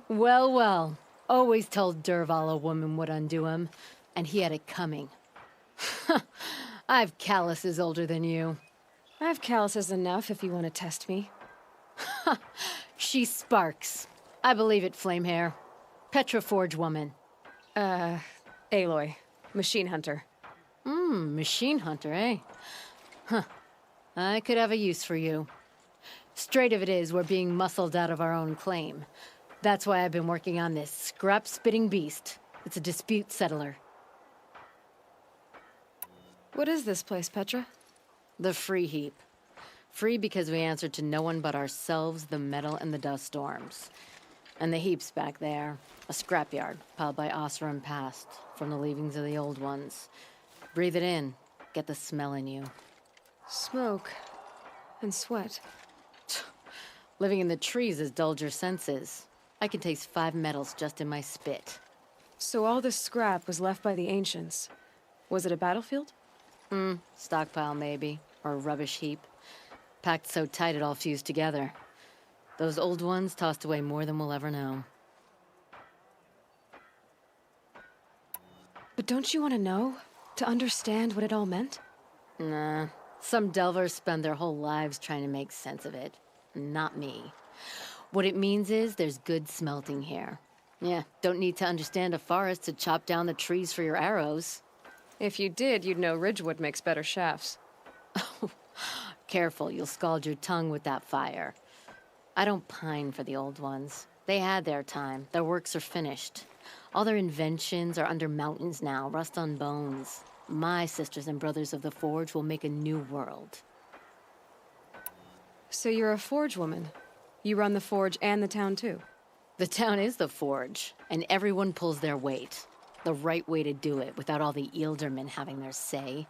Well, well. Always told Derval a woman would undo him, and he had it coming. I've calluses older than you. I've calluses enough if you want to test me. She sparks. I believe it, Flamehair. Petroforge woman. Aloy. Machine hunter. Machine hunter, eh? Huh. I could have a use for you. Straight of it is, we're being muscled out of our own claim. That's why I've been working on this scrap-spitting beast. It's a dispute settler. What is this place, Petra? The Free Heap. Free because we answer to no one but ourselves, the metal, and the dust storms. And the heap's back there. A scrapyard, piled by Osram past, from the leavings of the old ones. Breathe it in. Get the smell in you. Smoke. And sweat. Living in the trees has dulled your senses. I can taste 5 metals just in my spit. So all this scrap was left by the ancients. Was it a battlefield? Stockpile, maybe. Or a rubbish heap. Packed so tight it all fused together. Those old ones tossed away more than we'll ever know. But don't you want to know? To understand what it all meant? Nah. Some delvers spend their whole lives trying to make sense of it. Not me. What it means is there's good smelting here. Yeah, don't need to understand a forest to chop down the trees for your arrows. If you did, you'd know Ridgewood makes better shafts. Careful, you'll scald your tongue with that fire. I don't pine for the old ones. They had their time. Their works are finished. All their inventions are under mountains now, rust on bones. My sisters and brothers of the Forge will make a new world. So you're a Forge woman. You run the Forge and the town too. The town is the Forge, and everyone pulls their weight. The right way to do it, without all the Ealdermen having their say.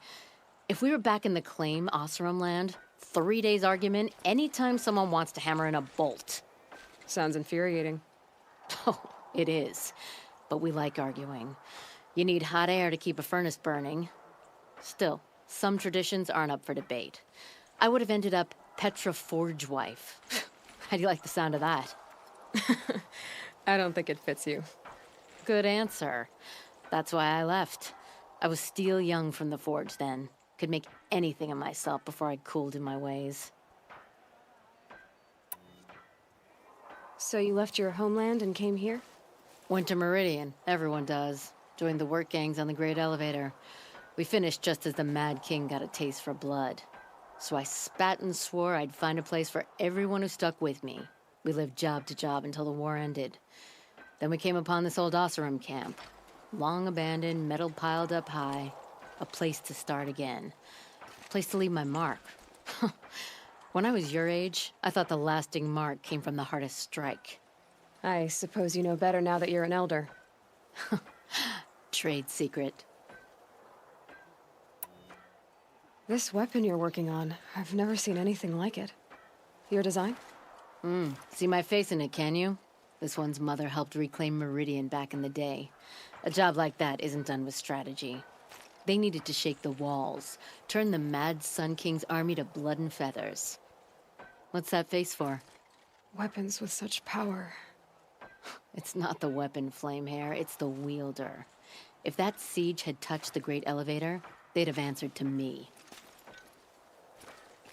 If we were back in the claim, Osram land, 3 days argument anytime someone wants to hammer in a bolt. Sounds infuriating. Oh, it is. But we like arguing. You need hot air to keep a furnace burning. Still, some traditions aren't up for debate. I would have ended up Petra Forge wife. How do you like the sound of that? I don't think it fits you. Good answer. That's why I left. I was steel young from the Forge then. Could make anything of myself before I cooled in my ways. So you left your homeland and came here? Went to Meridian. Everyone does. Joined the work gangs on the Great Elevator. We finished just as the Mad King got a taste for blood. So I spat and swore I'd find a place for everyone who stuck with me. We lived job to job until the war ended. Then we came upon this old Osram camp. Long abandoned, metal piled up high. A place to start again. A place to leave my mark. When I was your age, I thought the lasting mark came from the hardest strike. I suppose you know better now that you're an elder. Trade secret. This weapon you're working on, I've never seen anything like it. Your design? See my face in it, can you? This one's mother helped reclaim Meridian back in the day. A job like that isn't done with strategy. They needed to shake the walls, turn the mad Sun King's army to blood and feathers. What's that face for? Weapons with such power. It's not the weapon, Flamehair, it's the wielder. If that siege had touched the Great Elevator, they'd have answered to me.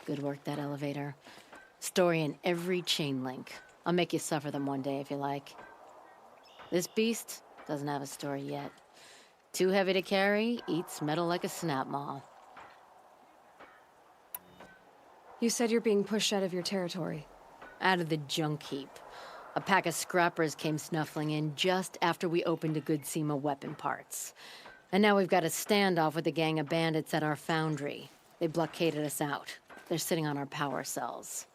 Good work, that elevator. Story in every chain link. I'll make you suffer them one day if you like. This beast doesn't have a story yet. Too heavy to carry, eats metal like a snap maw. You said you're being pushed out of your territory. Out of the junk heap. A pack of scrappers came snuffling in just after we opened a good seam of weapon parts. And now we've got a standoff with a gang of bandits at our foundry. They blockaded us out. They're sitting on our power cells.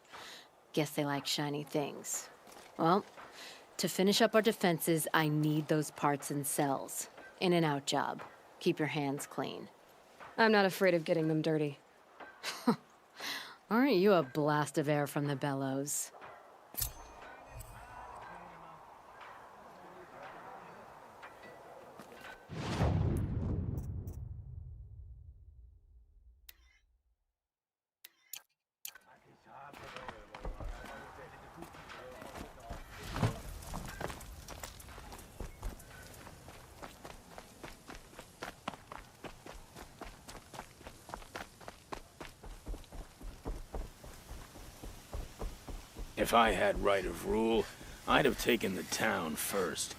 Guess they like shiny things. Well, to finish up our defenses, I need those parts and cells. In and out job. Keep your hands clean. I'm not afraid of getting them dirty. Aren't you a blast of air from the bellows? If I had right of rule, I'd have taken the town first.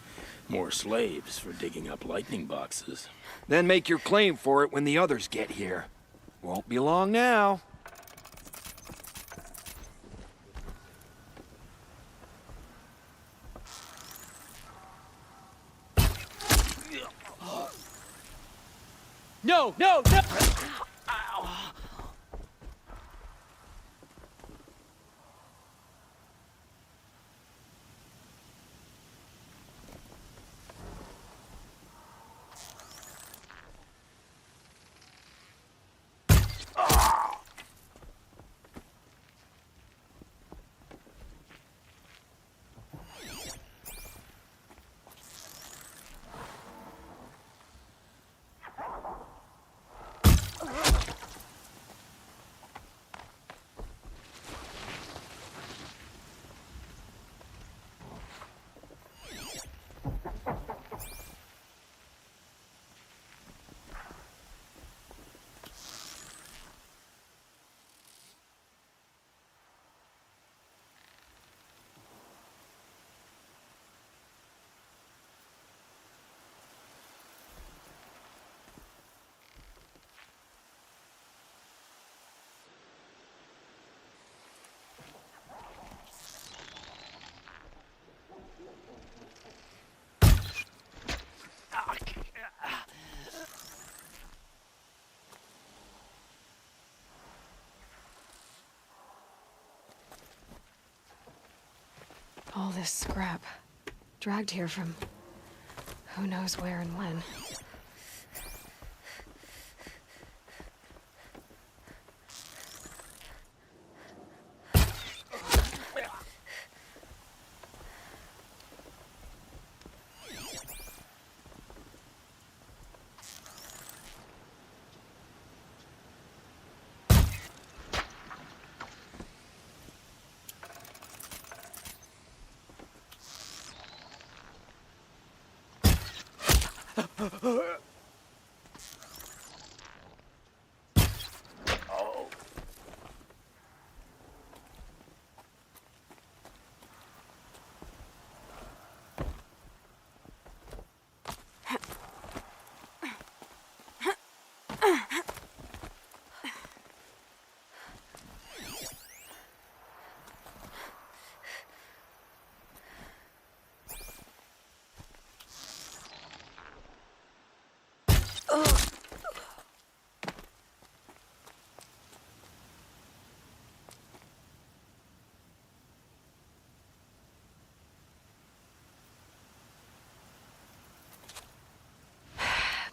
More slaves for digging up lightning boxes. Then make your claim for it when the others get here. Won't be long now. No, no, no! All this scrap. Dragged here from who knows where and when.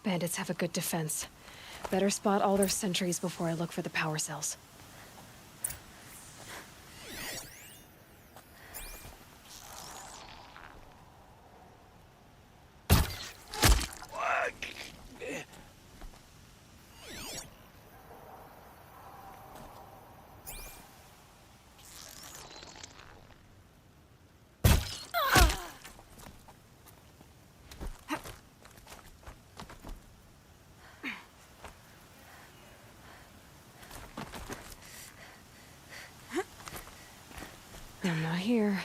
Bandits have a good defense. Better spot all their sentries before I look for the power cells. I'm not here.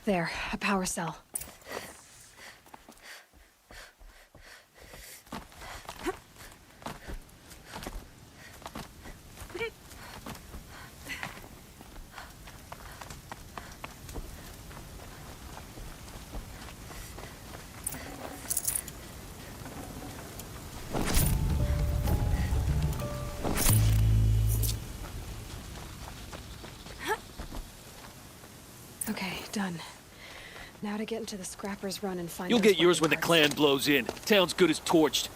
There, a power cell. Okay, done. Now to get into the Scrapper's Run and find You'll those get yours when weapon the parts. clan blows in. Town's good as torched.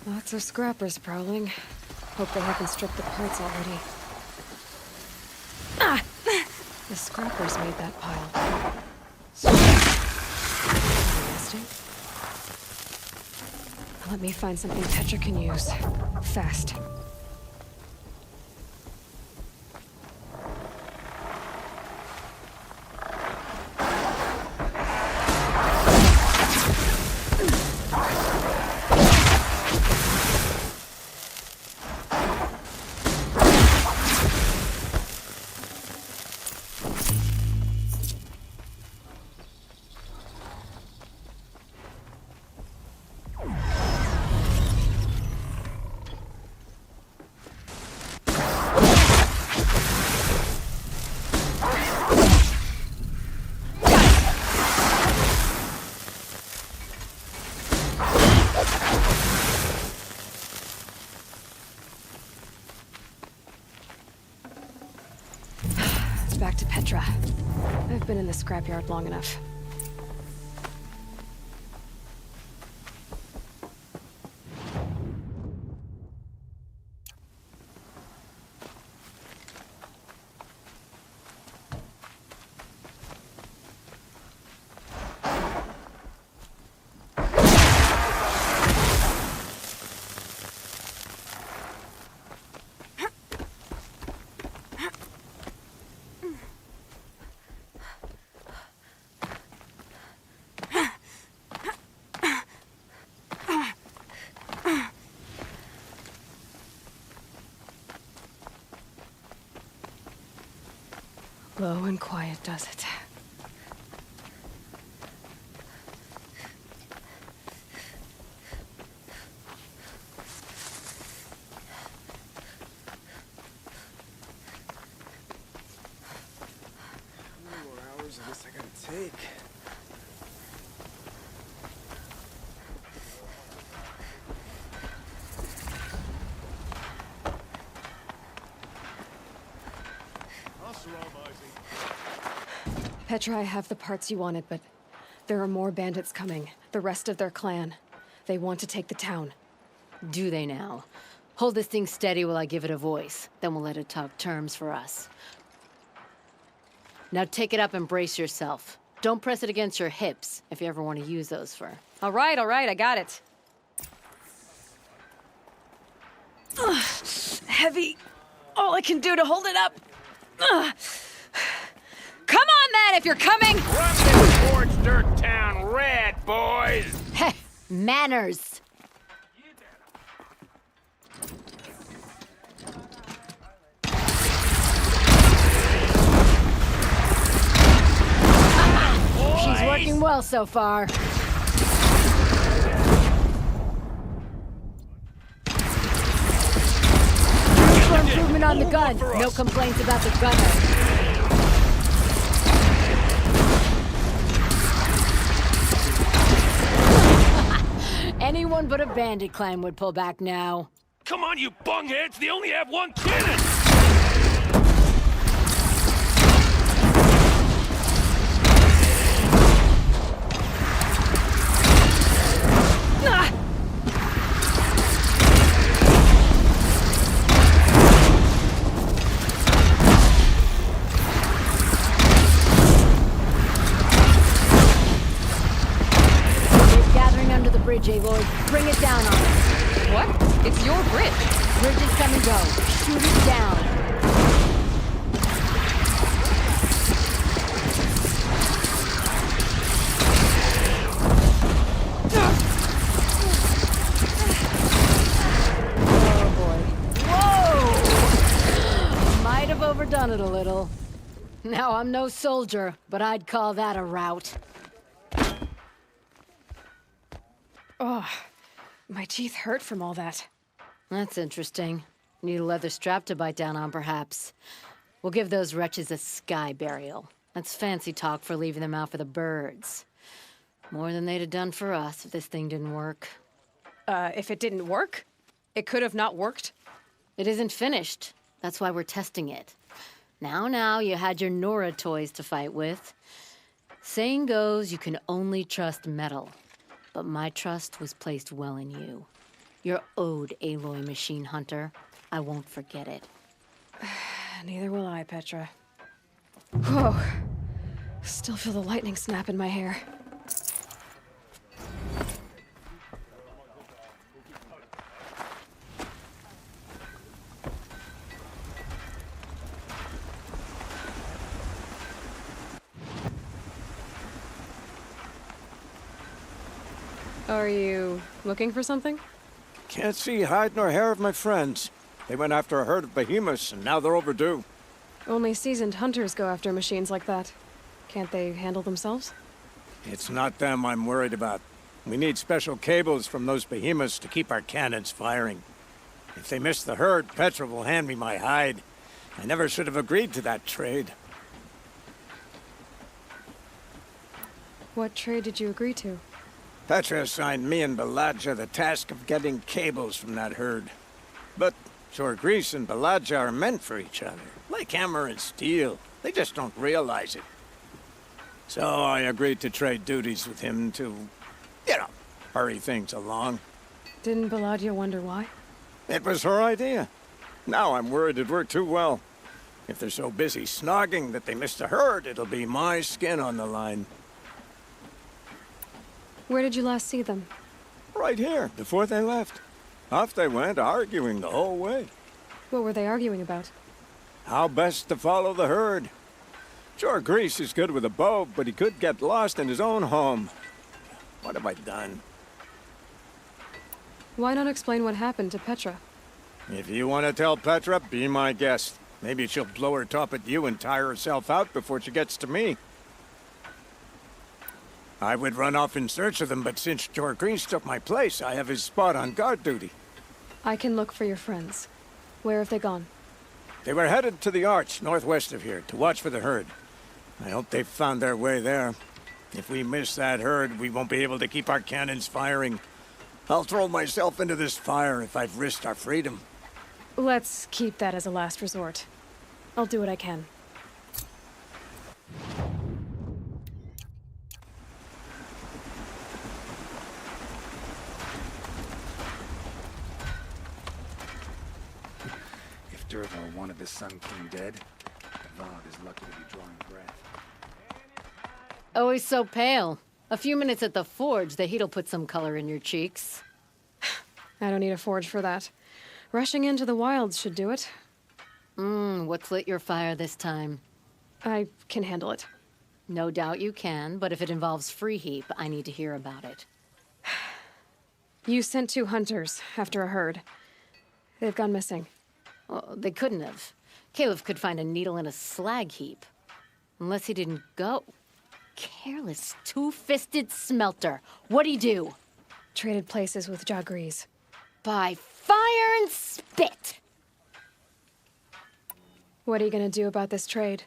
Lots of scrappers prowling. Hope they haven't stripped the parts already. Ah! The scrappers made that pile. Interesting. Let me find something Petra can use. Fast. Back to Petra. I've been in the scrapyard long enough. Low and quiet does it. How many more hours of this I gotta take? Petra, I have the parts you wanted, but there are more bandits coming. The rest of their clan. They want to take the town. Do they now? Hold this thing steady while I give it a voice. Then we'll let it talk terms for us. Now take it up and brace yourself. Don't press it against your hips if you ever want to use those for... All right, I got it. Ugh, heavy. All I can do to hold it up. Ugh. Come on, then, if you're coming! Run this forged dirt town red, boys! Heh, manners! She's working well so far. For improvement on the gun. No complaints about the gunner. Anyone but a bandit clan would pull back now. Come on, you bungheads! They only have one cannon! bridge, Aloy. Bring it down on us. What? It's your bridge. Bridges come and go. Shoot it down. Overdone it a little. Now, I'm no soldier, but I'd call that a rout. Oh, my teeth hurt from all that. That's interesting. Need a leather strap to bite down on, perhaps. We'll give those wretches a sky burial. That's fancy talk for leaving them out for the birds. More than they'd have done for us if this thing didn't work. If it didn't work? It could have not worked? It isn't finished. That's why we're testing it. Now, you had your Nora toys to fight with. Saying goes, you can only trust metal. But my trust was placed well in you. You're owed, Aloy Machine Hunter. I won't forget it. Neither will I, Petra. Whoa. Still feel the lightning snap in my hair. Are you looking for something? Can't see hide nor hair of my friends. They went after a herd of behemoths, and now they're overdue. Only seasoned hunters go after machines like that. Can't they handle themselves? It's not them I'm worried about. We need special cables from those behemoths to keep our cannons firing. If they miss the herd, Petra will hand me my hide. I never should have agreed to that trade. What trade did you agree to? Petra assigned me and Baladja the task of getting cables from that herd. But Jorgris and Baladja are meant for each other, like hammer and steel. They just don't realize it. So I agreed to trade duties with him to, hurry things along. Didn't Baladja wonder why? It was her idea. Now I'm worried it worked too well. If they're so busy snogging that they missed the herd, it'll be my skin on the line. Where did you last see them? Right here, before they left. Off they went, arguing the whole way. What were they arguing about? How best to follow the herd. Jorgris is good with a bow, but he could get lost in his own home. What have I done? Why not explain what happened to Petra? If you want to tell Petra, be my guest. Maybe she'll blow her top at you and tire herself out before she gets to me. I would run off in search of them, but since Jorgris took my place, I have his spot on guard duty. I can look for your friends. Where have they gone? They were headed to the Arch, northwest of here, to watch for the herd. I hope they've found their way there. If we miss that herd, we won't be able to keep our cannons firing. I'll throw myself into this fire if I've risked our freedom. Let's keep that as a last resort. I'll do what I can. If Dervahl wanted the Sun King dead, Avad is lucky to be drawing breath. Always so pale. A few minutes at the forge, the heat'll put some color in your cheeks. I don't need a forge for that. Rushing into the wilds should do it. What's lit your fire this time? I can handle it. No doubt you can, but if it involves Free Heap, I need to hear about it. You sent 2 hunters after a herd. They've gone missing. Well, they couldn't have. Caleb could find a needle in a slag heap. Unless he didn't go. Careless, two-fisted smelter. What'd he do? Traded places with Jorgris. By fire and spit! What are you gonna do about this trade?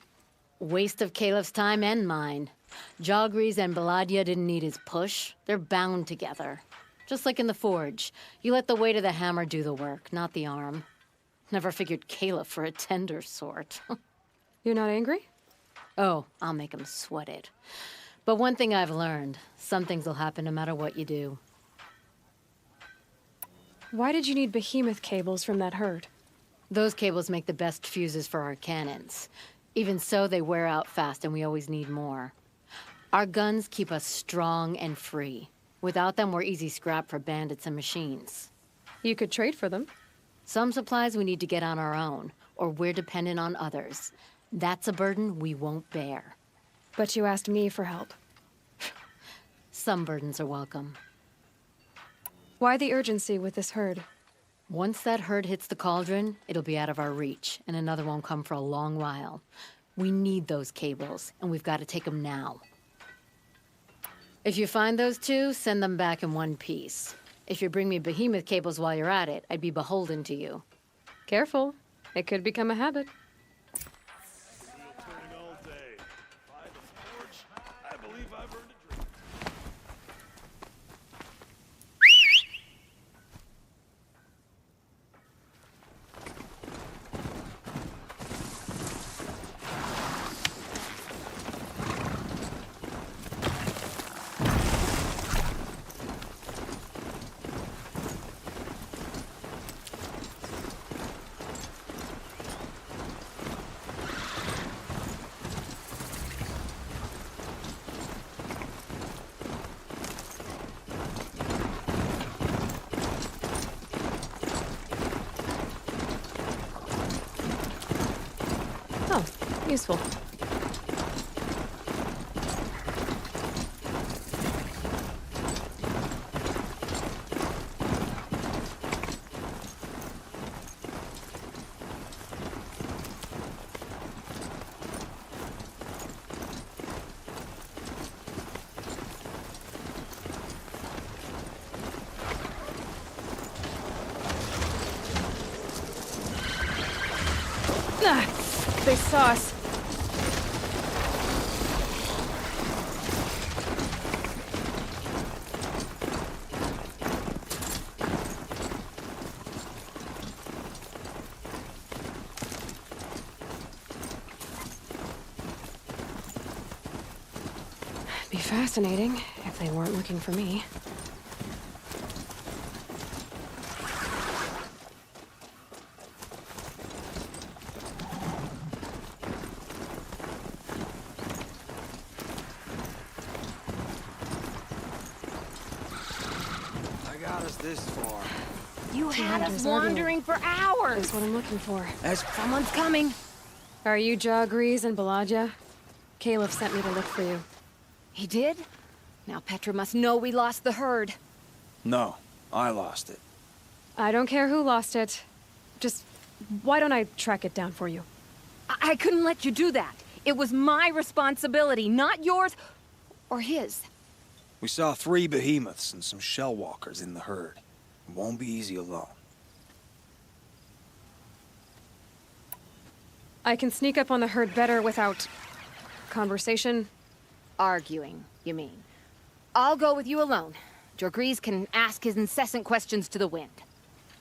Waste of Caleb's time and mine. Jorgris and Baladja didn't need his push. They're bound together. Just like in the forge. You let the weight of the hammer do the work, not the arm. Never figured Caleb for a tender sort. You're not angry? Oh, I'll make him sweat it. But one thing I've learned, some things will happen no matter what you do. Why did you need behemoth cables from that herd? Those cables make the best fuses for our cannons. Even so, they wear out fast and we always need more. Our guns keep us strong and free. Without them, we're easy scrap for bandits and machines. You could trade for them. Some supplies we need to get on our own, or we're dependent on others. That's a burden we won't bear. But you asked me for help. Some burdens are welcome. Why the urgency with this herd? Once that herd hits the cauldron, it'll be out of our reach, and another won't come for a long while. We need those cables, and we've got to take them now. If you find those two, send them back in one piece. If you bring me behemoth cables while you're at it, I'd be beholden to you. Careful. It could become a habit. Oh, useful. They saw us. Be fascinating if they weren't looking for me. This far. You had us wandering for hours. That's what I'm looking for. Someone's coming. Are you Jagrees and Balaja? Caliph sent me to look for you. He did? Now Petra must know we lost the herd. No, I lost it. I don't care who lost it. Just, why don't I track it down for you? I couldn't let you do that. It was my responsibility, not yours or his. We saw 3 behemoths and some shell walkers in the herd. It won't be easy alone. I can sneak up on the herd better without... conversation? Arguing, you mean. I'll go with you alone. Jagrees can ask his incessant questions to the wind.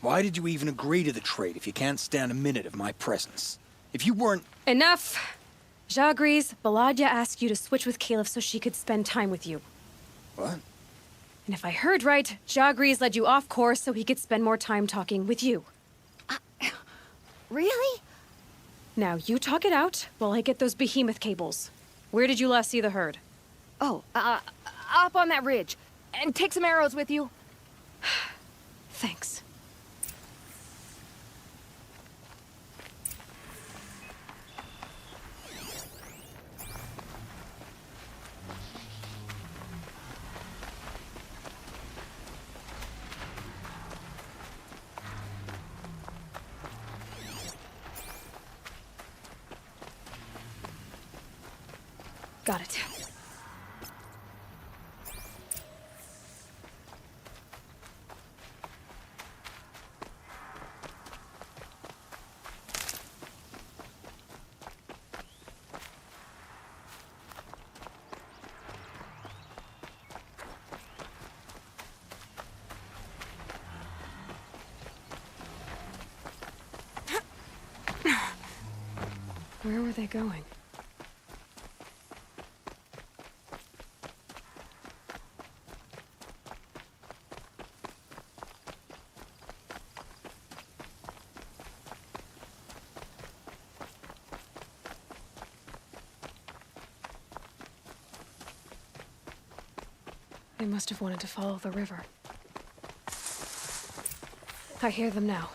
Why did you even agree to the trade if you can't stand a minute of my presence? If you weren't... Enough! Jagrees, Balaja asked you to switch with Caliph so she could spend time with you. What? And if I heard right, Jagrees led you off course so he could spend more time talking with you. Really? Now, you talk it out while I get those behemoth cables. Where did you last see the herd? Oh, up on that ridge. And take some arrows with you. Thanks. Got it. Where were they going? They must have wanted to follow the river. I hear them now.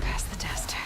Pass the test.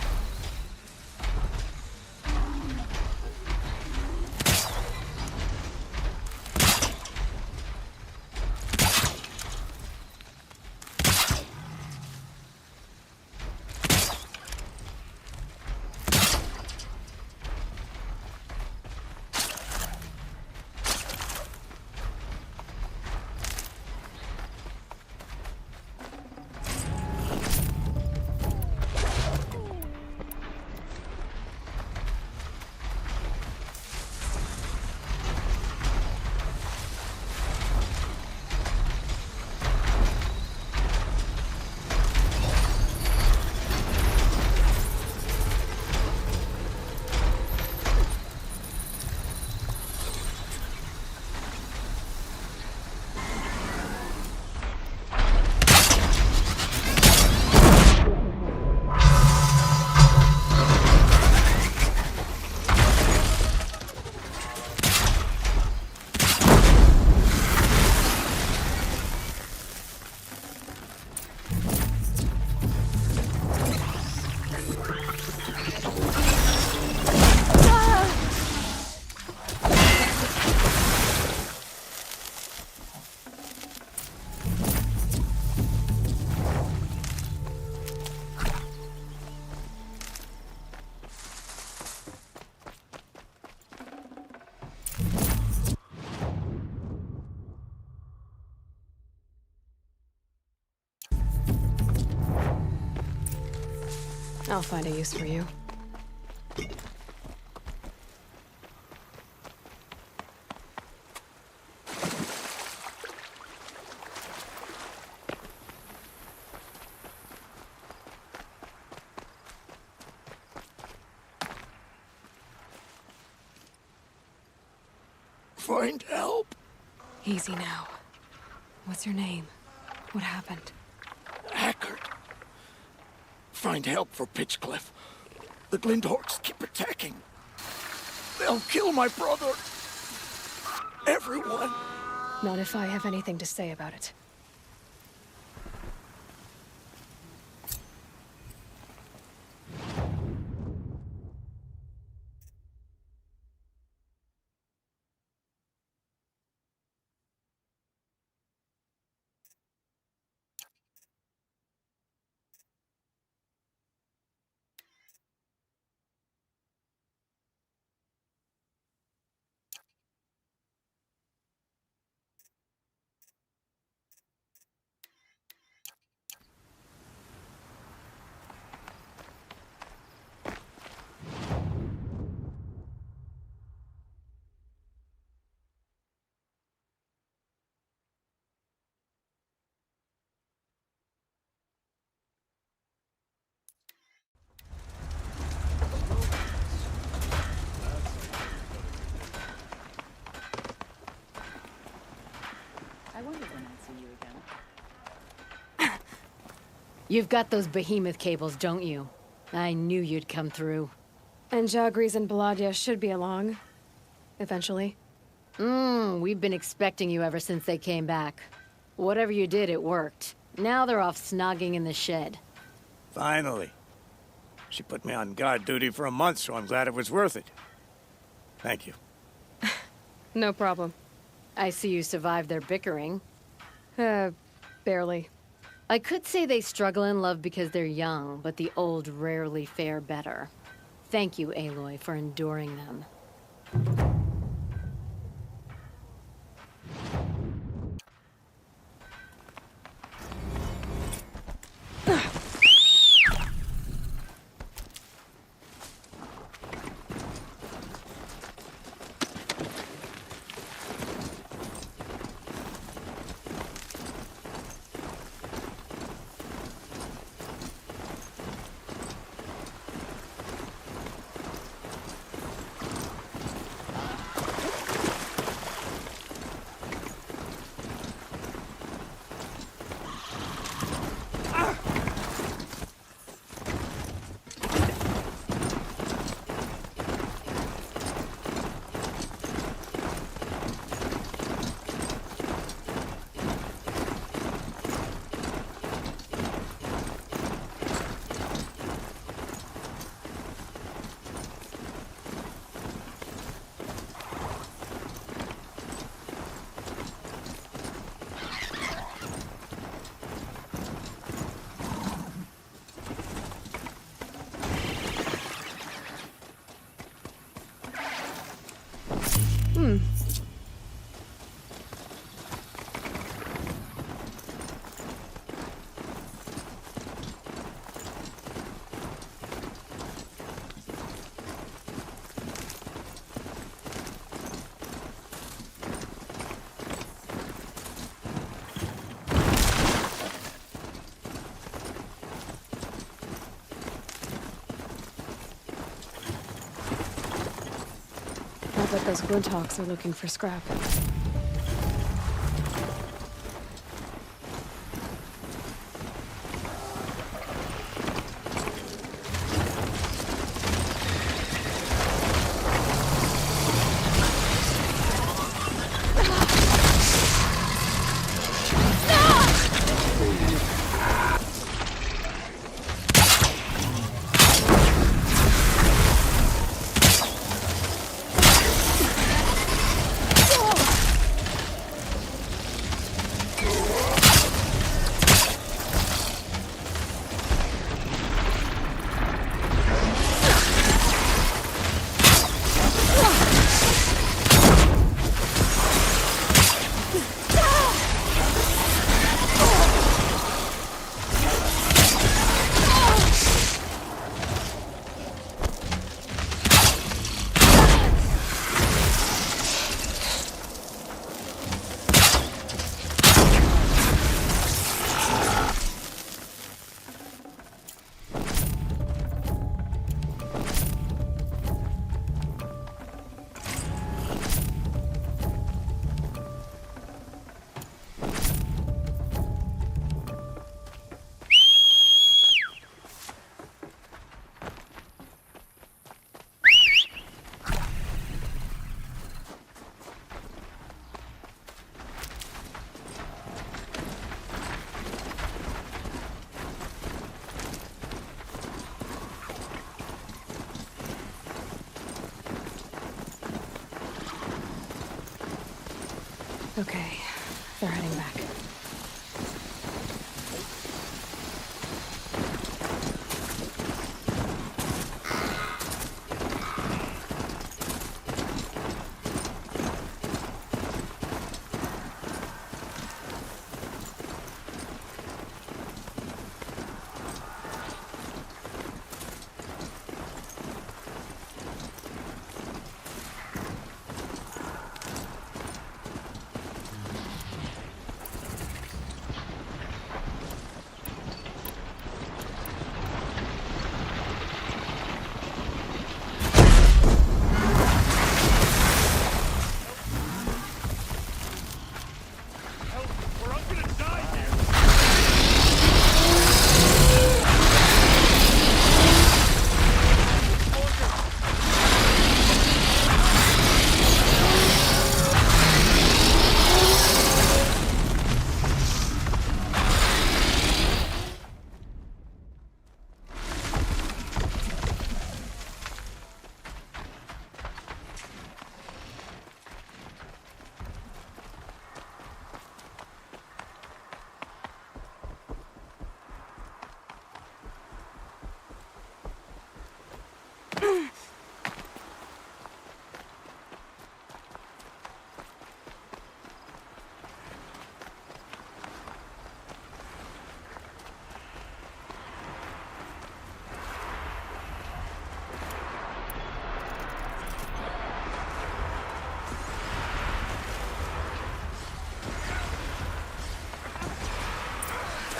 I'll find a use for you. Find help. Easy now. What's your name? What happened? Hackard. Find help for Pitchcliff. The Glindorks keep attacking. They'll kill my brother. Everyone. Not if I have anything to say about it. You've got those behemoth cables, don't you? I knew you'd come through. And Jagris and Baladia should be along. Eventually. We've been expecting you ever since they came back. Whatever you did, it worked. Now they're off snogging in the shed. Finally. She put me on guard duty for a month, so I'm glad it was worth it. Thank you. No problem. I see you survived their bickering. Barely. I could say they struggle in love because they're young, but the old rarely fare better. Thank you, Aloy, for enduring them. I bet those Glinthawks are looking for scrap. Okay, they're heading back.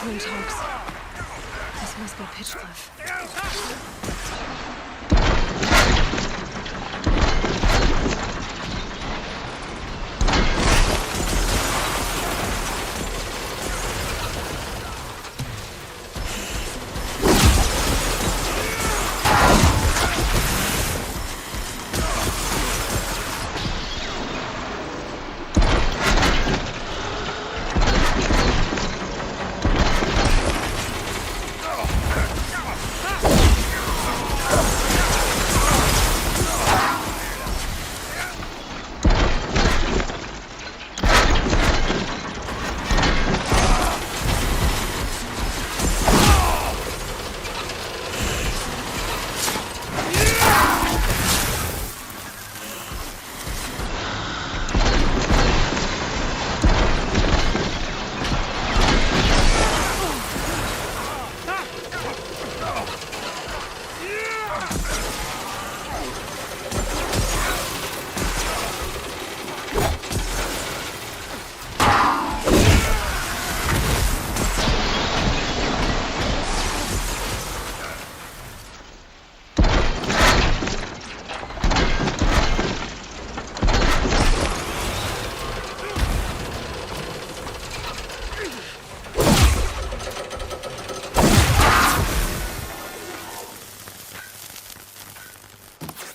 Glinthawks. This must be Pitchcliff.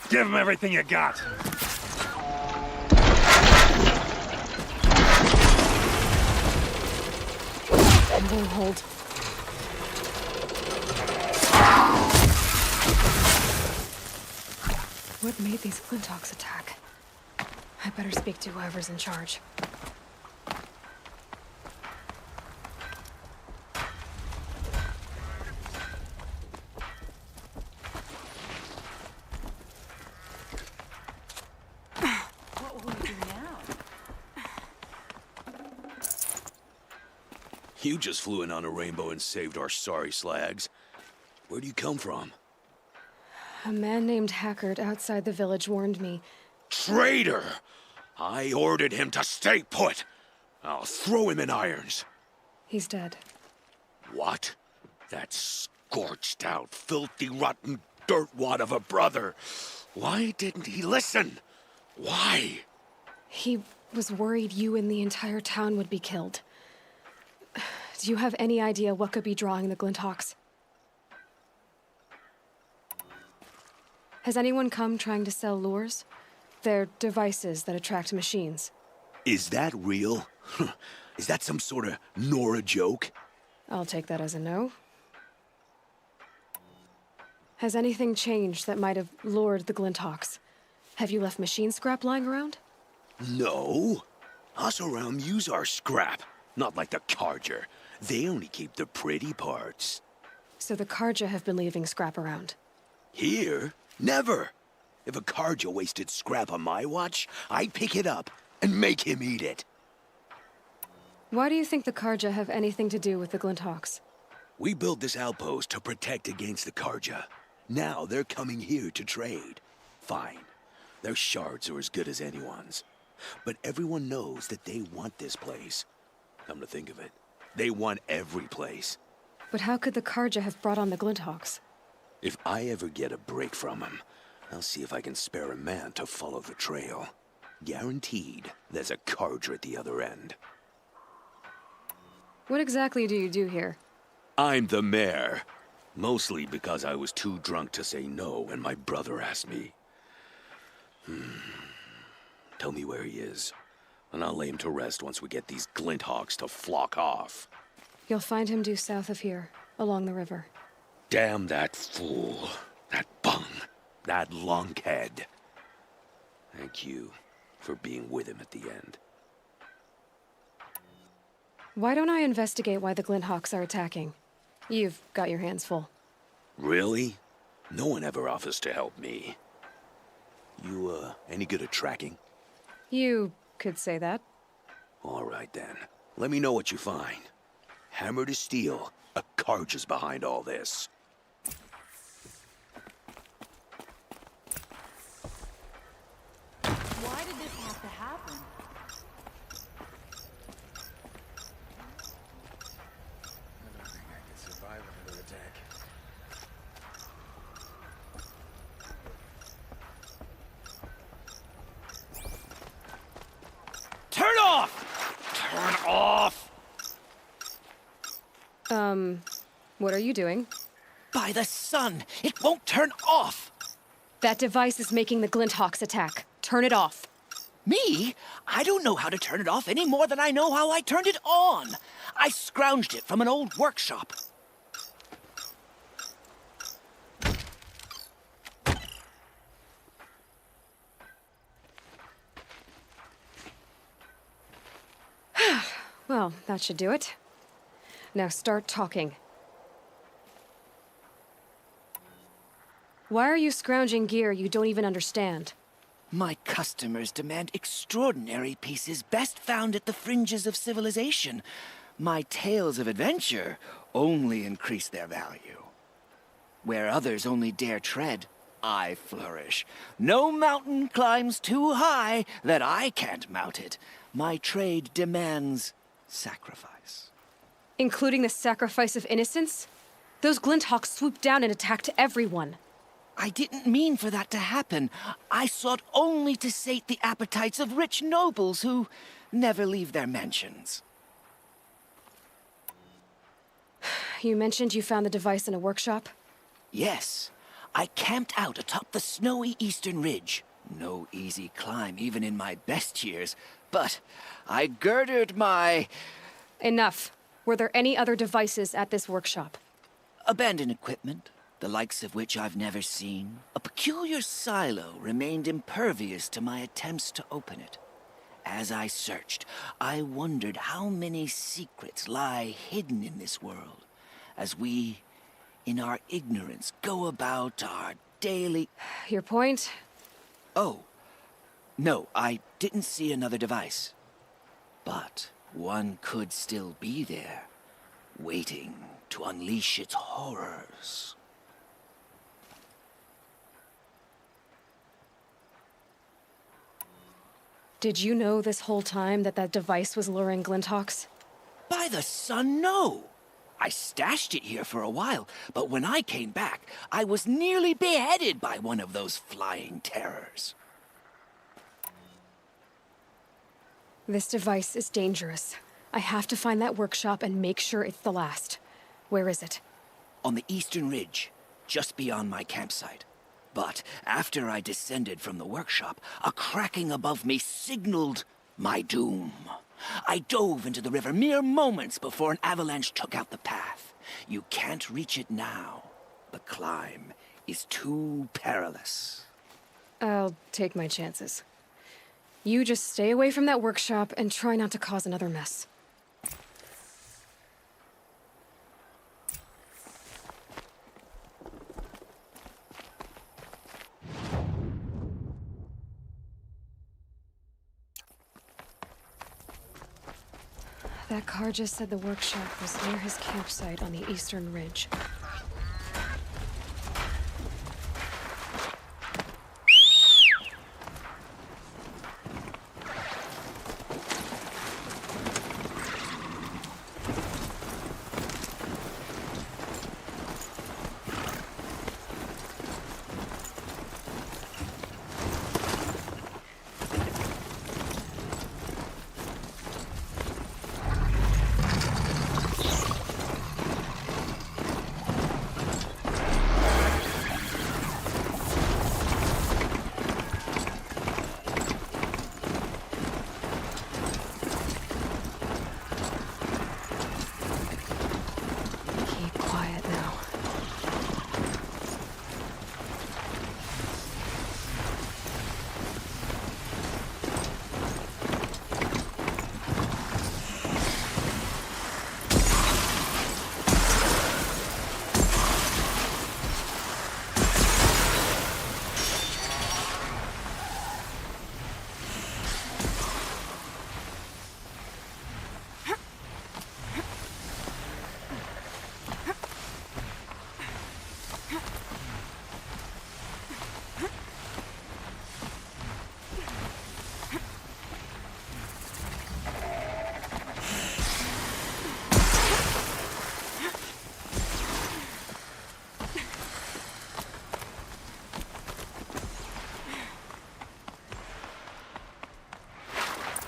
Give him everything you got. I won't hold. What made these Glinthawks attack? I better speak to whoever's in charge. You just flew in on a rainbow and saved our sorry slags. Where do you come from? A man named Hackard outside the village warned me. Traitor! I ordered him to stay put. I'll throw him in irons. He's dead. What? That scorched out, filthy, rotten dirtwad of a brother. Why didn't he listen? Why? He was worried you and the entire town would be killed. Do you have any idea what could be drawing the Glinthawks? Has anyone come trying to sell lures? They're devices that attract machines. Is that real? Is that some sort of Nora joke? I'll take that as a no. Has anything changed that might have lured the Glinthawks? Have you left machine scrap lying around? No. Us around use our scrap. Not like the Carja. They only keep the pretty parts. So the Carja have been leaving scrap around. Here? Never. If a Carja wasted scrap on my watch, I'd pick it up and make him eat it. Why do you think the Carja have anything to do with the Glinthawks? We built this outpost to protect against the Carja. Now they're coming here to trade. Fine. Their shards are as good as anyone's. But everyone knows that they want this place. Come to think of it, they want every place. But how could the Carja have brought on the Glinthawks? If I ever get a break from them, I'll see if I can spare a man to follow the trail. Guaranteed, there's a Carja at the other end. What exactly do you do here? I'm the mayor. Mostly because I was too drunk to say no when my brother asked me. Tell me where he is, and I'll lay him to rest once we get these Glinthawks to flock off. You'll find him due south of here, along the river. Damn that fool. That bung. That lunkhead. Thank you for being with him at the end. Why don't I investigate why the Glinthawks are attacking? You've got your hands full. Really? No one ever offers to help me. You, any good at tracking? You could say that. All right, then. Let me know what you find. Hammer to steel, a Carja's behind all this. Why did this have to happen? What are you doing? By the sun! It won't turn off! That device is making the Glinthawks attack. Turn it off. Me? I don't know how to turn it off any more than I know how I turned it on. I scrounged it from an old workshop. Well, that should do it. Now start talking. Why are you scrounging gear you don't even understand? My customers demand extraordinary pieces best found at the fringes of civilization. My tales of adventure only increase their value. Where others only dare tread, I flourish. No mountain climbs too high that I can't mount it. My trade demands sacrifice. Including the sacrifice of innocence? Those Glinthawks swooped down and attacked everyone. I didn't mean for that to happen. I sought only to sate the appetites of rich nobles who never leave their mansions. You mentioned you found the device in a workshop? Yes. I camped out atop the snowy eastern ridge. No easy climb, even in my best years. But I girded my... Enough. Were there any other devices at this workshop? abandoned equipment, the likes of which I've never seen. A peculiar silo remained impervious to my attempts to open it. As I searched, I wondered how many secrets lie hidden in this world, as we, in our ignorance, go about our daily... Your point? Oh, no, I didn't see another device. But one could still be there, waiting to unleash its horrors. Did you know this whole time that that device was luring Glinthawks? By the sun, no! I stashed it here for a while, but when I came back, I was nearly beheaded by one of those flying terrors. This device is dangerous. I have to find that workshop and make sure it's the last. Where is it? On the eastern ridge, just beyond my campsite. But after I descended from the workshop, a cracking above me signaled my doom. I dove into the river mere moments before an avalanche took out the path. You can't reach it now. The climb is too perilous. I'll take my chances. You just stay away from that workshop and try not to cause another mess. That car just said the workshop was near his campsite on the eastern ridge.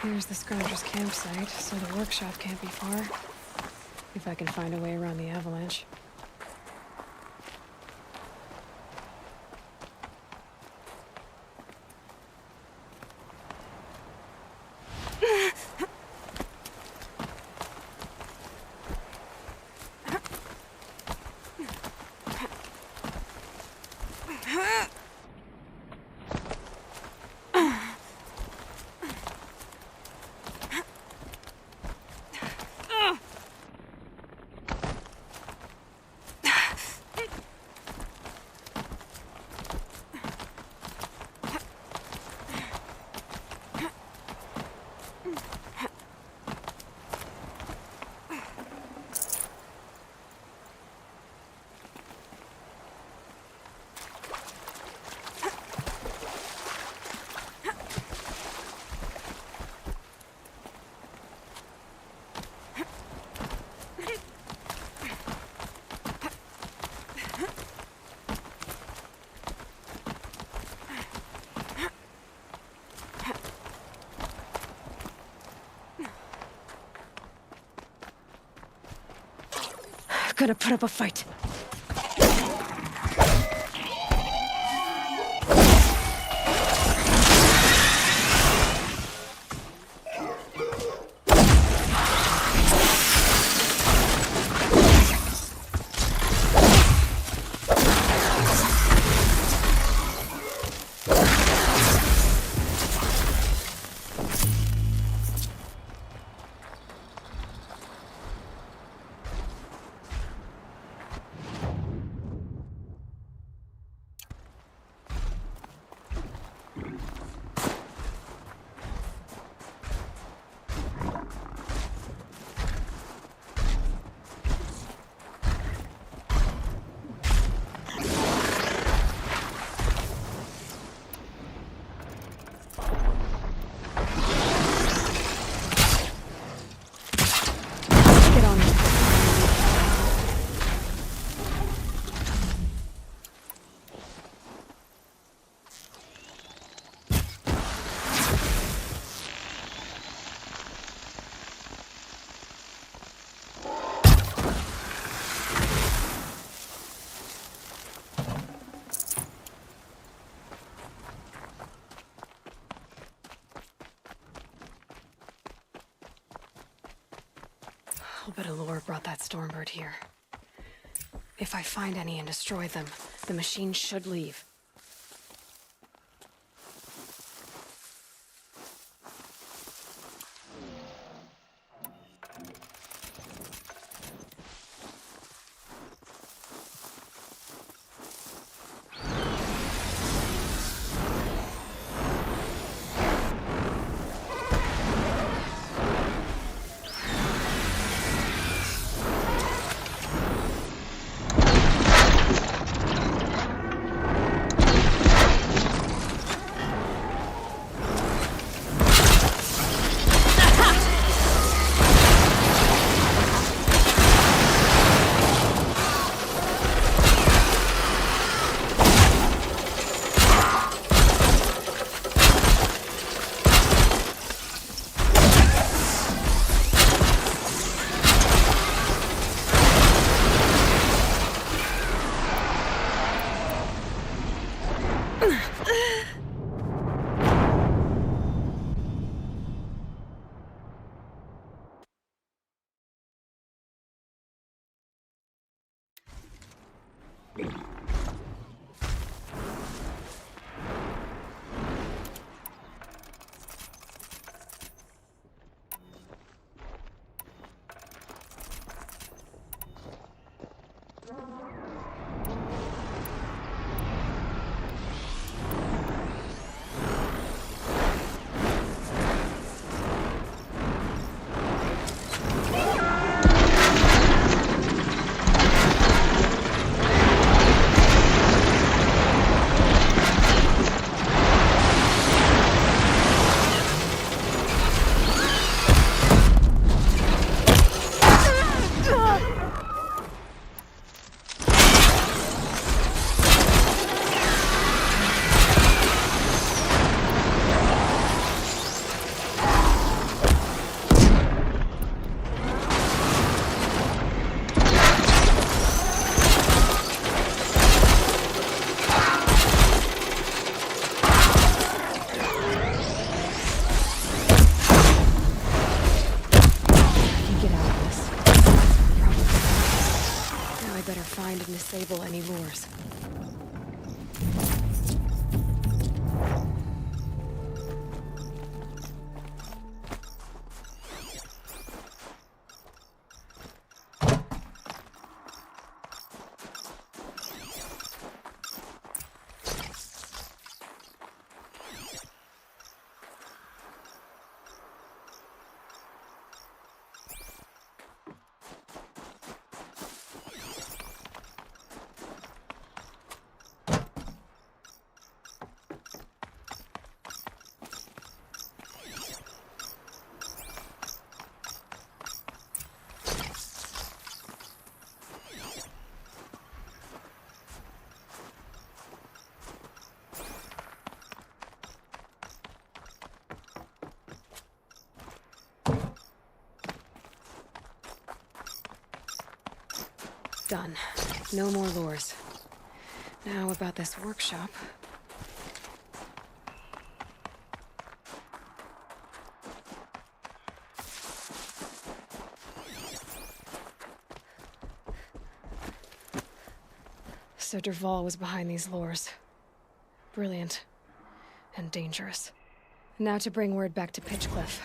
Here's the Scourger's campsite, so the workshop can't be far. If I can find a way around the avalanche. Gotta put up a fight. A bit of lore brought that Stormbird here. If I find any and destroy them, the machine should leave. find and disable any lures. Done. No more lures. Now about this workshop. So Dervahl was behind these lures. Brilliant. And dangerous. Now to bring word back to Pitchcliff.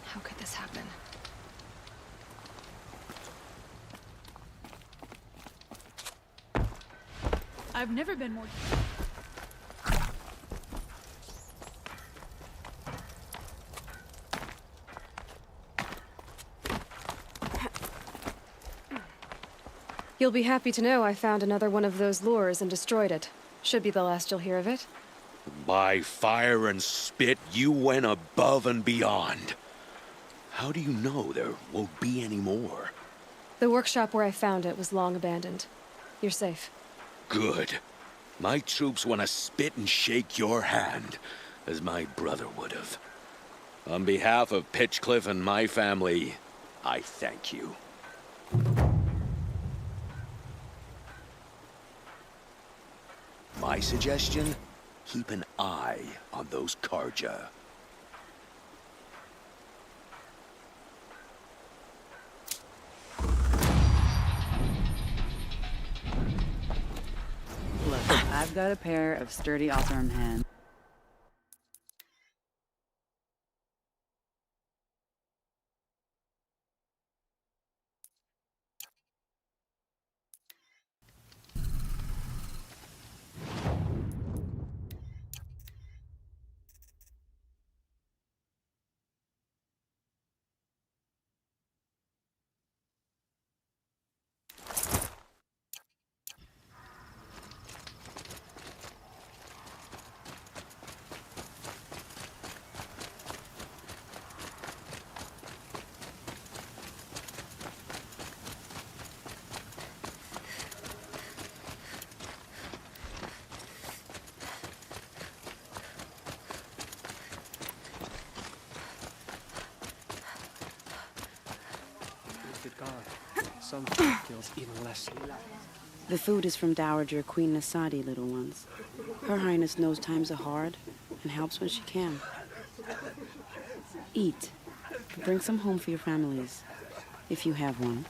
How could this happen? I've never been more... You'll be happy to know I found another one of those lures and destroyed it. Should be the last you'll hear of it. By fire and spit, you went above and beyond. How do you know there won't be any more? The workshop where I found it was long abandoned. You're safe. Good. My troops want to spit and shake your hand, as my brother would have. On behalf of Pitchcliff and my family, I thank you. My suggestion? Keep an eye on those Karja. Look, I've got a pair of sturdy off-arm hands. Something feels even less. The food is from Dowager Queen Nasadi, little ones. Her Highness knows times are hard and helps when she can. Eat. Bring some home for your families, if you have one.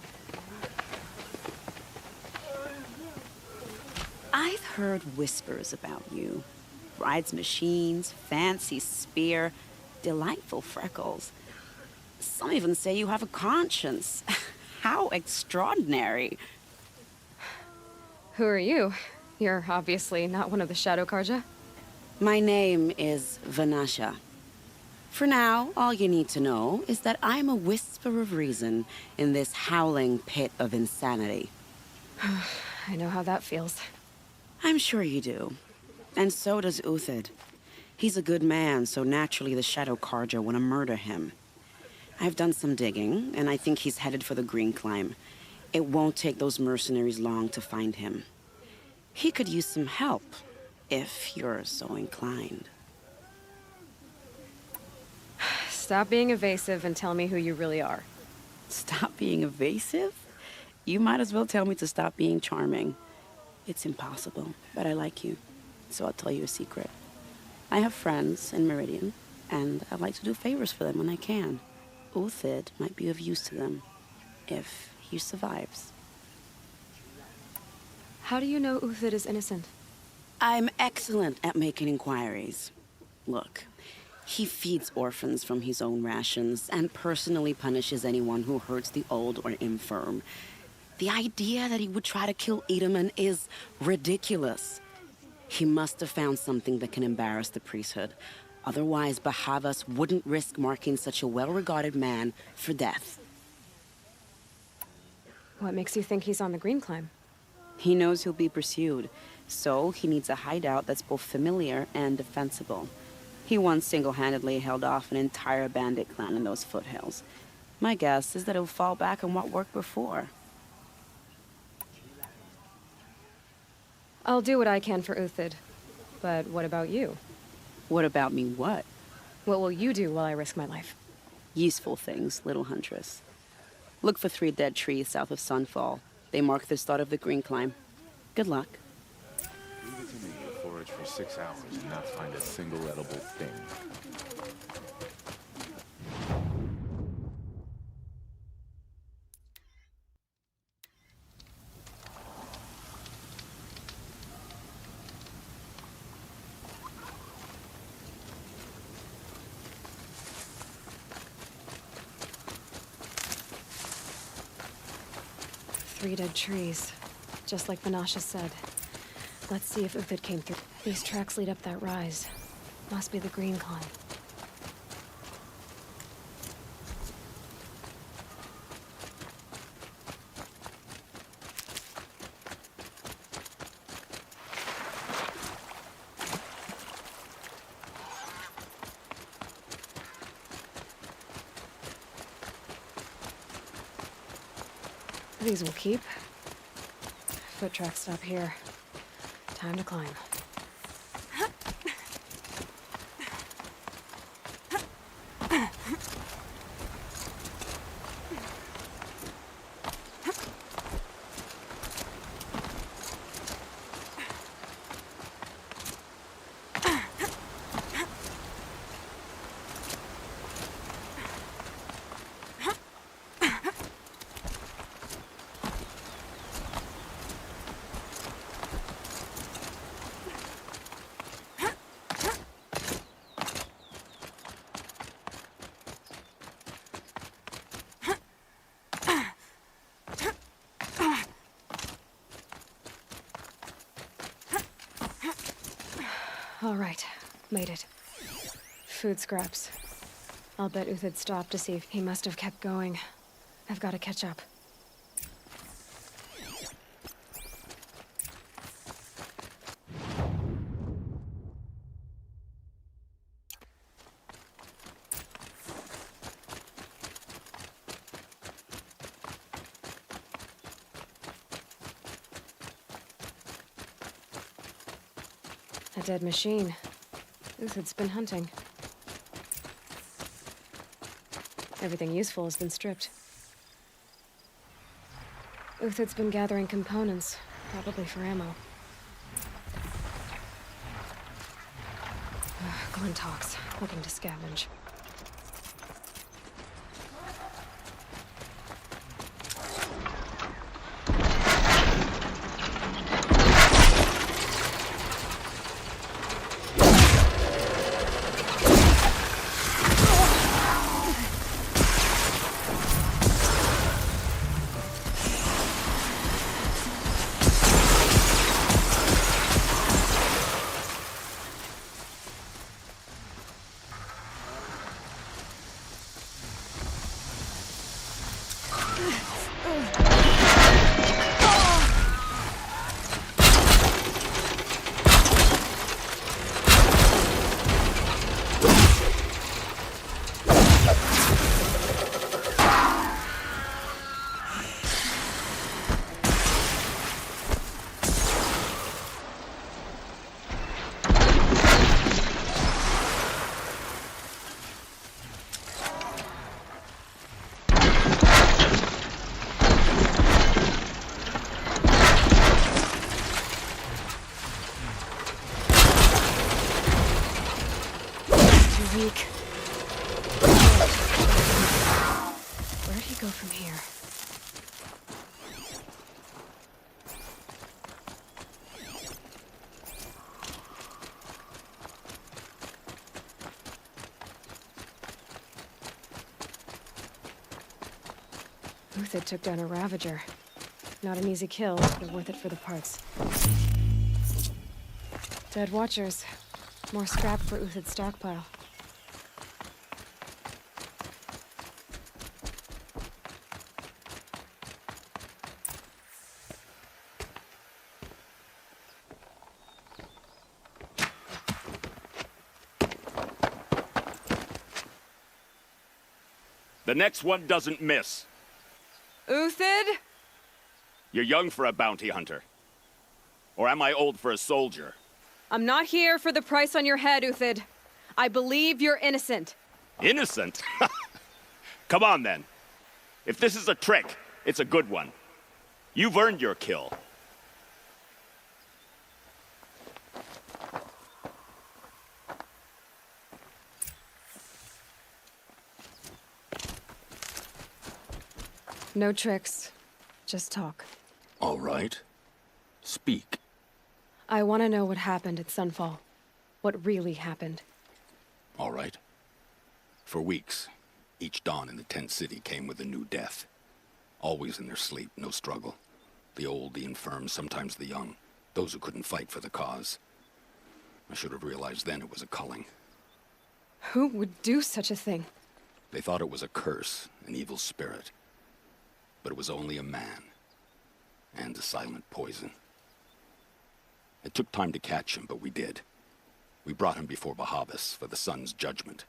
I've heard whispers about you. Rides machines, fancy spear, delightful freckles. Some even say you have a conscience. How extraordinary. Who are you? You're obviously not one of the Shadow Karja. My name is Vanasha. For now, all you need to know is that I'm a whisper of reason in this howling pit of insanity. I know how that feels. I'm sure you do. And so does Uthid. He's a good man, so naturally the Shadow Carja want to murder him. I've done some digging, and I think he's headed for the Green Climb. It won't take those mercenaries long to find him. He could use some help, if you're so inclined. Stop being evasive and tell me who you really are. Stop being evasive? You might as well tell me to stop being charming. It's impossible, but I like you, so I'll tell you a secret. I have friends in Meridian, and I like to do favors for them when I can. Uthid might be of use to them, if he survives. How do you know Uthid is innocent? I'm excellent at making inquiries. Look, he feeds orphans from his own rations and personally punishes anyone who hurts the old or infirm. The idea that he would try to kill Edelman is ridiculous. He must have found something that can embarrass the priesthood. Otherwise, Bahavas wouldn't risk marking such a well-regarded man for death. What makes you think he's on the Green Climb? He knows he'll be pursued, so he needs a hideout that's both familiar and defensible. He once single-handedly held off an entire bandit clan in those foothills. My guess is that he'll fall back on what worked before. I'll do what I can for Uthid. But what about you? What about me what? What will you do while I risk my life? Useful things, little huntress. Look for 3 dead trees south of Sunfall. They mark the start of the Green Climb. Good luck. Leave it to me to forage for 6 hours and not find a single edible thing. Three dead trees, just like Vanasha said. Let's see if Uthid came through. These tracks lead up that rise. Must be the Green Climb. These will keep. Foot tracks stop here. Time to climb. All right, made it. Food scraps. I'll bet Uthid stopped to see if he must have kept going. I've got to catch up. A dead machine. Uthid's been hunting. Everything useful has been stripped. Uthid's been gathering components, probably for ammo. Glintox, looking to scavenge. Weak. Where'd he go from here? Uthid took down a Ravager. Not an easy kill, but worth it for the parts. Dead Watchers. More scrap for Uthid's stockpile. The next one doesn't miss. Uthid? You're young for a bounty hunter. Or am I old for a soldier? I'm not here for the price on your head, Uthid. I believe you're innocent. Innocent? Come on, then. If this is a trick, it's a good one. You've earned your kill. No tricks. Just talk. All right. Speak. I want to know what happened at Sunfall. What really happened. All right. For weeks, each dawn in the tent city came with a new death. Always in their sleep, no struggle. The old, the infirm, sometimes the young. Those who couldn't fight for the cause. I should have realized then it was a culling. Who would do such a thing? They thought it was a curse, an evil spirit. But it was only a man. And a silent poison. It took time to catch him, but we did. We brought him before Bahavas for the sun's judgment.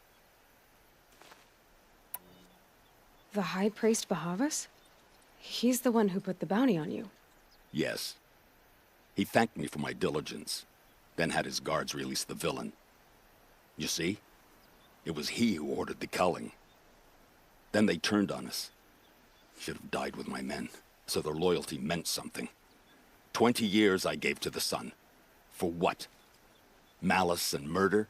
The High Priest Bahavas? He's the one who put the bounty on you. Yes. He thanked me for my diligence, then had his guards release the villain. You see? It was he who ordered the culling. Then they turned on us. Should have died with my men, so their loyalty meant something. 20 years I gave to the sun. For what? Malice and murder?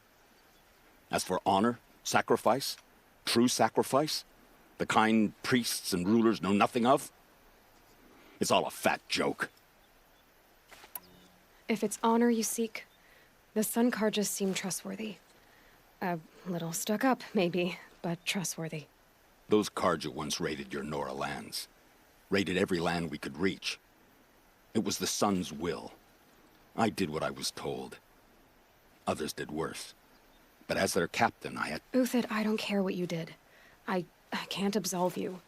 As for honor, sacrifice, true sacrifice, the kind priests and rulers know nothing of? It's all a fat joke. If it's honor you seek, the Sun Karjas seem trustworthy. A little stuck up, maybe, but trustworthy. Those Karja once raided your Nora lands. Raided every land we could reach. It was the Sun's will. I did what I was told. Others did worse. But as their captain, I had... Uthid, I don't care what you did. I can't absolve you.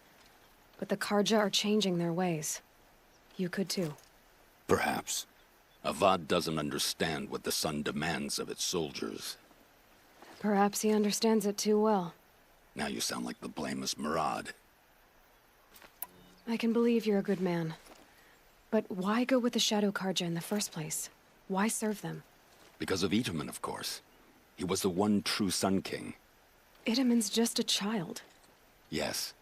But the Karja are changing their ways. You could too. Perhaps. Avad doesn't understand what the Sun demands of its soldiers. Perhaps he understands it too well. Now you sound like the blameless Murad. I can believe you're a good man. But why go with the Shadow Karja in the first place? Why serve them? Because of Itaman, of course. He was the one true Sun King. Itaman's just a child. Yes,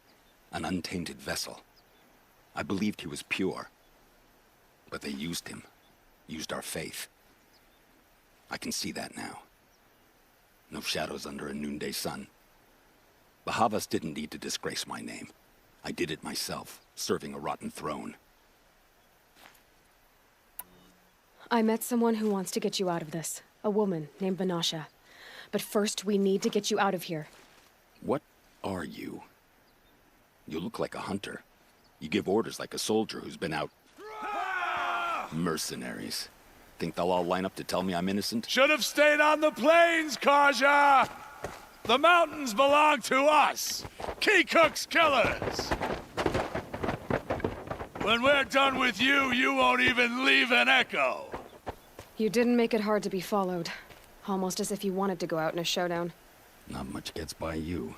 an untainted vessel. I believed he was pure. But they used him. Used our faith. I can see that now. No shadows under a noonday sun. Bahavas didn't need to disgrace my name. I did it myself, serving a rotten throne. I met someone who wants to get you out of this. A woman named Vanasha. But first, we need to get you out of here. What are you? You look like a hunter. You give orders like a soldier who's been out... Mercenaries. Think they'll all line up to tell me I'm innocent? Should have stayed on the plains, Karja! The mountains belong to us! Keycook's killers! When we're done with you, you won't even leave an echo. You didn't make it hard to be followed. Almost as if you wanted to go out in a showdown. Not much gets by you.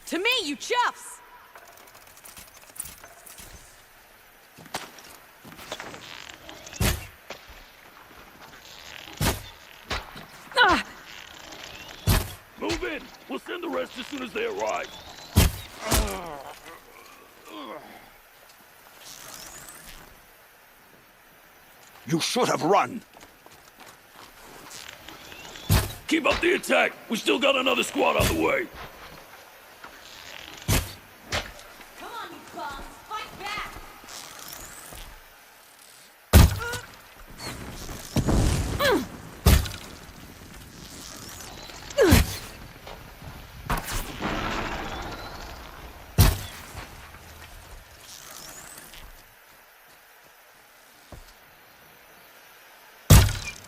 To me, you chuffs! Move in. We'll send the rest as soon as they arrive. You should have run. Keep up the attack. We still got another squad on the way. Come on, you bums! Fight back!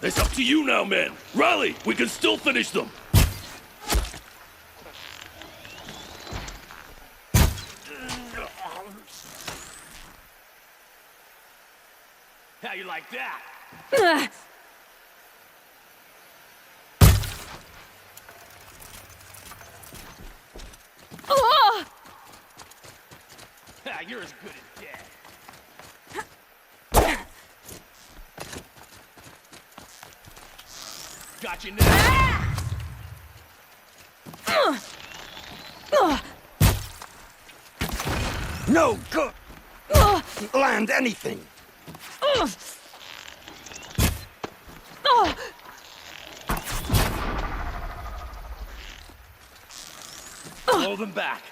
It's up to you now, men. Rally! We can still finish them. How you like that? You're as good as dead. Got you now. No good. Land anything. Blow them back.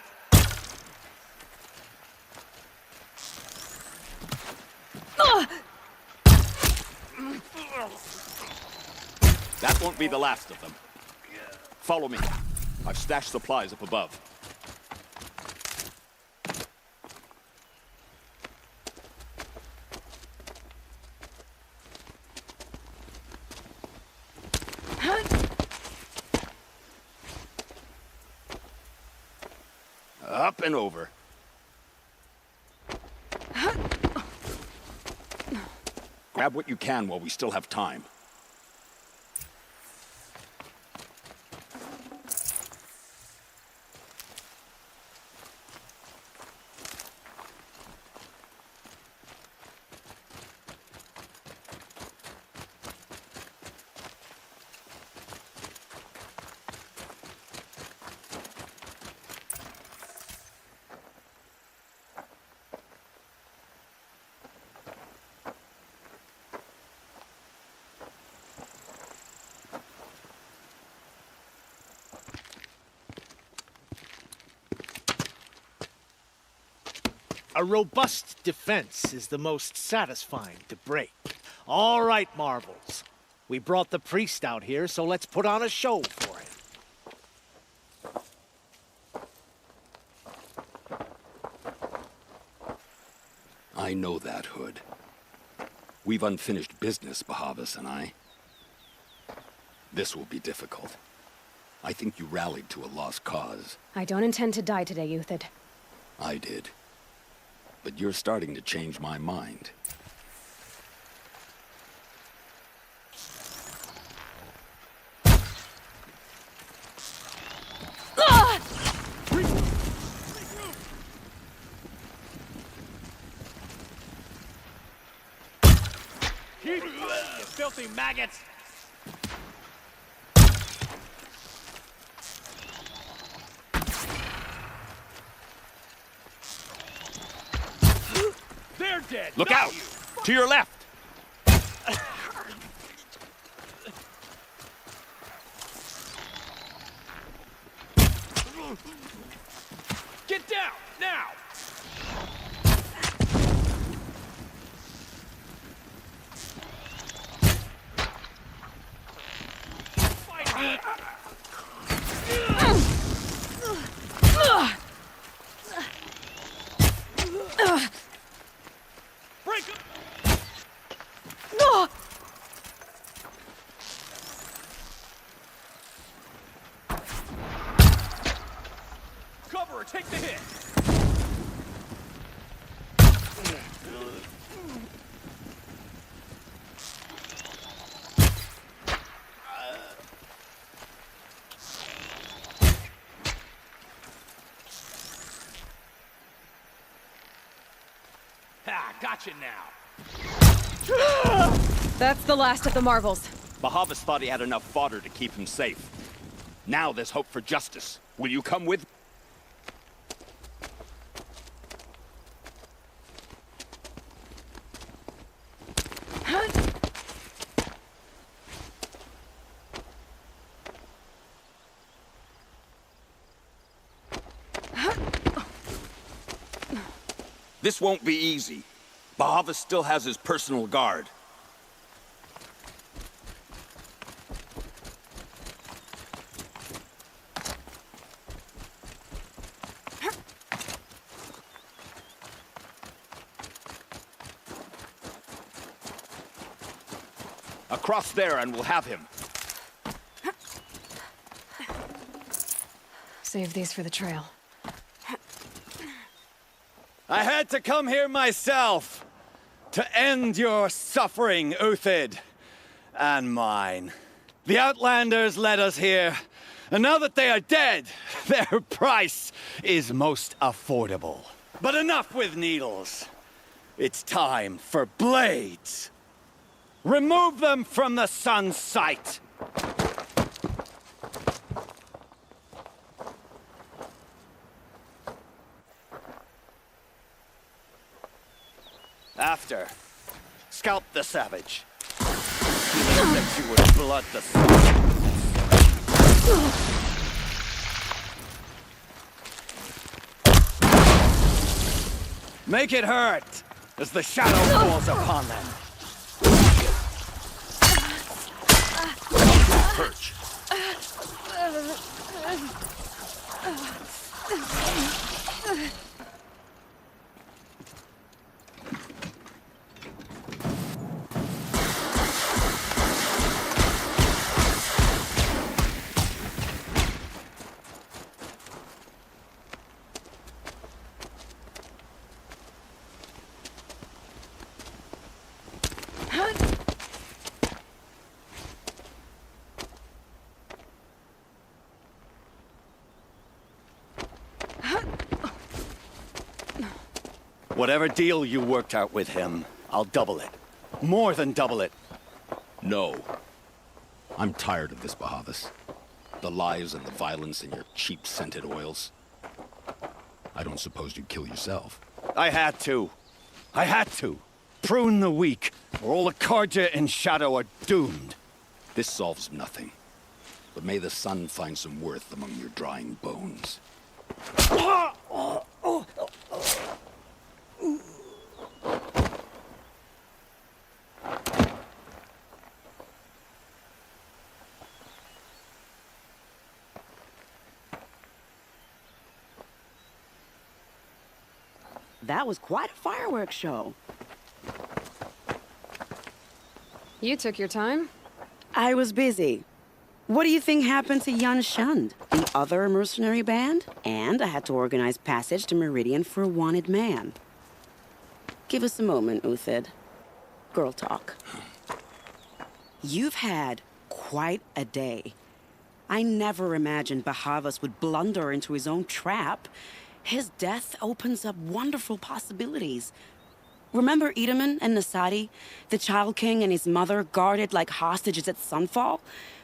That won't be the last of them. Follow me. I've stashed supplies up above. Up and over. Grab what you can while we still have time. A robust defense is the most satisfying to break. All right, Marvels. We brought the priest out here, so let's put on a show for him. I know that, Hood. We've unfinished business, Bahavas and I. This will be difficult. I think you rallied to a lost cause. I don't intend to die today, Euthyd. I did. But you're starting to change my mind. You filthy maggots! They're dead. Look not out! you. To your left! Get down, now! Break him! Cover her, take the hit! Ha! Gotcha now. That's the last of the marvels. Bahavas thought he had enough fodder to keep him safe. Now there's hope for justice. Will you come with? This won't be easy. Bahavas still has his personal guard. Across there and we'll have him. Save these for the trail. I had to come here myself to end your suffering, Uthid, and mine. The Outlanders led us here, and now that they are dead, their price is most affordable. But enough with needles. It's time for blades. Remove them from the sun's sight. After, scalp the savage. He that you would blood the sun. Make it hurt as the shadow falls upon them. Perch. Whatever deal you worked out with him, I'll double it. More than double it. No. I'm tired of this, Bahavas. The lies and the violence and your cheap-scented oils. I don't suppose you'd kill yourself. I had to. I had to. Prune the weak, or all the Karja in Shadow are doomed. This solves nothing. But may the sun find some worth among your drying bones. That was quite a fireworks show. You took your time? I was busy. What do you think happened to Yun Shund, the other mercenary band? And I had to organize passage to Meridian for a wanted man. Give us a moment, Uthid. Girl talk. You've had quite a day. I never imagined Bahavas would blunder into his own trap. His death opens up wonderful possibilities. Remember Edaman and Nasadi, the Child King and his mother guarded like hostages at sunfall?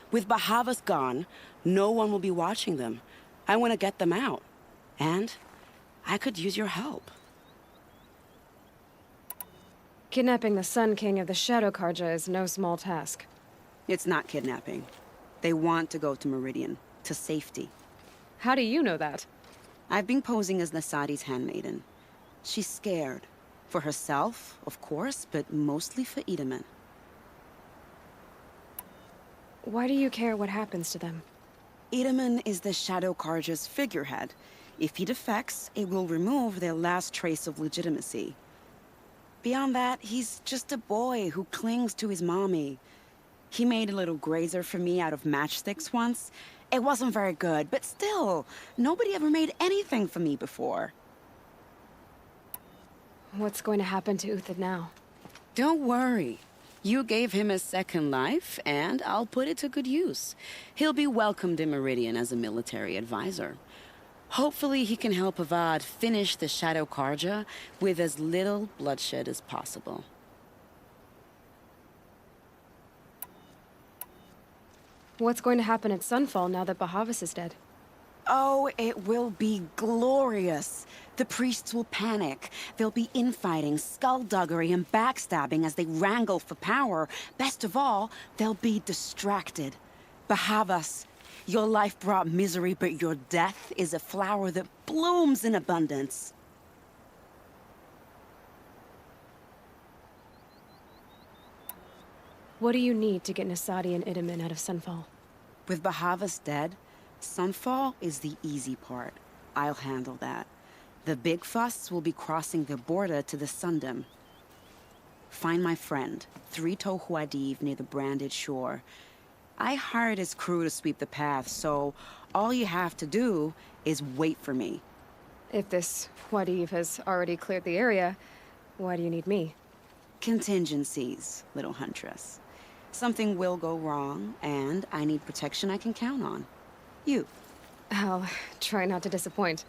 With Bahavas gone, no one will be watching them. I want to get them out. And I could use your help. Kidnapping the Sun King of the Shadow Karja is no small task. It's not kidnapping. They want to go to Meridian, to safety. How do you know that? I've been posing as Nasadi's handmaiden. She's scared. For herself, of course, but mostly for Edaman. Why do you care what happens to them? Edaman is the Shadow Karja's figurehead. If he defects, it will remove their last trace of legitimacy. Beyond that, he's just a boy who clings to his mommy. He made a little grazer for me out of matchsticks once. It wasn't very good, but still, nobody ever made anything for me before. What's going to happen to Uthid now? Don't worry. You gave him a second life, and I'll put it to good use. He'll be welcomed in Meridian as a military advisor. Hopefully he can help Avad finish the Shadow Karja with as little bloodshed as possible. What's going to happen at Sunfall now that Bahavas is dead? Oh, it will be glorious. The priests will panic. There'll be infighting, skullduggery, and backstabbing as they wrangle for power. Best of all, they'll be distracted. Bahavas, your life brought misery, but your death is a flower that blooms in abundance. What do you need to get Nasadi and Idaman out of Sunfall? With Bahavas dead, Sunfall is the easy part. I'll handle that. The big fuss will be crossing the border to the Sundom. Find my friend, Three-Toe Huadiv, near the branded shore. I hired his crew to sweep the path, so all you have to do is wait for me. If this Huadiv has already cleared the area, why do you need me? Contingencies, little huntress. Something will go wrong, and I need protection I can count on. You. I'll try not to disappoint.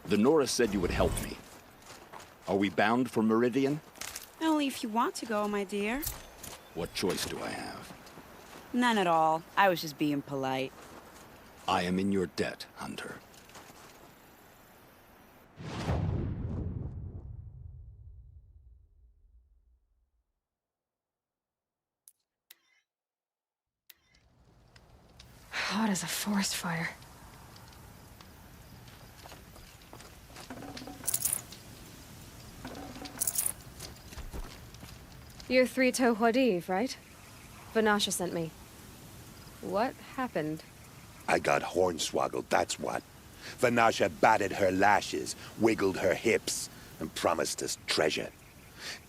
The Nora said you would help me. Are we bound for Meridian? Only if you want to go, my dear. What choice do I have? None at all. I was just being polite. I am in your debt, Hunter. Hot as a forest fire. You're Three-Toe Huadiv, right? Vanasha sent me. What happened? I got hornswoggled, that's what. Vanasha batted her lashes, wiggled her hips, and promised us treasure.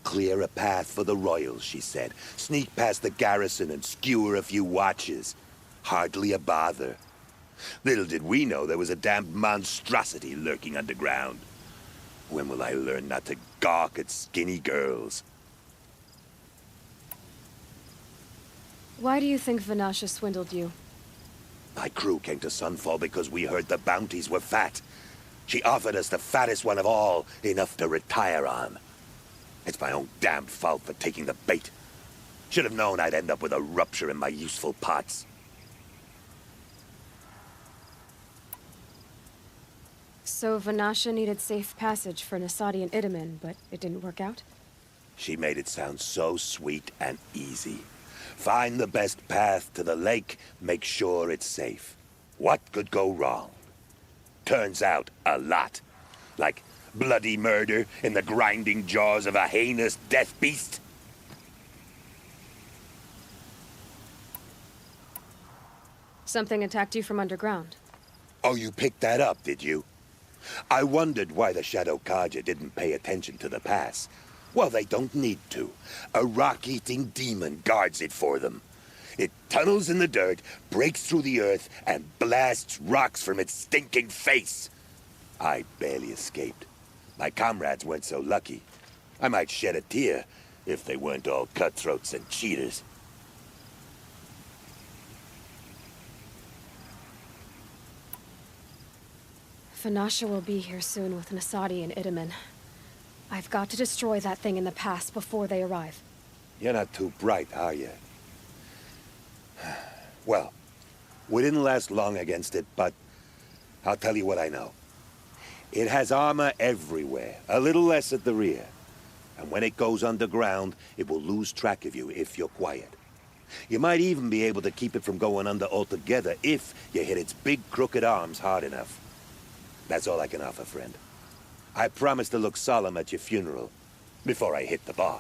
Clear a path for the royals, she said. Sneak past the garrison and skewer a few watches. Hardly a bother. Little did we know there was a damned monstrosity lurking underground. When will I learn not to gawk at skinny girls? Why do you think Vanasha swindled you? My crew came to Sunfall because we heard the bounties were fat. She offered us the fattest one of all, enough to retire on. It's my own damned fault for taking the bait. Should have known I'd end up with a rupture in my useful parts. So Vanasha needed safe passage for Nasadi and Idaman, but it didn't work out? She made it sound so sweet and easy. Find the best path to the lake, make sure it's safe. What could go wrong? Turns out, a lot. Like bloody murder in the grinding jaws of a heinous death beast. Something attacked you from underground. Oh, you picked that up, did you? I wondered why the Shadow Karja didn't pay attention to the pass. Well, they don't need to. A rock-eating demon guards it for them. It tunnels in the dirt, breaks through the earth, and blasts rocks from its stinking face. I barely escaped. My comrades weren't so lucky. I might shed a tear if they weren't all cutthroats and cheaters. Vanasha will be here soon with Nasadi and Idaman. I've got to destroy that thing in the pass before they arrive. You're not too bright, are you? Well, we didn't last long against it, but I'll tell you what I know. It has armor everywhere, a little less at the rear. And when it goes underground, it will lose track of you if you're quiet. You might even be able to keep it from going under altogether if you hit its big crooked arms hard enough. That's all I can offer, friend. I promise to look solemn at your funeral before I hit the bar.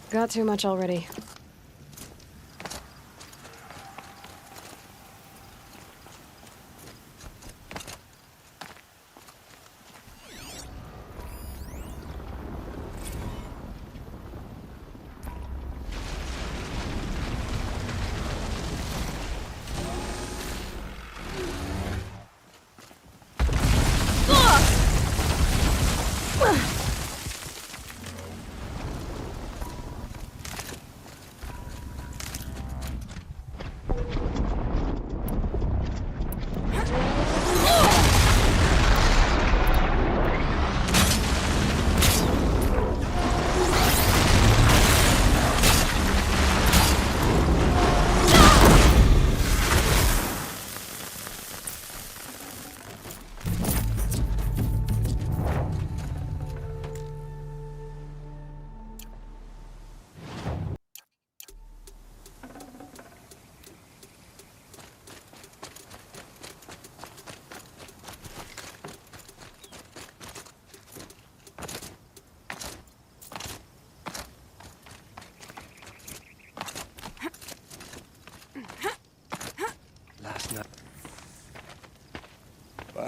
Got too much already.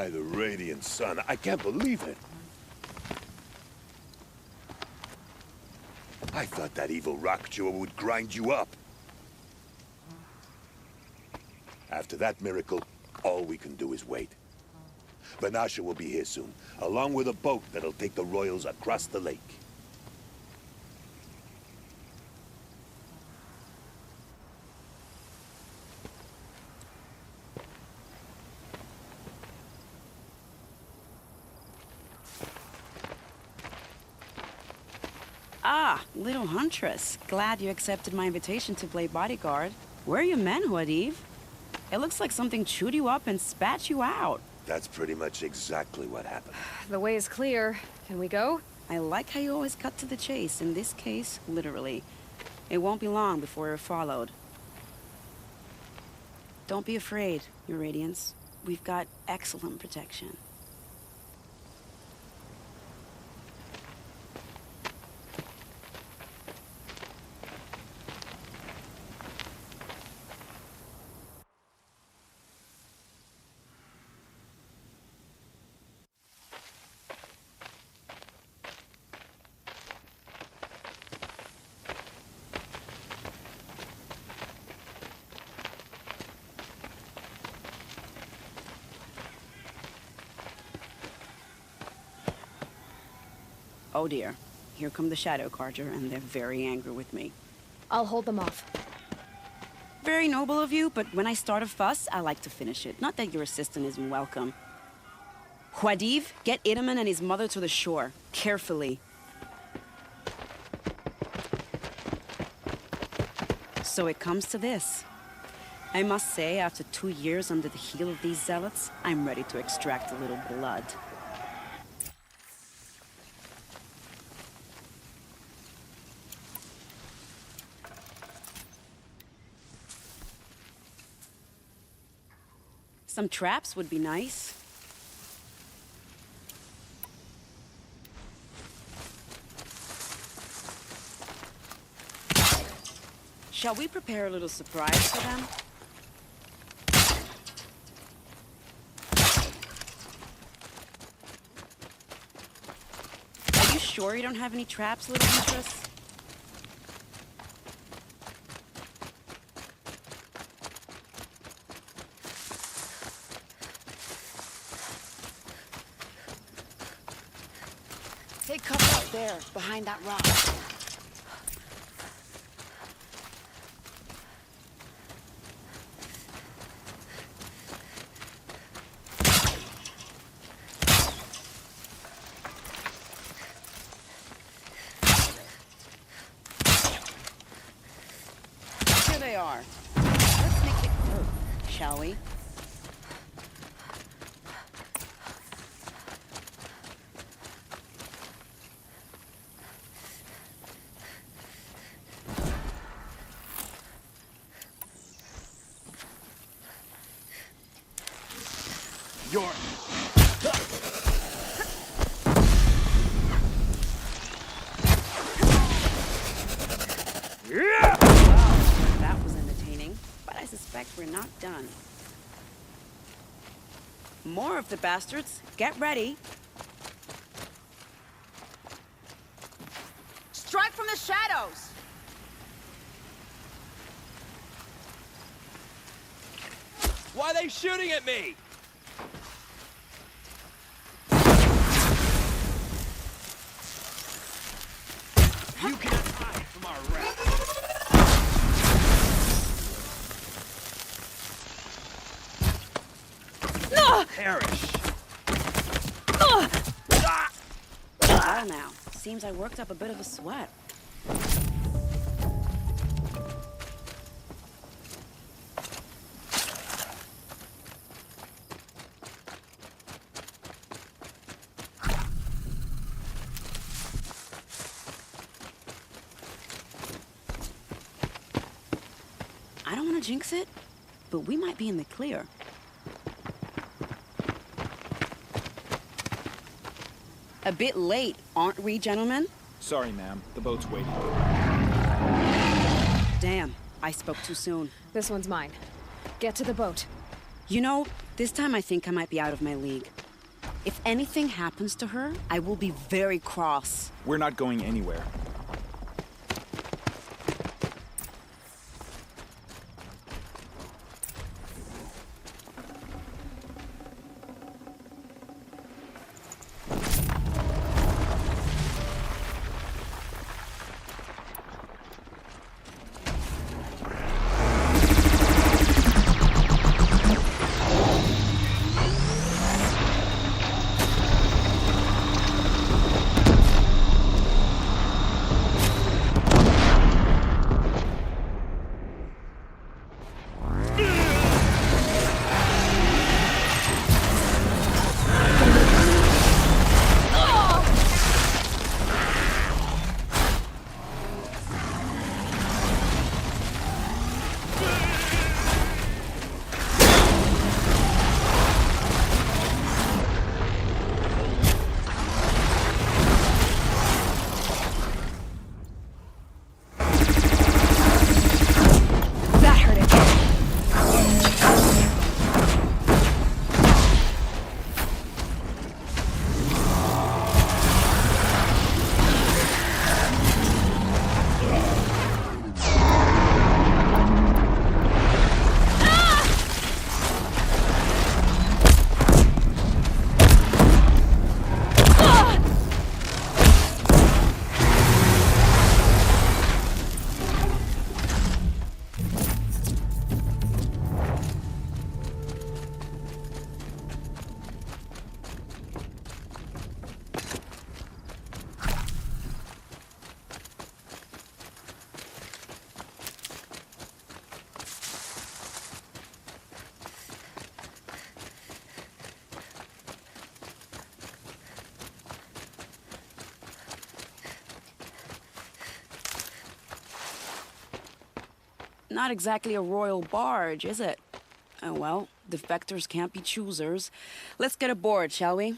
By the radiant sun, I can't believe it. I thought that evil rock jaw would grind you up. After that miracle, all we can do is wait. Vanasha will be here soon, along with a boat that'll take the royals across the lake. Ah, little huntress. Glad you accepted my invitation to play bodyguard. Where are your men, Huadiv? It looks like something chewed you up and spat you out. That's pretty much exactly what happened. The way is clear. Can we go? I like how you always cut to the chase. In this case, literally. It won't be long before you're followed. Don't be afraid, Your Radiance. We've got excellent protection. Oh dear. Here come the Shadow Carja, and they're very angry with me. I'll hold them off. Very noble of you, but when I start a fuss, I like to finish it. Not that your assistant isn't welcome. Huadiv, get Itaman and his mother to the shore. Carefully. So it comes to this. I must say, after 2 years under the heel of these zealots, I'm ready to extract a little blood. Some traps would be nice. Shall we prepare a little surprise for them? Are you sure you don't have any traps, little mistress? Take cover up there, behind that rock. Here they are. Let's make it work, shall we? That was entertaining, but I suspect we're not done. More of the bastards. Get ready. Strike from the shadows! Why are they shooting at me? You cannot hide from our wrath. Perish. Well now, seems I worked up a bit of a sweat. I don't want to jinx it, but we might be in the clear. A bit late, aren't we, gentlemen? Sorry, ma'am. The boat's waiting. Damn, I spoke too soon. This one's mine. Get to the boat. You know, This time I think I might be out of my league. If anything happens to her, I will be very cross. We're not going anywhere. Not exactly a royal barge, is it? Oh well, defectors can't be choosers. Let's get aboard, shall we?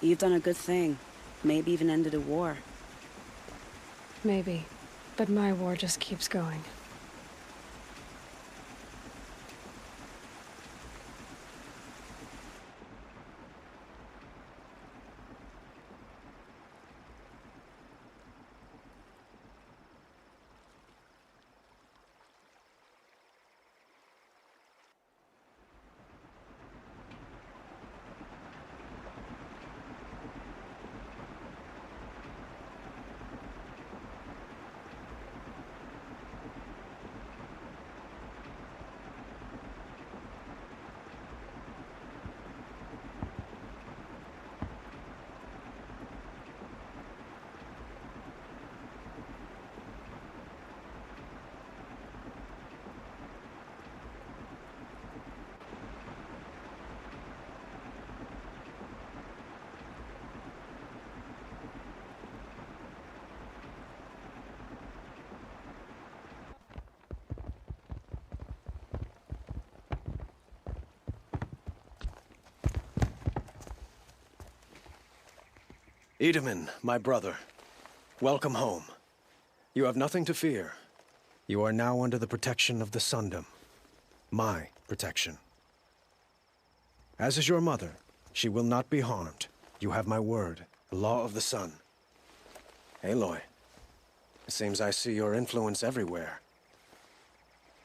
You've done a good thing. Maybe even ended a war. Maybe. But my war just keeps going. Edaman, my brother, welcome home. You have nothing to fear. You are now under the protection of the Sundom. My protection. As is your mother, she will not be harmed. You have my word, the law of the sun. Aloy, it seems I see your influence everywhere.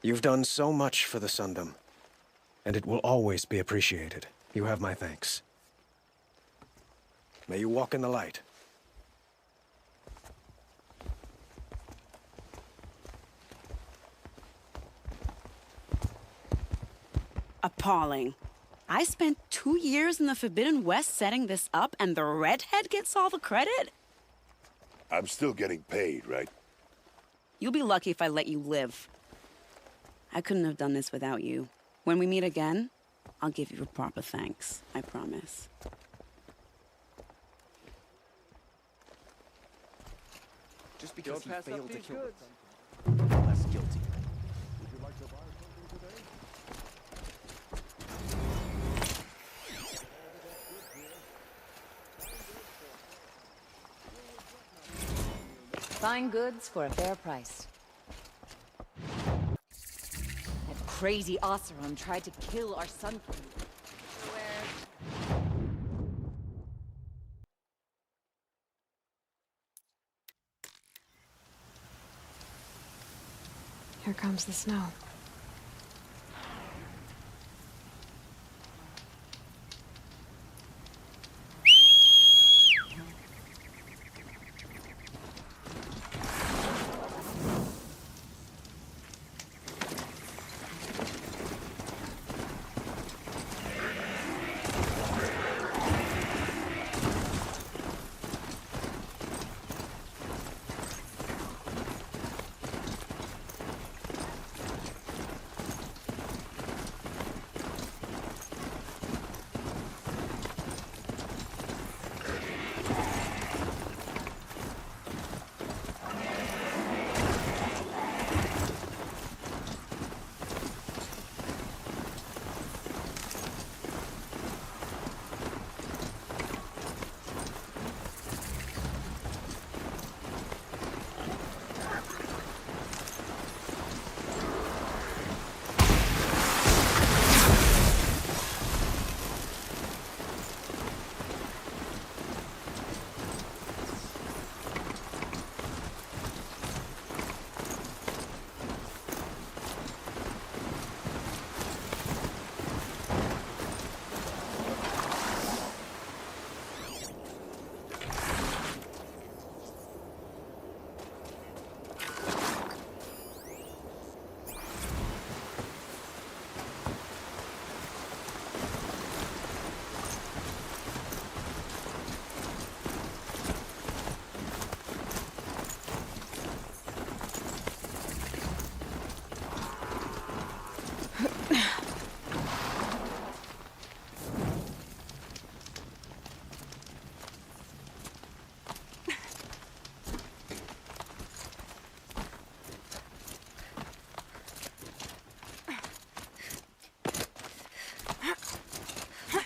You've done so much for the Sundom, and it will always be appreciated. You have my thanks. May you walk in the light. Appalling. I spent 2 years in the Forbidden West setting this up, and the redhead gets all the credit? I'm still getting paid, right? You'll be lucky if I let you live. I couldn't have done this without you. When we meet again, I'll give you a proper thanks. I promise. Just because he failed to kill goods. less guilty. Would you like to buy something today? Fine goods for a fair price. That crazy Oseram tried to kill our son for me. Here comes the snow.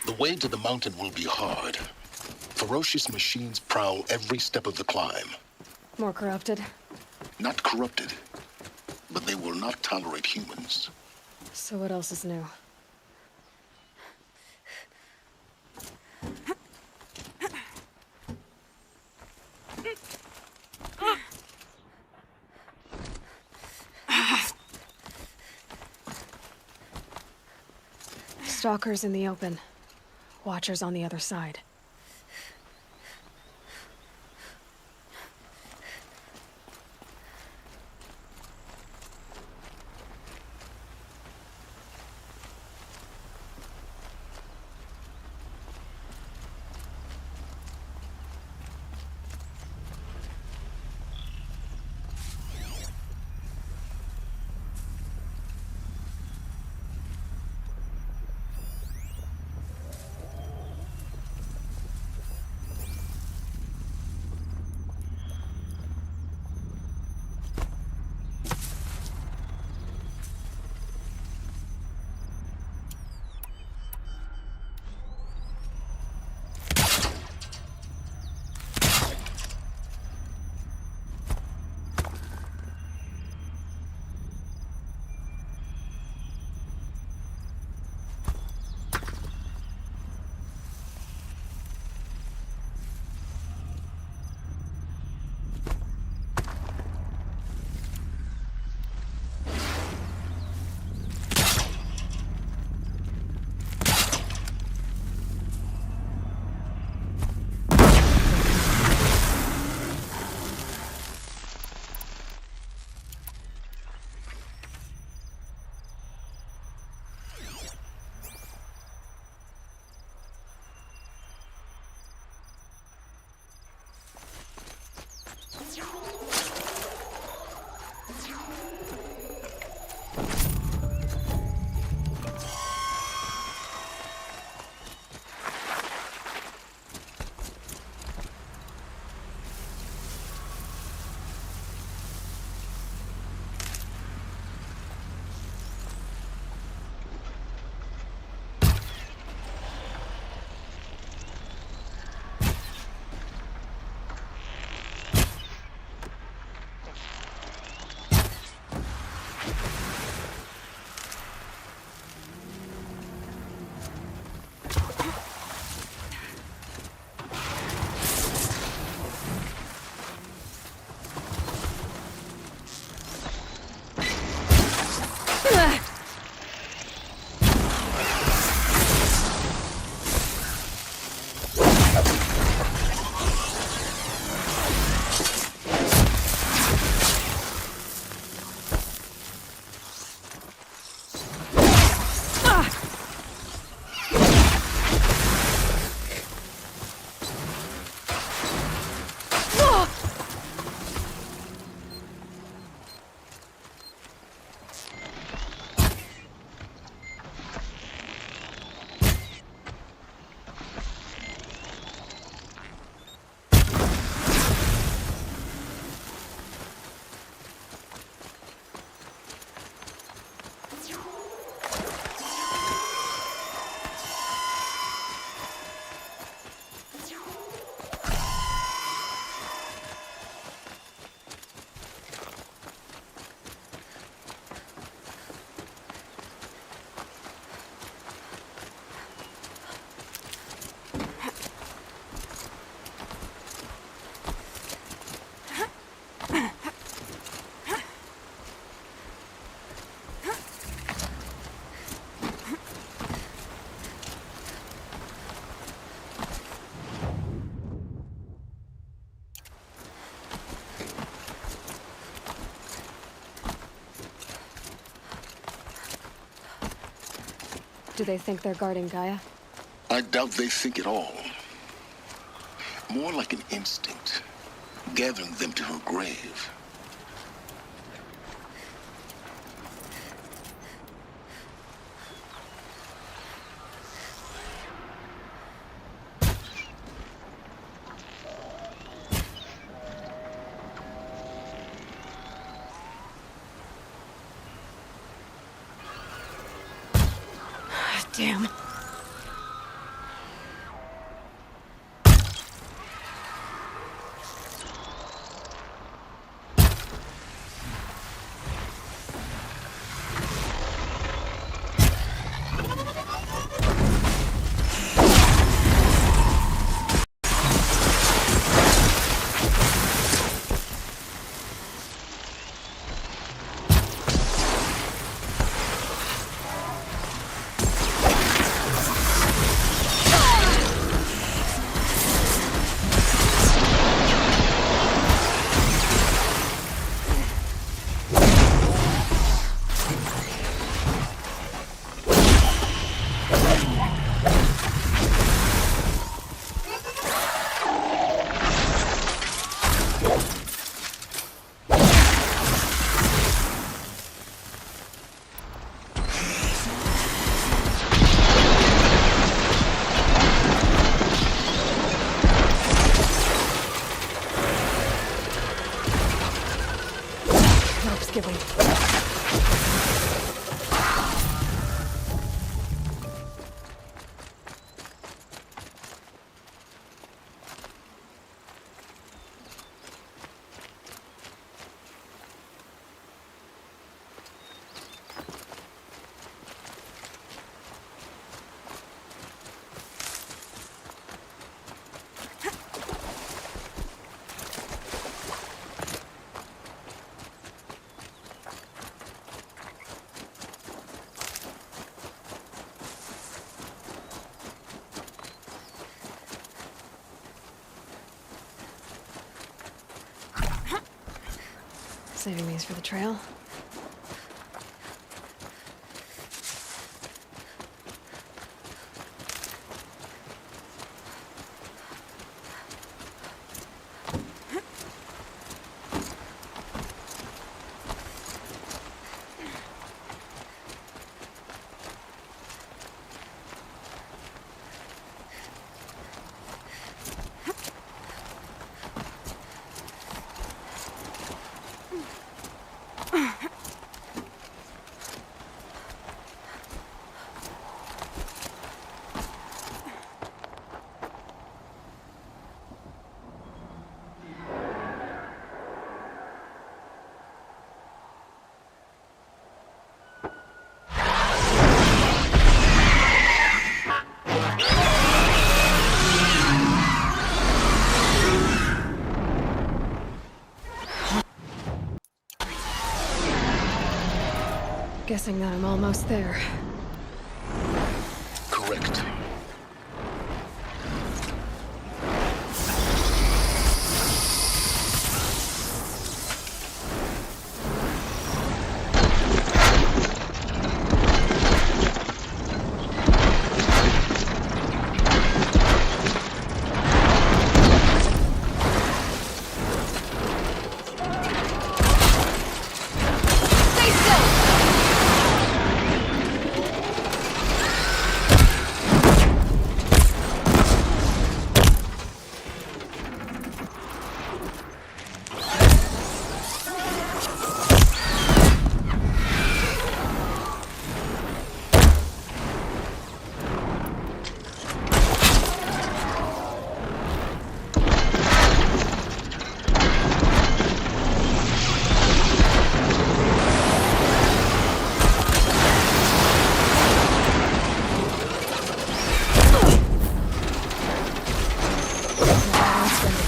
The way to the mountain will be hard. Ferocious machines prowl every step of the climb. More corrupted? Not corrupted, but they will not tolerate humans. So what else is new? Stalkers in the open. Watchers on the other side. Do they think they're guarding Gaia? I doubt they think at all. More like an instinct, gathering them to her grave. Damn. Giving. Saving these for the trail. Guessing that I'm almost there. Correct.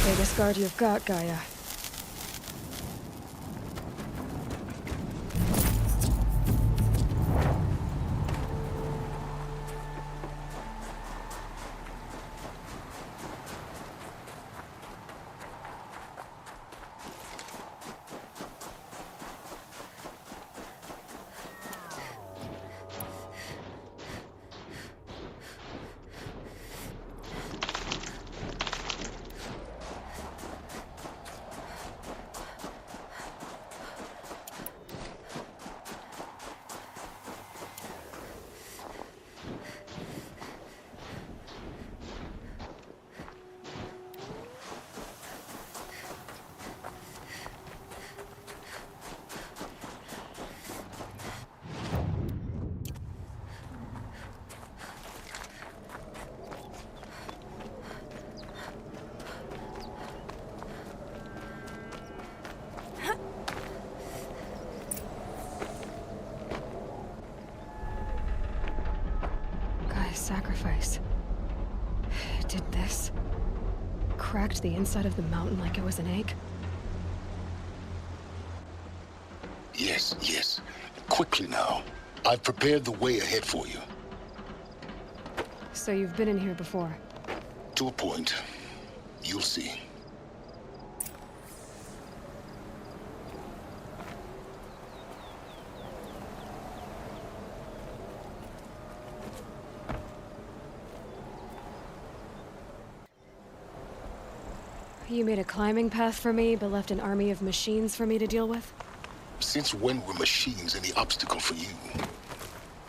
Biggest guard you've got, Gaia. sacrifice. Did this? Cracked the inside of the mountain like it was an egg? Yes, yes. Quickly now. I've prepared the way ahead for you. So you've been in here before? To a point. You'll see. You made a climbing path for me, but left an army of machines for me to deal with? Since when were machines any obstacle for you?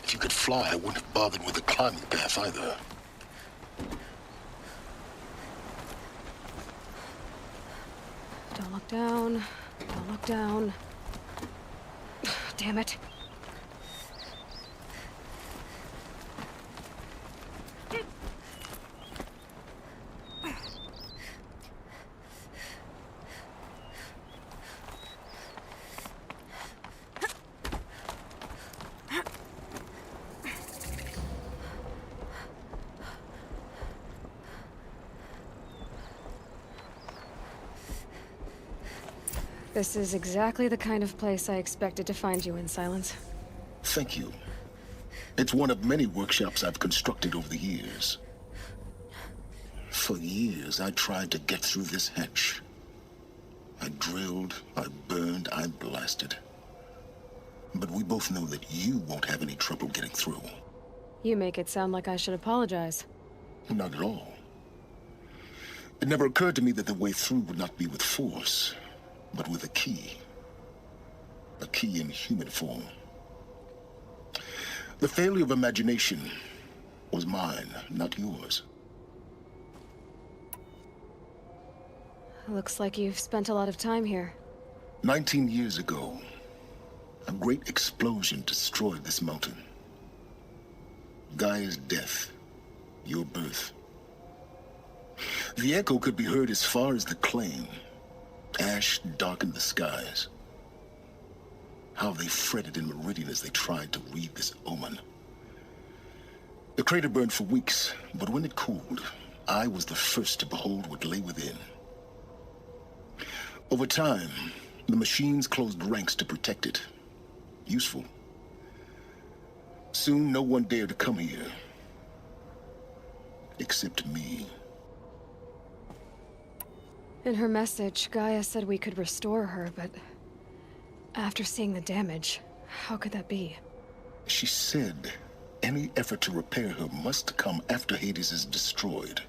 If you could fly, I wouldn't have bothered with the climbing path either. Don't look down. Don't look down. Damn it. This is exactly the kind of place I expected to find you in, Silence. Thank you. It's one of many workshops I've constructed over the years. For years, I tried to get through this hatch. I drilled, I burned, I blasted. But we both know that you won't have any trouble getting through. You make it sound like I should apologize. Not at all. It never occurred to me that the way through would not be with force, but with a key. A key in human form. The failure of imagination was mine, not yours. Looks like you've spent a lot of time here. 19 years ago, a great explosion destroyed this mountain. Gaia's death, your birth. The echo could be heard as far as the claim. Ash darkened the skies. How they fretted in Meridian as they tried to read this omen. The crater burned for weeks, but when it cooled, I was the first to behold what lay within. Over time, the machines closed ranks to protect it. Useful. Soon, no one dared to come here. Except me. In her message, Gaia said we could restore her, but after seeing the damage, how could that be? She said any effort to repair her must come after Hades is destroyed.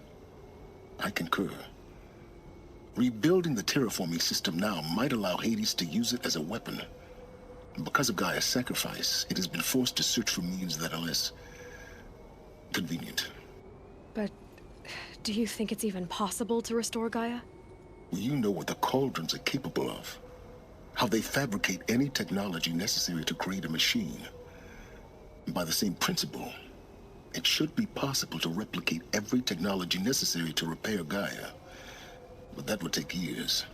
I concur. Rebuilding the terraforming system now might allow Hades to use it as a weapon. Because of Gaia's sacrifice, it has been forced to search for means that are less convenient. But do you think it's even possible to restore Gaia? You know what the Cauldrons are capable of. How they fabricate any technology necessary to create a machine. By the same principle, it should be possible to replicate every technology necessary to repair Gaia. But that would take years.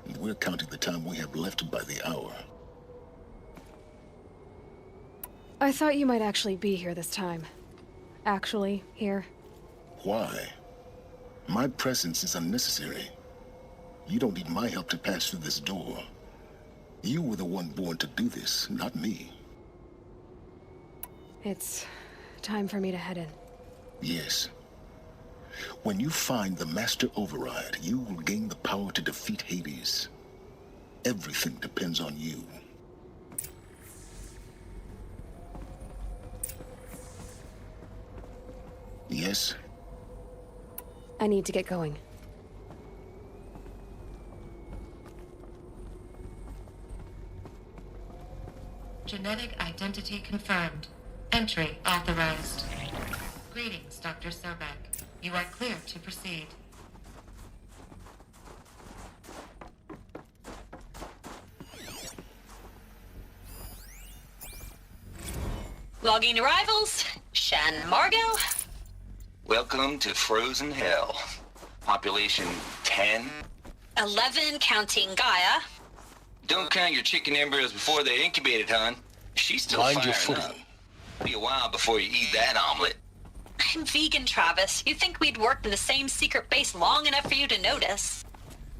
And we're counting the time we have left by the hour. I thought you might actually be here this time. Actually, here. Why? My presence is unnecessary. You don't need my help to pass through this door. You were the one born to do this, not me. It's time for me to head in. Yes. When you find the Master Override, you will gain the power to defeat Hades. Everything depends on you. Yes? I need to get going. Genetic identity confirmed. Entry authorized. Greetings, Dr. Sobek. You are clear to proceed. Logging arrivals. Shan Margot. Welcome to Frozen Hell. Population 10. 11 counting Gaia. Don't count your chicken embryos before they're incubated, hon. She's still Mind your firing footing. up. Be a while before you eat that omelet. I'm vegan, Travis. You think we'd worked in the same secret base long enough for you to notice?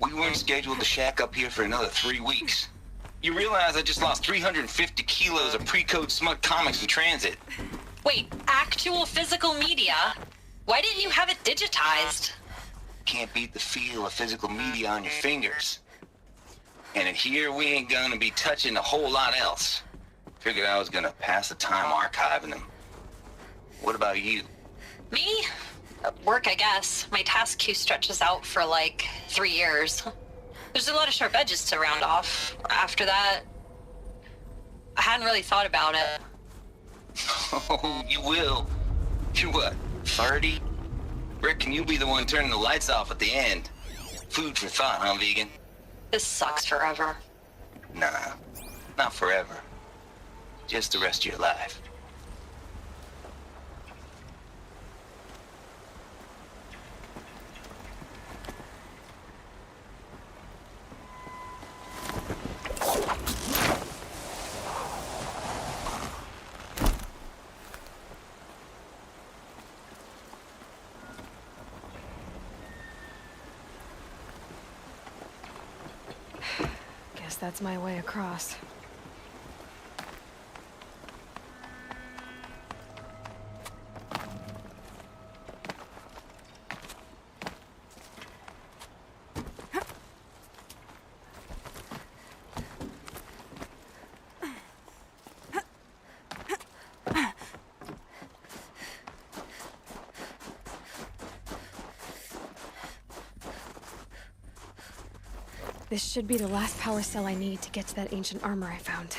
We weren't scheduled to shack up here for another 3 weeks. You realize I just lost 350 kilos of pre-code smut comics in transit. Wait, actual physical media? Why didn't you have it digitized? Can't beat the feel of physical media on your fingers. And in here, we ain't gonna be touching a whole lot else. Figured I was gonna pass the time archiving them. What about you? Me? Work, I guess. My task queue stretches out for like 3 years. There's a lot of sharp edges to round off. After that, I hadn't really thought about it. Oh, you will. You're what, 30? Reckon you'll be the one turning the lights off at the end. Food for thought, huh, vegan? This sucks forever. Nah, not forever. Just the rest of your life. Guess that's my way across. This should be the last power cell I need to get to that ancient armor I found.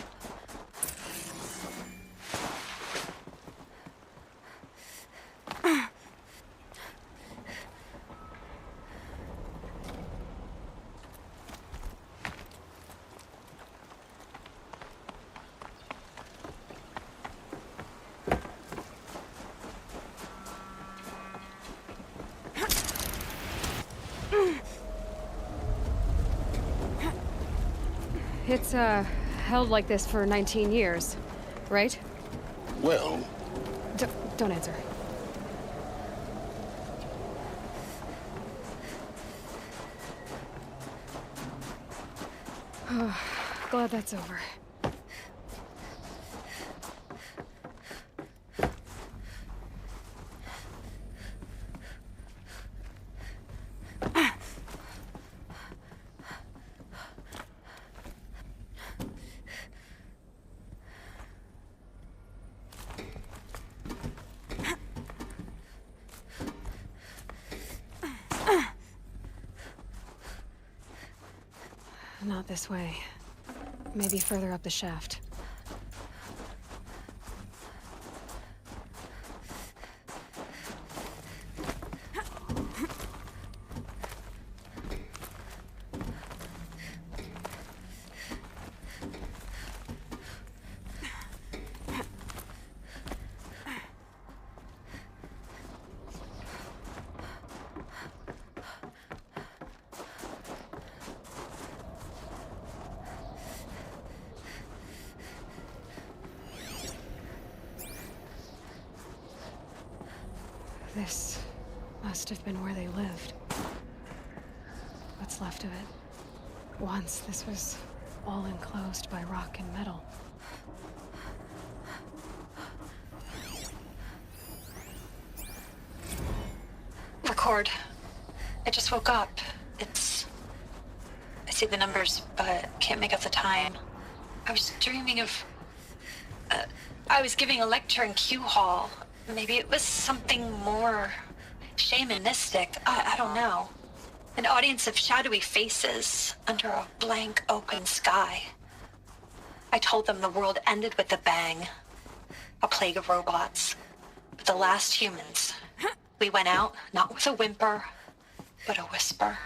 It's, held like this for 19 years, right? Well... Don't answer. Glad that's over. Not this way. Maybe further up the shaft. This must have been where they lived. What's left of it. Once, this was all enclosed by rock and metal. Record. I just woke up. I see the numbers, but can't make out the time. I was dreaming of... I was giving a lecture in Q Hall. Maybe it was something more shamanistic. I don't know. An audience of shadowy faces under a blank open sky. I told them the world ended with a bang. A plague of robots. But the last humans. We went out, not with a whimper, but a whisper.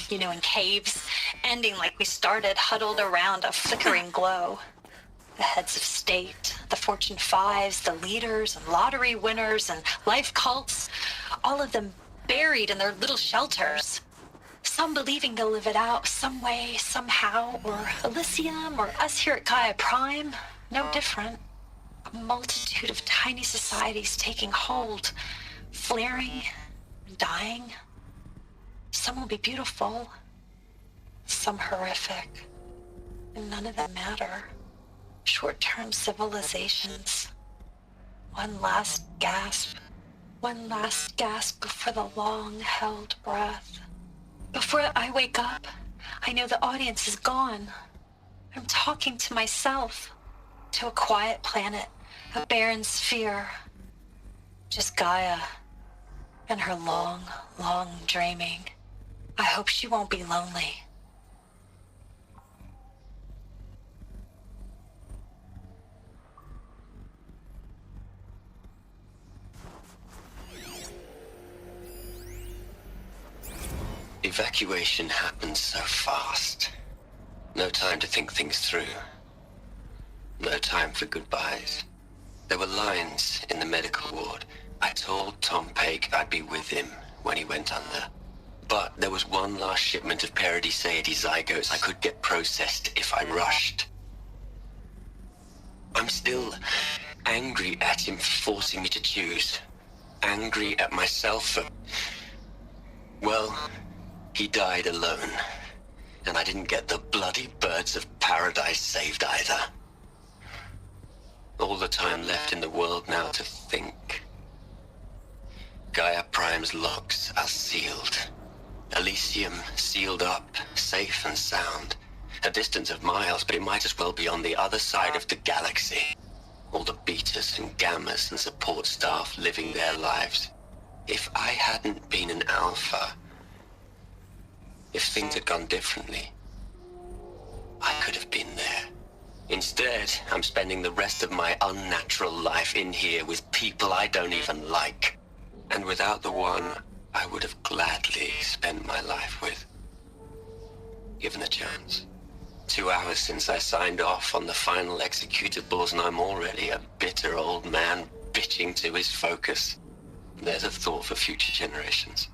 You know, in caves, ending like we started, huddled around a flickering glow. The heads of state, the Fortune 5s, the leaders and lottery winners and life cults, all of them buried in their little shelters. Some believing they'll live it out some way, somehow, or Elysium, or us here at Gaia Prime, no different. A A multitude of tiny societies taking hold, flaring, dying. Some will be beautiful, some horrific, and none of them matter. Short-term civilizations. One last gasp. One last gasp before the long-held breath. Before I wake up, I know the audience is gone. I'm talking to myself, to a quiet planet, a barren sphere. Just Gaia and her long, long dreaming. I hope she won't be lonely. Evacuation happened so fast. No time to think things through. No time for goodbyes. There were lines in the medical ward. I told Tom Pake I'd be with him when he went under. But there was one last shipment of Paradiseidae zygotes I could get processed if I rushed. I'm still angry at him for forcing me to choose. Angry at myself for... Well, he died alone. And I didn't get the bloody birds of paradise saved either. All the time left in the world now to think. Gaia Prime's locks are sealed. Elysium sealed up, safe and sound. A distance of miles, but it might as well be on the other side of the galaxy. All the betas and gammas and support staff living their lives. If I hadn't been an alpha, if things had gone differently, I could have been there. Instead, I'm spending the rest of my unnatural life in here with people I don't even like. And without the one I would have gladly spent my life with. Given a chance. 2 hours since I signed off on the final executables, and I'm already a bitter old man bitching to his focus. There's a thought for future generations.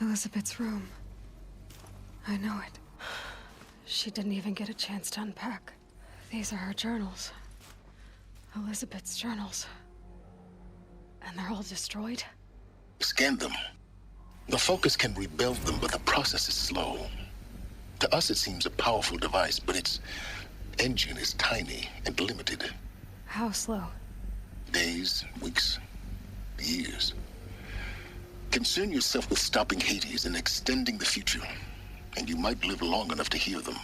Elizabeth's room. I know it. She didn't even get a chance to unpack. These are her journals. Elizabeth's journals. And they're all destroyed? Scan them. The Focus can rebuild them, but the process is slow. To us, it seems a powerful device, but its engine is tiny and limited. How slow? Days, weeks, years. Concern yourself with stopping Hades and extending the future, and you might live long enough to hear them.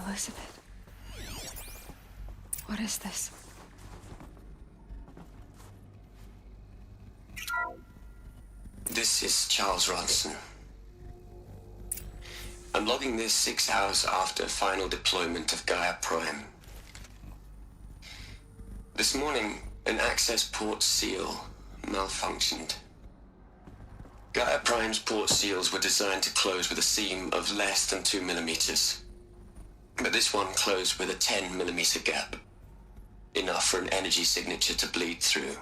Elizabeth. What is this? This is Charles Ronson. I'm logging this 6 hours after final deployment of Gaia Prime. This morning, an access port seal malfunctioned. Gaia Prime's port seals were designed to close with a seam of less than 2 millimeters. But this one closed with a 10 millimeter gap. Enough for an energy signature to bleed through.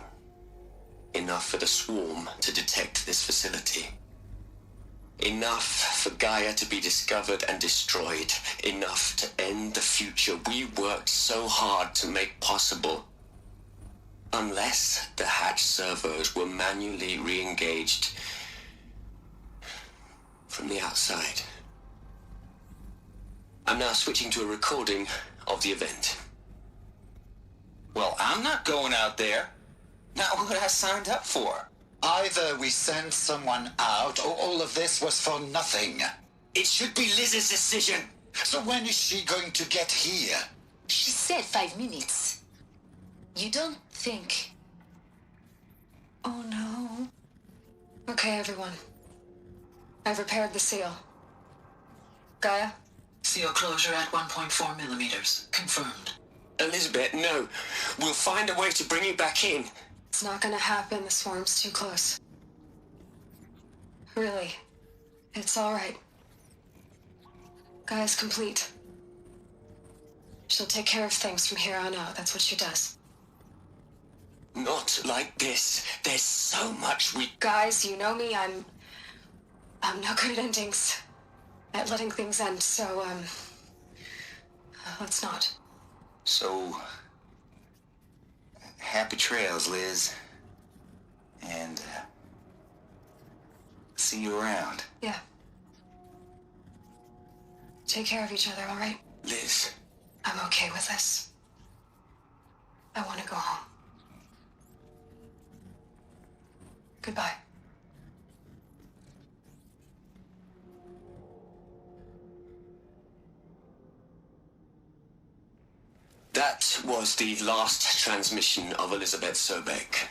Enough for the swarm to detect this facility. Enough for Gaia to be discovered and destroyed. Enough to end the future we worked so hard to make possible. Unless the hatch servos were manually re-engaged from the outside. I'm now switching to a recording of the event. Well, I'm not going out there. Not what I signed up for. Either we send someone out, or all of this was for nothing. It should be Liz's decision. So when is she going to get here? She said 5 minutes. You don't think... Oh no. Okay, everyone. I've repaired the seal. Gaia? Seal closure at 1.4 millimeters. Confirmed. Elizabeth, no. We'll find a way to bring you back in. It's not gonna happen. The swarm's too close. Really. It's all right. Gaia's complete. She'll take care of things from here on out. That's what she does. Not like this. There's so much we... Guys, you know me. I'm no good at endings. At letting things end, so, let's not. So... happy trails, Liz. And, see you around. Yeah. Take care of each other, all right? Liz. I'm okay with this. I want to go home. Goodbye. That was the last transmission of Elizabeth Sobek.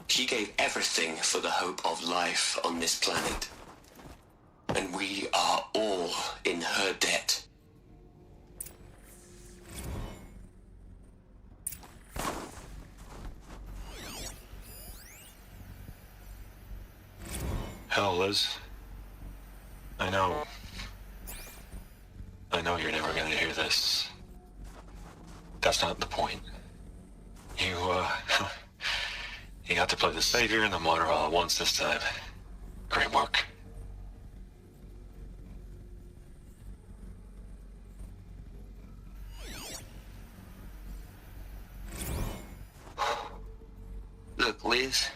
She gave everything for the hope of life on this planet. And we are all in her debt. Hell, Liz. I know you're never gonna hear this. That's not the point. You got to play the savior and the martyr all at once this time. Great work. Look, Liz.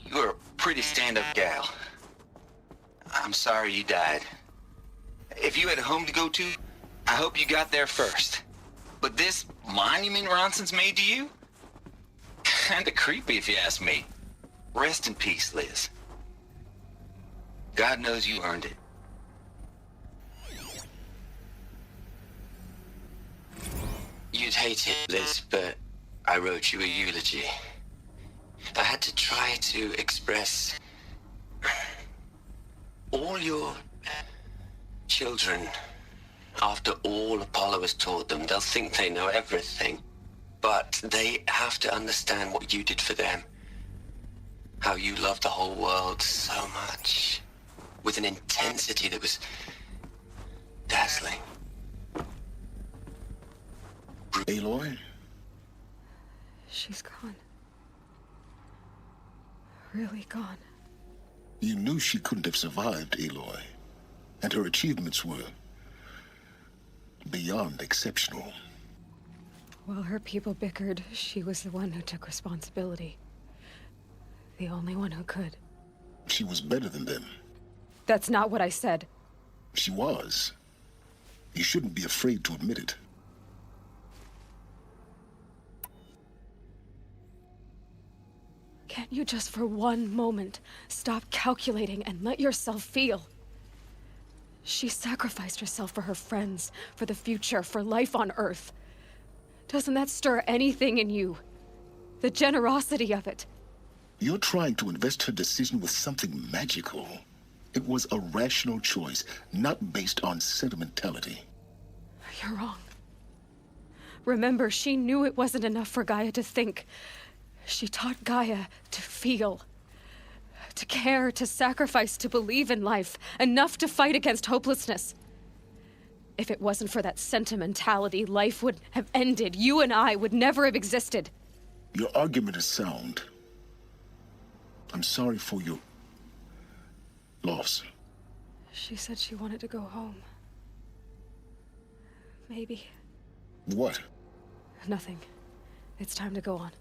You're a pretty stand-up gal. I'm sorry you died. If you had a home to go to, I hope you got there first. But this monument Ronson's made to you? Kinda creepy if you ask me. Rest in peace, Liz. God knows you earned it. You'd hate it, Liz, but I wrote you a eulogy. I had to try to express all your children. After all Apollo has taught them, they'll think they know everything. But they have to understand what you did for them. How you loved the whole world so much. With an intensity that was dazzling. Aloy? She's gone. Really gone. You knew she couldn't have survived, Aloy. And her achievements were beyond exceptional. While her people bickered, she was the one who took responsibility. The only one who could. She was better than them. That's not what I said. She was. You shouldn't be afraid to admit it. Can't you just for one moment stop calculating and let yourself feel? She sacrificed herself for her friends, for the future, for life on Earth. Doesn't that stir anything in you? The generosity of it. You're trying to invest her decision with something magical. It was a rational choice, not based on sentimentality. You're wrong. Remember, she knew it wasn't enough for Gaia to think. She taught Gaia to feel. To care, to sacrifice, to believe in life. Enough to fight against hopelessness. If it wasn't for that sentimentality, life would have ended. You and I would never have existed. Your argument is sound. I'm sorry for your loss. She said she wanted to go home. Maybe. What? Nothing. It's time to go on.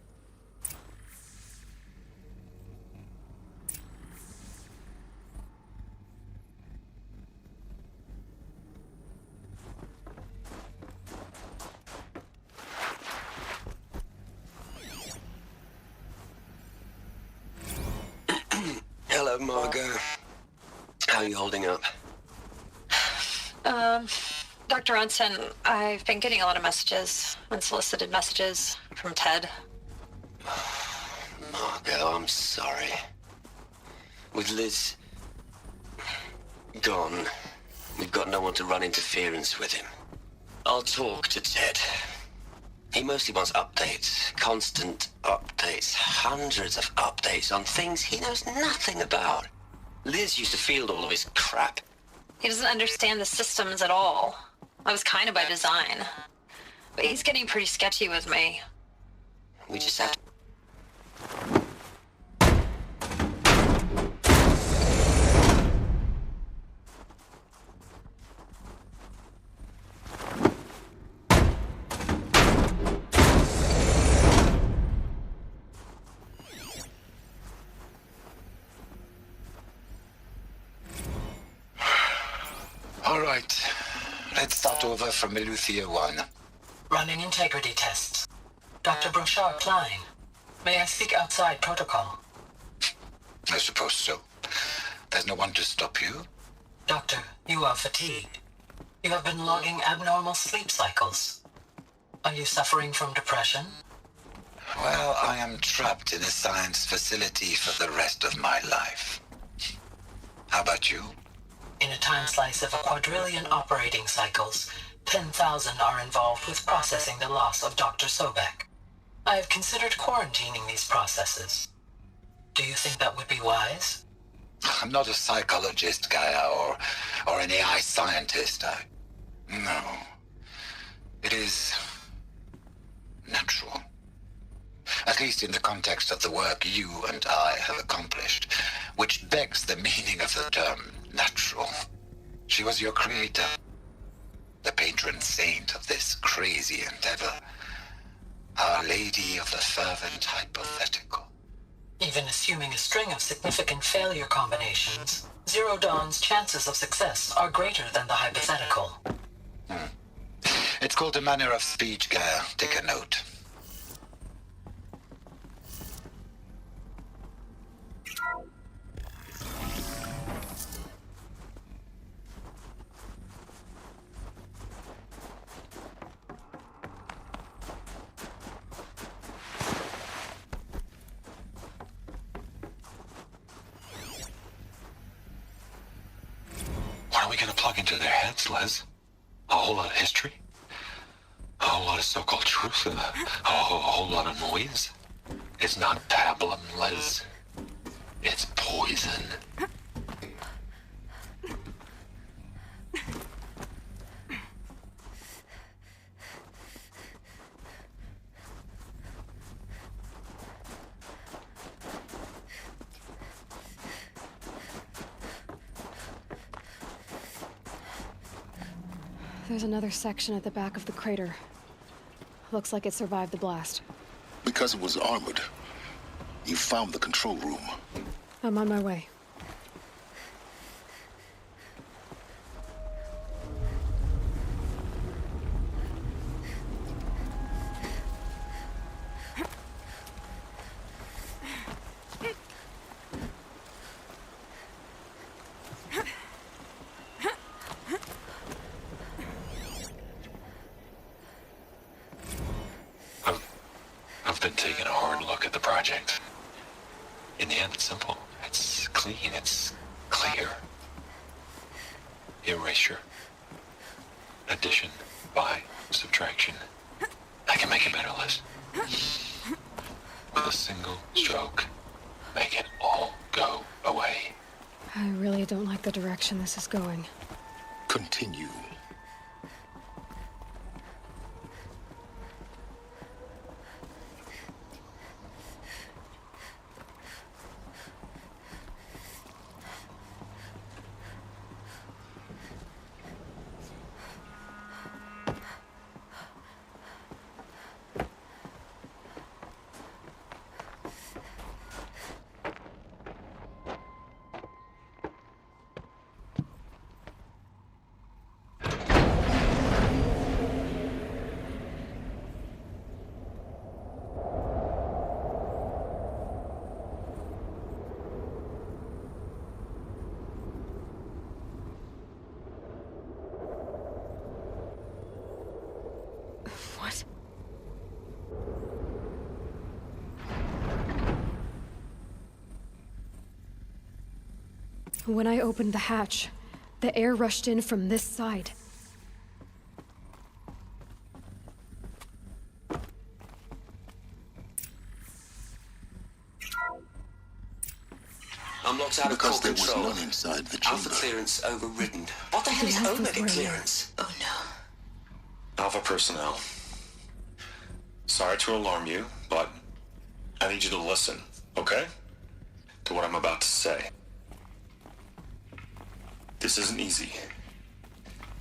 Hello, Margot. How are you holding up? Dr. Ronson, I've been getting a lot of messages, unsolicited messages from Ted. Margot, I'm sorry. With Liz gone, we've got no one to run interference with him. I'll talk to Ted. He mostly wants updates, constant updates, hundreds of updates on things he knows nothing about. Liz used to field all of his crap. He doesn't understand the systems at all. That was kind of by design. But he's getting pretty sketchy with me. We just have to... All right. Let's start over from Eleuthia 1. Running integrity tests. Dr. Brochard Klein, may I speak outside protocol? I suppose so. There's no one to stop you. Doctor, you are fatigued. You have been logging abnormal sleep cycles. Are you suffering from depression? Well, I am trapped in a science facility for the rest of my life. How about you? In a time slice of a quadrillion operating cycles, 10,000 are involved with processing the loss of Dr. Sobek. I have considered quarantining these processes. Do you think that would be wise? I'm not a psychologist, Gaia, or an AI scientist. No. It is natural. At least in the context of the work you and I have accomplished, which begs the meaning of the term natural. She was your creator, the patron saint of this crazy endeavor, Our Lady of the Fervent Hypothetical. Even assuming a string of significant failure combinations, Zero Dawn's chances of success are greater than the hypothetical. It's called a manner of speech, Gaia. Take a note. What are we gonna plug into their heads, Les? A whole lot of history? A whole lot of so-called truth? A whole lot of noise? It's not pablum, Les. It's poison. There's another section at the back of the crater. Looks like it survived the blast. Because it was armored. You found the control room. I'm on my way. I've been taking a hard look at the project. In the end, it's simple. It's clean. It's clear. Erasure. Addition by subtraction. I can make it better, Liz. With a single stroke, make it all go away. I really don't like the direction this is going. Continue. What? When I opened the hatch, the air rushed in from this side. I'm locked out of core Because there was control. none inside the chamber. Alpha clearance overridden. What the hell is Omega clearance? Oh no. Alpha personnel. Sorry to alarm you, but I need you to listen, okay? To what I'm about to say. This isn't easy.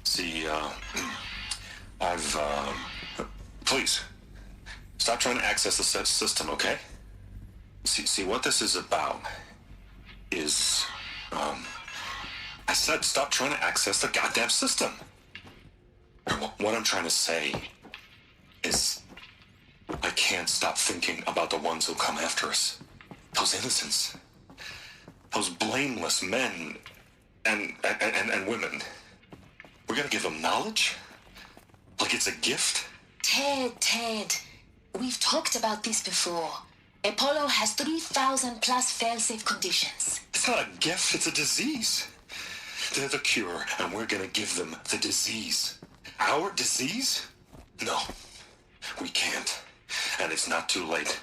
See, please, stop trying to access the system, okay? See, what this is about is, I said stop trying to access the goddamn system. What I'm trying to say is, I can't stop thinking about the ones who come after us. Those innocents. Those blameless men and women. We're gonna give them knowledge? Like it's a gift? Ted. We've talked about this before. Apollo has 3,000 plus fail-safe conditions. It's not a gift, it's a disease. They're the cure, and we're gonna give them the disease. Our disease? No, we can't. And it's not too late.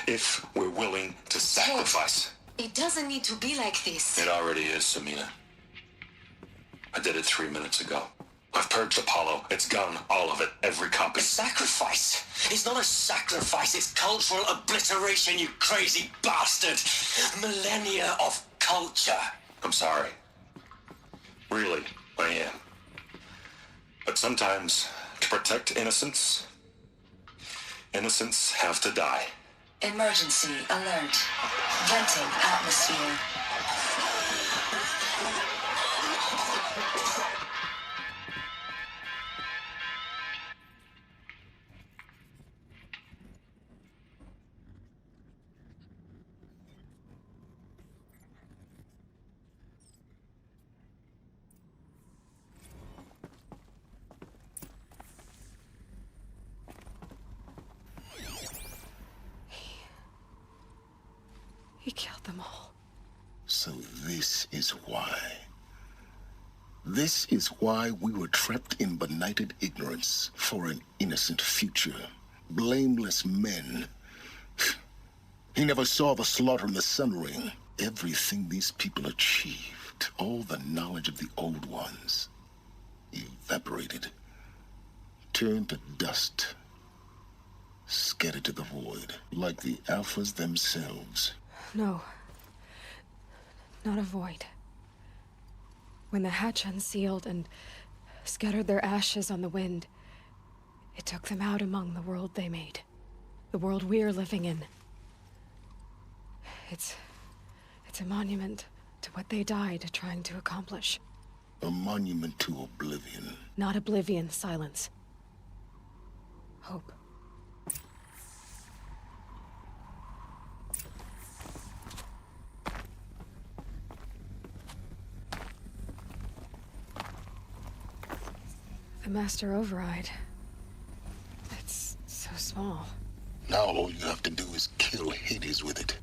If we're willing to sacrifice. It doesn't need to be like this. It already is, Samina. I did it 3 minutes ago. I've purged Apollo. It's gone, all of it, every copy. A sacrifice? It's not a sacrifice, it's cultural obliteration, you crazy bastard! Millennia of culture. I'm sorry. Really, I am. But sometimes, to protect innocence, innocents have to die. Emergency alert. Venting atmosphere. He killed them all. So this is why. This is why we were trapped in benighted ignorance for an innocent future. Blameless men. He never saw the slaughter in the Sun Ring. Everything these people achieved, all the knowledge of the old ones, evaporated, turned to dust, scattered to the void, like the Alphas themselves. No. Not a void. When the hatch unsealed and scattered their ashes on the wind, it took them out among the world they made. The world we're living in. It's a monument to what they died trying to accomplish. A monument to oblivion. Not oblivion, silence. Hope. The master override. It's so small. Now all you have to do is kill Hades with it.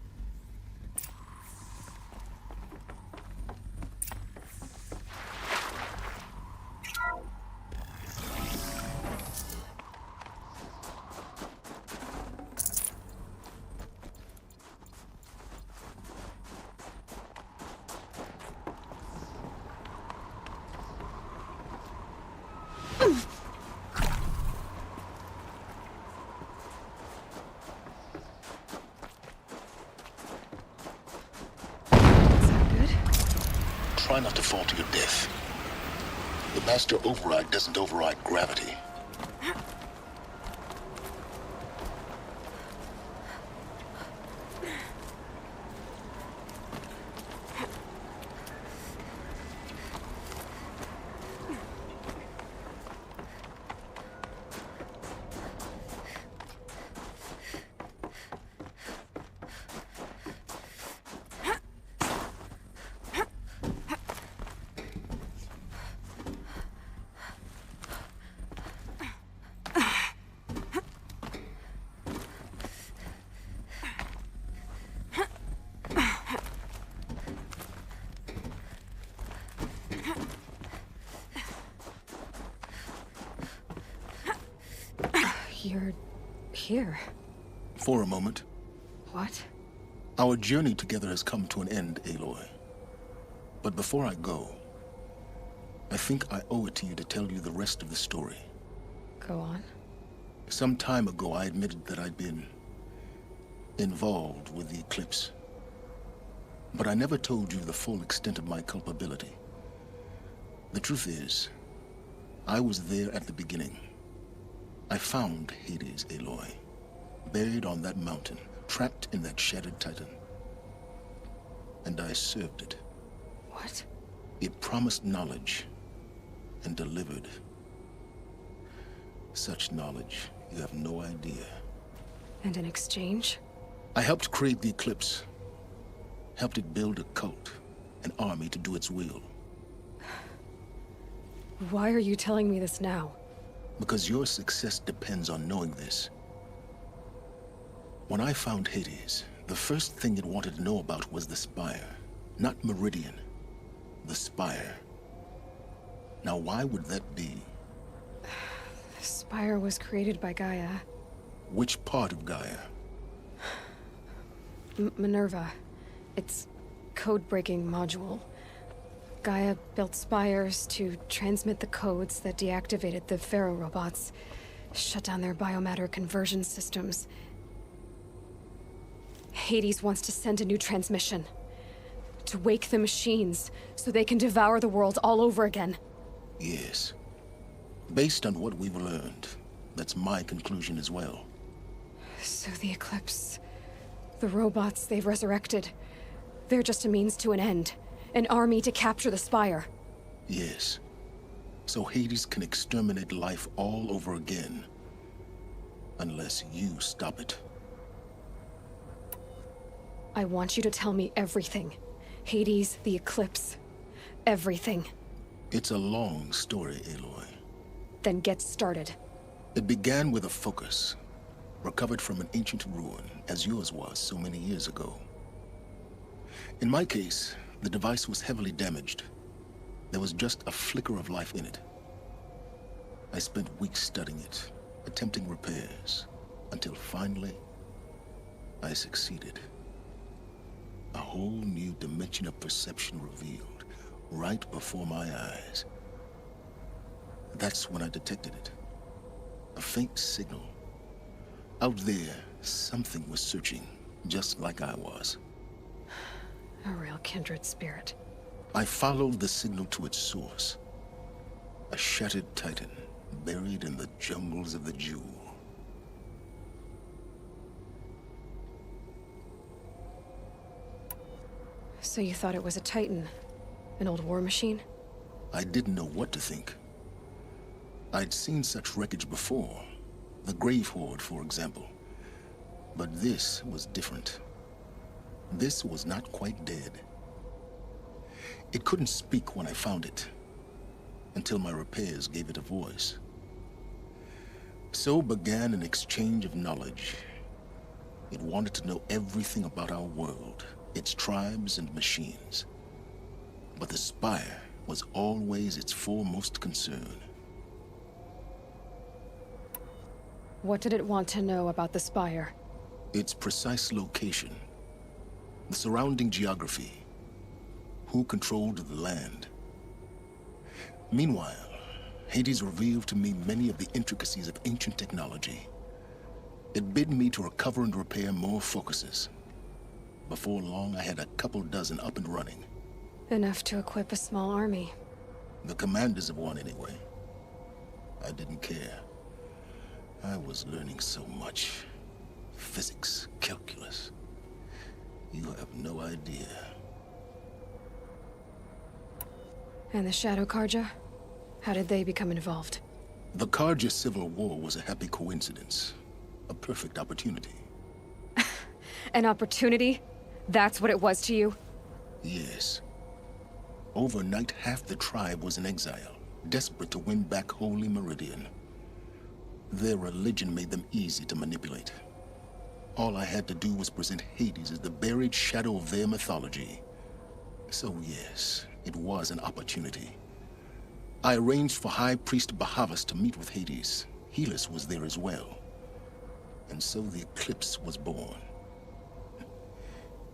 Try not to fall to your death. The master override doesn't override gravity. You're here. For a moment. What? Our journey together has come to an end, Aloy. But before I go, I think I owe it to you to tell you the rest of the story. Go on. Some time ago, I admitted that I'd been involved with the eclipse. But I never told you the full extent of my culpability. The truth is, I was there at the beginning. I found Hades, Aloy, buried on that mountain, trapped in that shattered titan. And I served it. What? It promised knowledge and delivered. Such knowledge, you have no idea. And in exchange? I helped create the Eclipse. Helped it build a cult, an army to do its will. Why are you telling me this now? Because your success depends on knowing this. When I found Hades, the first thing it wanted to know about was the Spire. Not Meridian. The Spire. Now why would that be? The Spire was created by Gaia. Which part of Gaia? Minerva. Its code-breaking module. Gaia built spires to transmit the codes that deactivated the Pharaoh robots, shut down their biomatter conversion systems. Hades wants to send a new transmission. To wake the machines, so they can devour the world all over again. Yes. Based on what we've learned, that's my conclusion as well. So the Eclipse... the robots they've resurrected... they're just a means to an end. An army to capture the Spire. Yes. So Hades can exterminate life all over again. Unless you stop it. I want you to tell me everything. Hades, the Eclipse. Everything. It's a long story, Aloy. Then get started. It began with a focus. Recovered from an ancient ruin, as yours was so many years ago. In my case, the device was heavily damaged. There was just a flicker of life in it. I spent weeks studying it, attempting repairs, until finally, I succeeded. A whole new dimension of perception revealed, right before my eyes. That's when I detected it. A faint signal. Out there, something was searching, just like I was. A real kindred spirit. I followed the signal to its source. A shattered titan, buried in the jungles of the Jewel. So you thought it was a titan? An old war machine? I didn't know what to think. I'd seen such wreckage before. The Grave Horde, for example. But this was different. This was not quite dead. It couldn't speak when I found it, until my repairs gave it a voice. So began an exchange of knowledge. It wanted to know everything about our world, its tribes and machines. But the Spire was always its foremost concern. What did it want to know about the Spire? Its precise location. The surrounding geography. Who controlled the land. Meanwhile, Hades revealed to me many of the intricacies of ancient technology. It bid me to recover and repair more focuses. Before long, I had a couple dozen up and running. Enough to equip a small army. The commanders of one, anyway. I didn't care. I was learning so much. Physics, calculus. You have no idea. And the Shadow Karja? How did they become involved? The Karja Civil War was a happy coincidence. A perfect opportunity. An opportunity? That's what it was to you? Yes. Overnight, half the tribe was in exile, desperate to win back Holy Meridian. Their religion made them easy to manipulate. All I had to do was present Hades as the buried shadow of their mythology. So yes, it was an opportunity. I arranged for High Priest Bahavas to meet with Hades. Helis was there as well. And so the eclipse was born.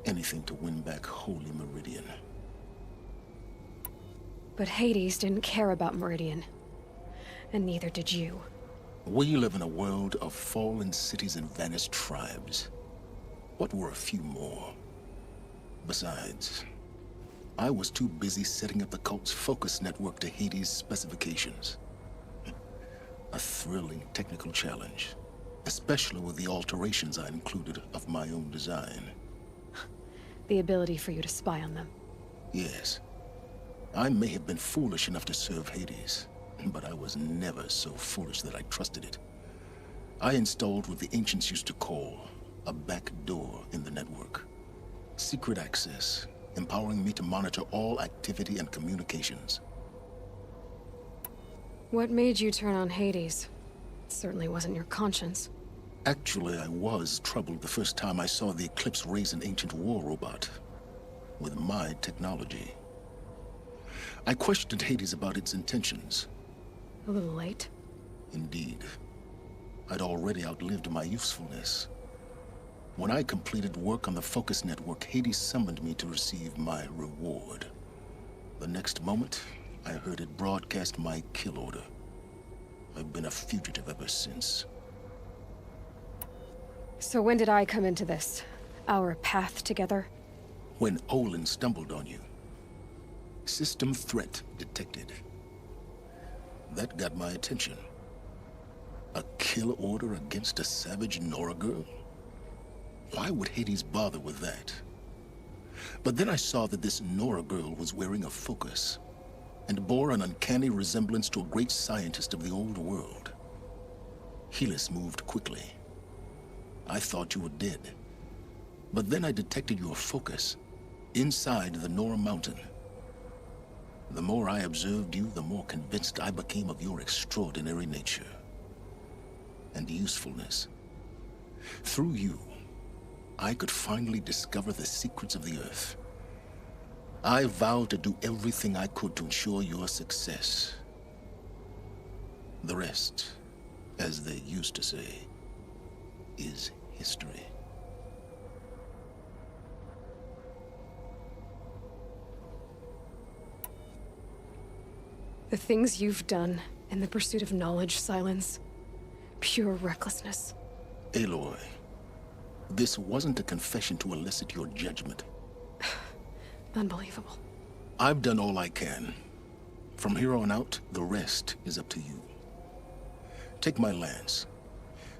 Anything to win back Holy Meridian. But Hades didn't care about Meridian. And neither did you. We live in a world of fallen cities and vanished tribes. What were a few more? Besides, I was too busy setting up the cult's focus network to Hades' specifications. A thrilling technical challenge, especially with the alterations I included of my own design. The ability for you to spy on them. Yes. I may have been foolish enough to serve Hades, but I was never so foolish that I trusted it. I installed what the ancients used to call a back door in the network. Secret access, empowering me to monitor all activity and communications. What made you turn on Hades? It certainly wasn't your conscience. Actually, I was troubled the first time I saw the Eclipse raise an ancient war robot with my technology. I questioned Hades about its intentions. A little late. Indeed. I'd already outlived my usefulness. When I completed work on the Focus Network, Hades summoned me to receive my reward. The next moment, I heard it broadcast my kill order. I've been a fugitive ever since. So when did I come into this? Our path together? When Olin stumbled on you. System threat detected. That got my attention. A kill order against a savage Nora girl? Why would Hades bother with that? But then I saw that this Nora girl was wearing a focus, and bore an uncanny resemblance to a great scientist of the old world. Helis moved quickly. I thought you were dead. But then I detected your focus, inside the Nora mountain. The more I observed you, the more convinced I became of your extraordinary nature and usefulness. Through you, I could finally discover the secrets of the Earth. I vowed to do everything I could to ensure your success. The rest, as they used to say, is history. The things you've done in the pursuit of knowledge, Silence. Pure recklessness. Aloy, this wasn't a confession to elicit your judgment. Unbelievable. I've done all I can. From here on out, the rest is up to you. Take my lance.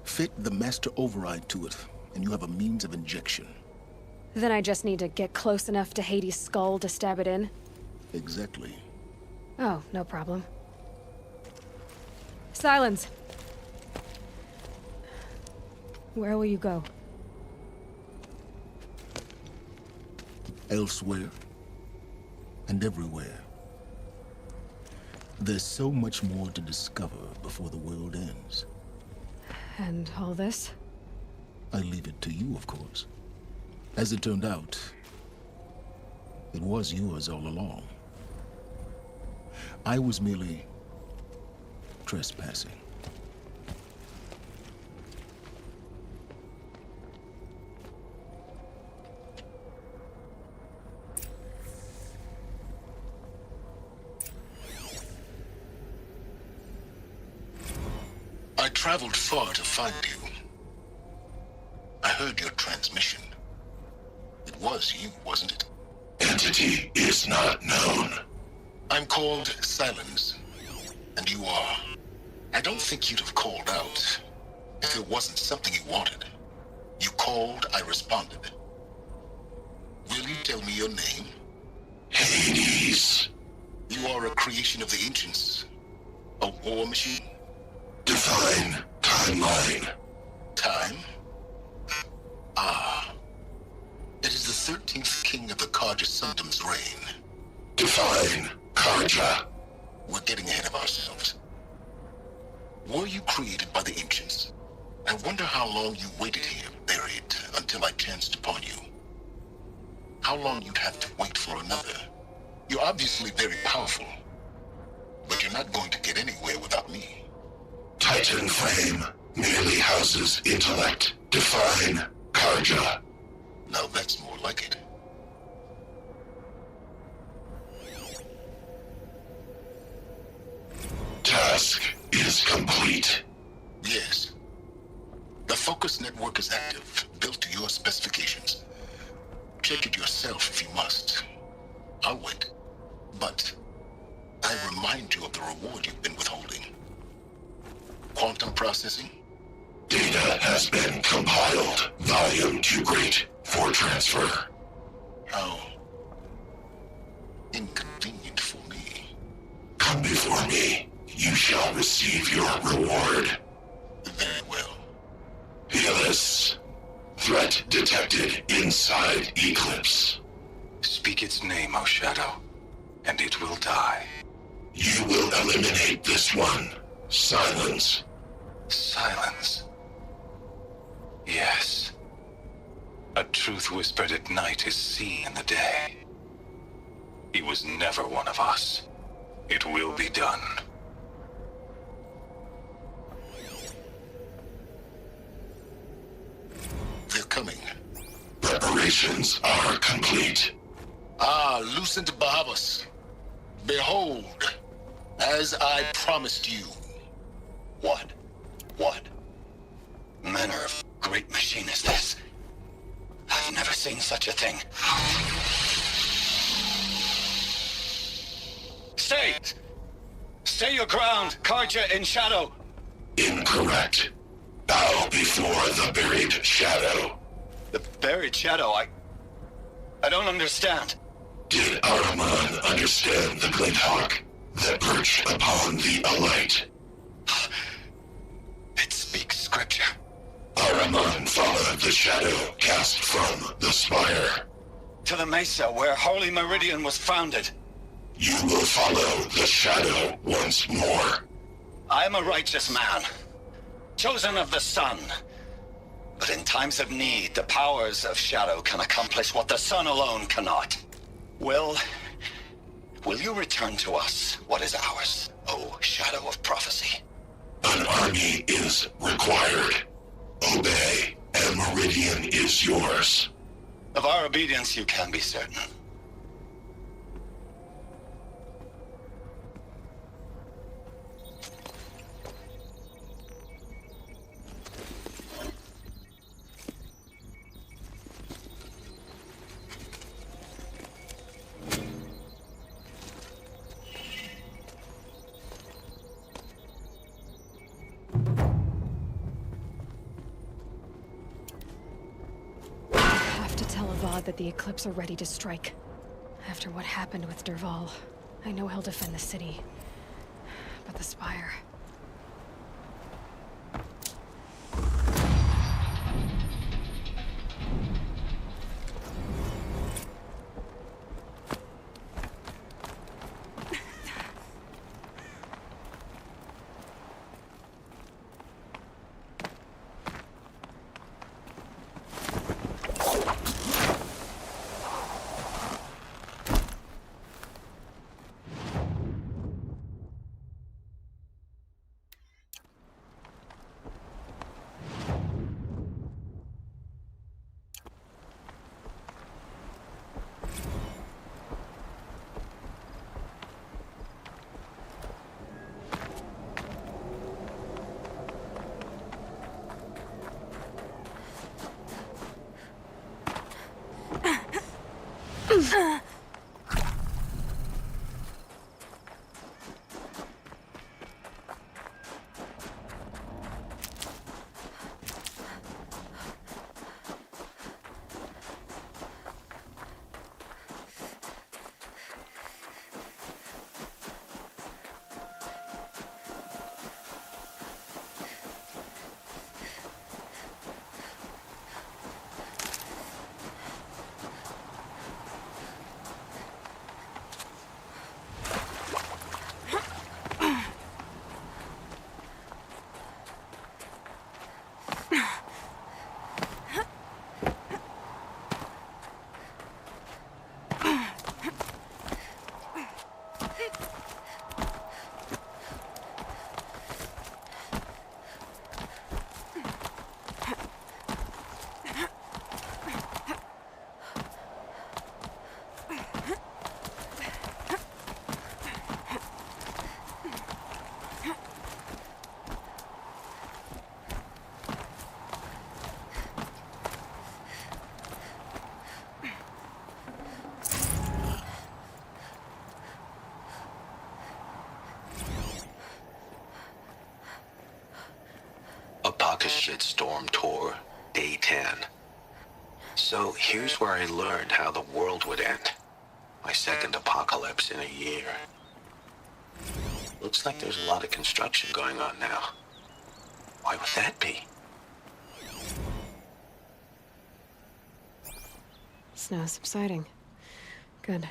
Fit the master override to it, and you have a means of injection. Then I just need to get close enough to Hades' skull to stab it in? Exactly. Oh, no problem. Silence! Where will you go? Elsewhere. And everywhere. There's so much more to discover before the world ends. And all this? I leave it to you, of course. As it turned out, it was yours all along. I was merely trespassing. traveled far to find you. I heard your transmission. It was you, wasn't it? Entity is not known. I'm called Silence, and you are. I don't think you'd have called out if it wasn't something you wanted. You called, I responded. Will you tell me your name? Hades. You are a creation of the ancients. A war machine? Define timeline. Time? Ah. It is the 13th king of the Karja Sundam's reign. Define Karja. We're getting ahead of ourselves. Were you created by the ancients? I wonder how long you waited here, buried, until I chanced upon you. How long you'd have to wait for another. You're obviously very powerful, but you're not going to get anywhere without me. Titan Flame merely houses intellect. Define Karja. Now that's more like it. Task is complete. Yes. The focus network is active, built to your specifications. Check it yourself if you must. I'll wait. But I remind you of the reward you've been withholding. Quantum processing? Data has been compiled. Volume too great for transfer. How inconvenient for me. Come before me. You shall receive your reward. Very well. Helis. Threat detected inside Eclipse. Speak its name, O Shadow, and it will die. You will eliminate this one. Silence. Silence. Yes. A truth whispered at night is seen in the day. He was never one of us. It will be done. They're coming. Preparations are complete. Ah, Lucent Bahavas. Behold, as I promised you. What? What manner of great machine is this? I've never seen such a thing. Stay! Stay your ground, Karja in shadow! Incorrect. Bow before the buried shadow. The buried shadow, I don't understand. Did Araman understand the glint hawk that perched upon the alight? It speaks scripture. Araman followed the shadow cast from the spire. To the mesa where Holy Meridian was founded. You will follow the shadow once more. I am a righteous man, chosen of the sun. But in times of need, the powers of shadow can accomplish what the sun alone cannot. Will you return to us what is ours, O Shadow of Prophecy? An army is required. Obey, and Meridian is yours. Of our obedience you can be certain. That the Eclipse are ready to strike. After what happened with Derval, I know he'll defend the city. But the Spire... shitstorm tour, day 10. So here's where I learned how the world would end. My second apocalypse in a year. Looks like there's a lot of construction going on now. Why would that be? Snow subsiding. Good.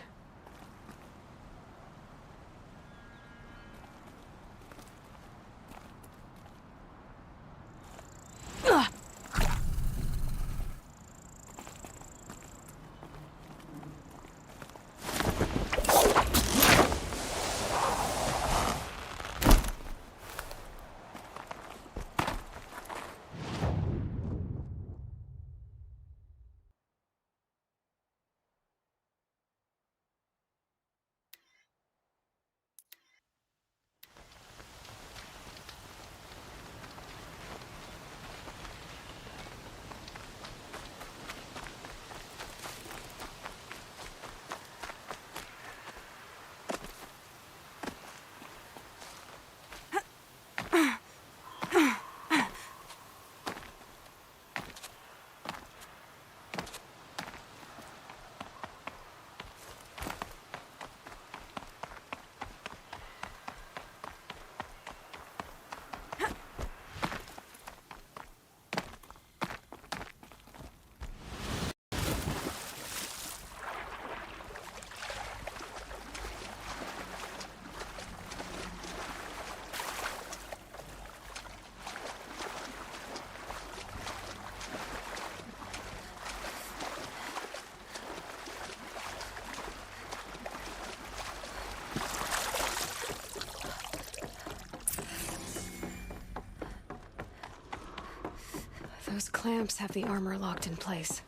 Those clamps have the armor locked in place.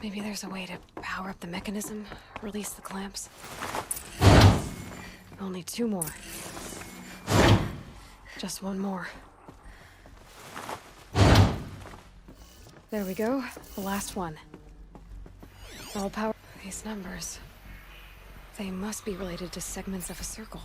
Maybe there's a way to power up the mechanism, release the clamps. Only 2 more. Just 1 more. There we go, the last one. All power. These numbers. They must be related to segments of a circle.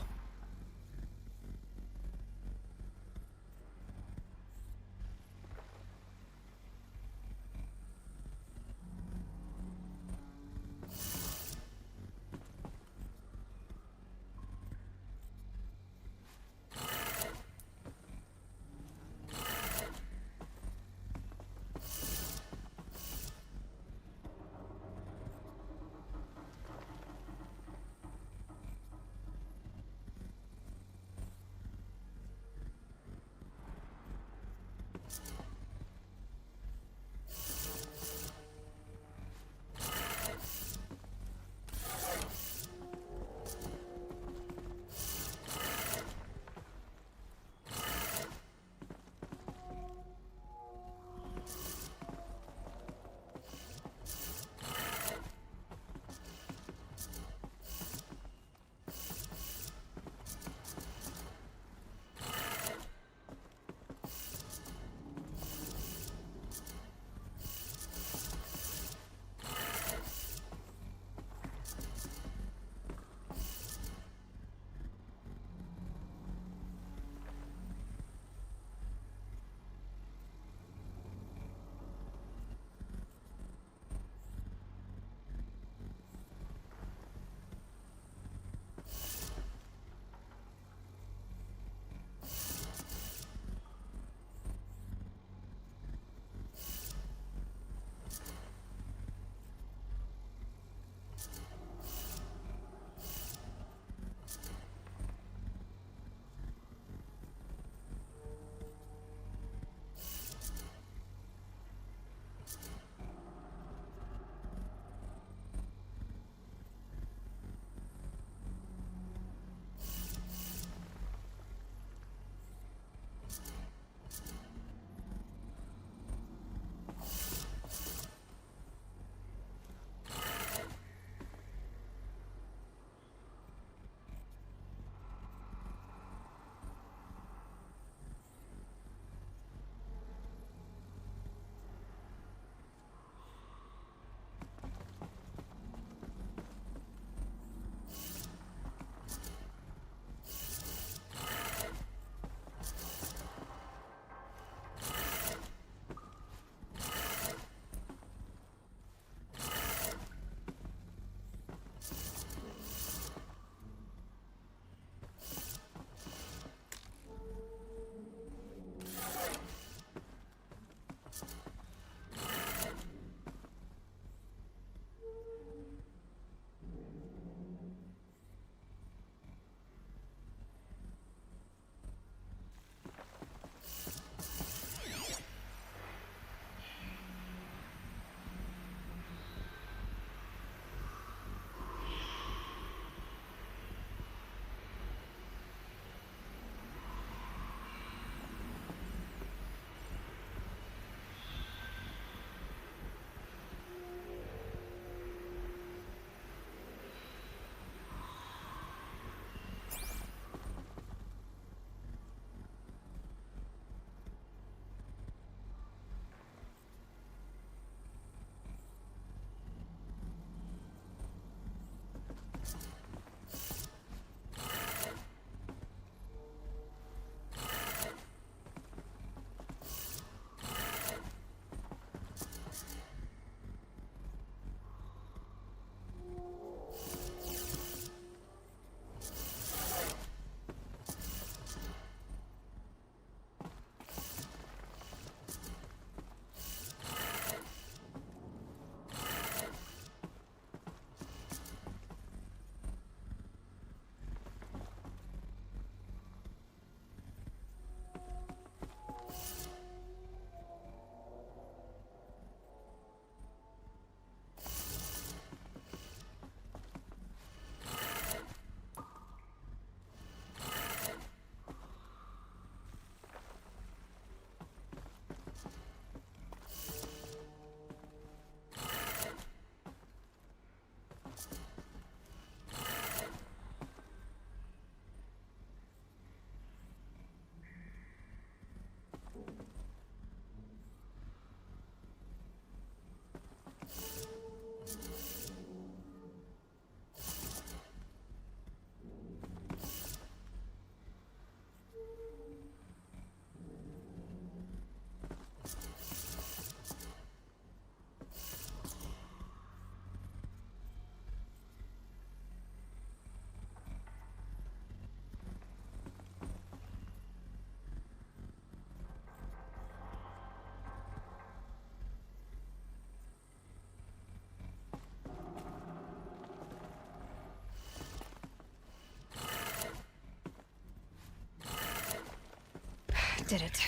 did it.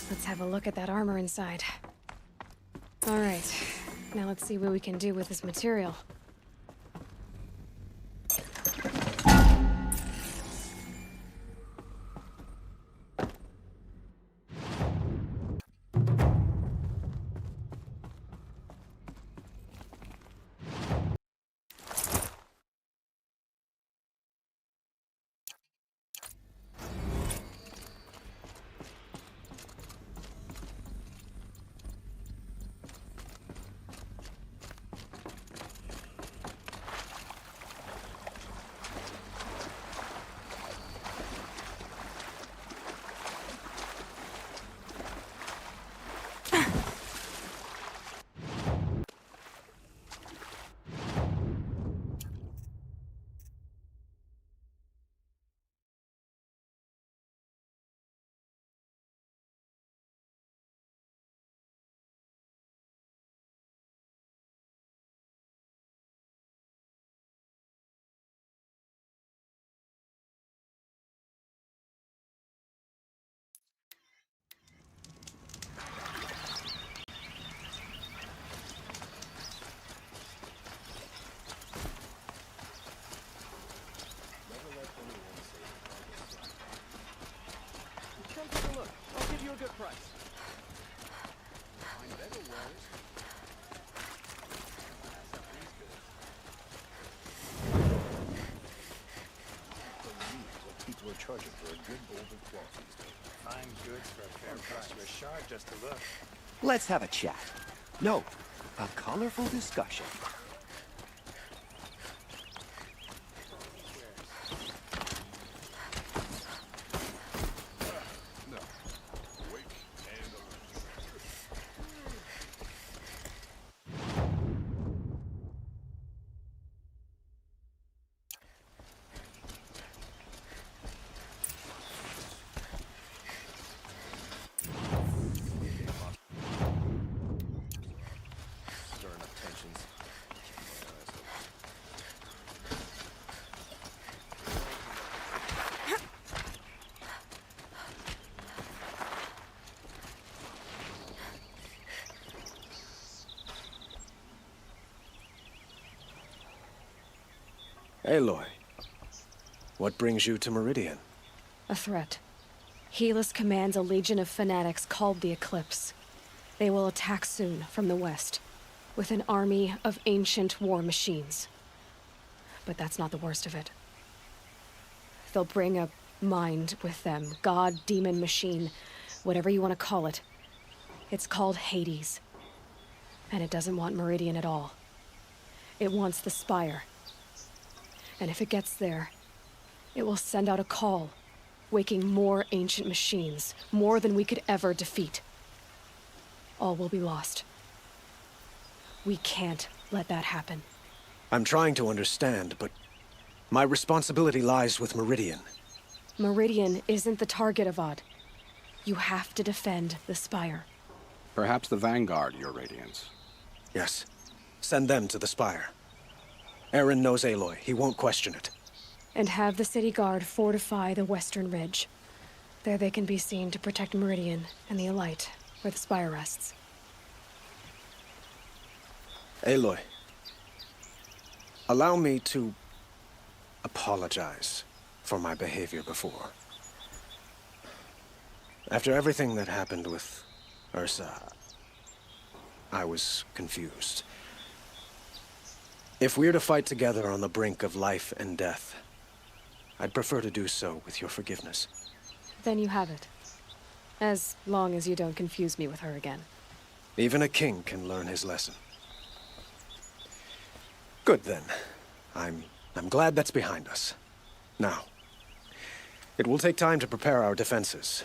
Let's have a look at that armor inside. All right, now let's see what we can do with this material. Come take a look. I'll give you a good price. Find better wares. What people are charging for a good bowl of cloth these days. Fine goods for a fair price. You're sharp just to look. Let's have a chat. No, a colorful discussion. Aloy, what brings you to Meridian? A threat. Helis commands a legion of fanatics called the Eclipse. They will attack soon from the west, with an army of ancient war machines. But that's not the worst of it. They'll bring a mind with them, god, demon, machine, whatever you want to call it. It's called Hades. And it doesn't want Meridian at all. It wants the Spire. And if it gets there, it will send out a call, waking more ancient machines, more than we could ever defeat. All will be lost. We can't let that happen. I'm trying to understand, but my responsibility lies with Meridian. Meridian isn't the target, Avad. You have to defend the Spire. Perhaps the Vanguard, Your Radiance. Yes. Send them to the Spire. Eren knows Aloy. He won't question it. And have the city guard fortify the western ridge. There they can be seen to protect Meridian and the Elite, where the Spire rests. Aloy, allow me to apologize for my behavior before. After everything that happened with Ursa, I was confused. If we're to fight together on the brink of life and death, I'd prefer to do so with your forgiveness. Then you have it. As long as you don't confuse me with her again. Even a king can learn his lesson. Good then. I'm glad that's behind us. Now, it will take time to prepare our defenses.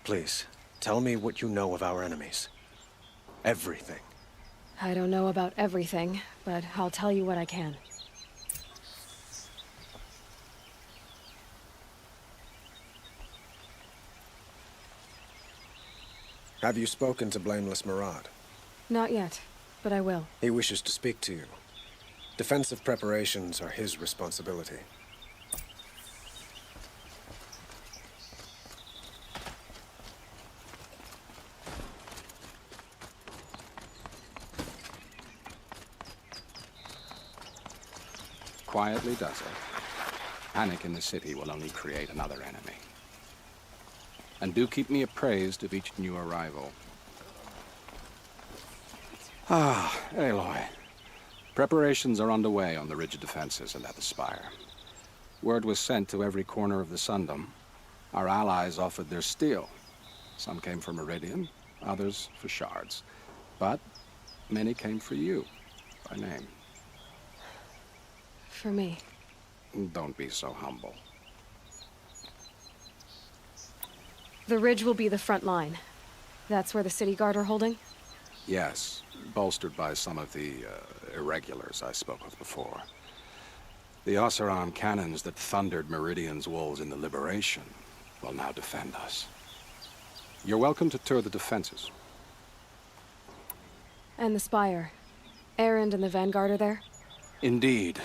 Please, tell me what you know of our enemies. Everything. I don't know about everything, but I'll tell you what I can. Have you spoken to Blameless Murad? Not yet, but I will. He wishes to speak to you. Defensive preparations are his responsibility. quietly does it, panic in the city will only create another enemy. And do keep me appraised of each new arrival. Ah, Aloy. Preparations are underway on the ridge defenses and at the spire. Word was sent to every corner of the Sundom. Our allies offered their steel. Some came for Meridian, others for shards. But many came for you, by name. For me. Don't be so humble. The ridge will be the front line. That's where the city guard are holding? Yes, bolstered by some of the irregulars I spoke of before. The Oseram cannons that thundered Meridian's walls in the Liberation will now defend us. You're welcome to tour the defenses. And the spire. Erend and the Vanguard are there? Indeed.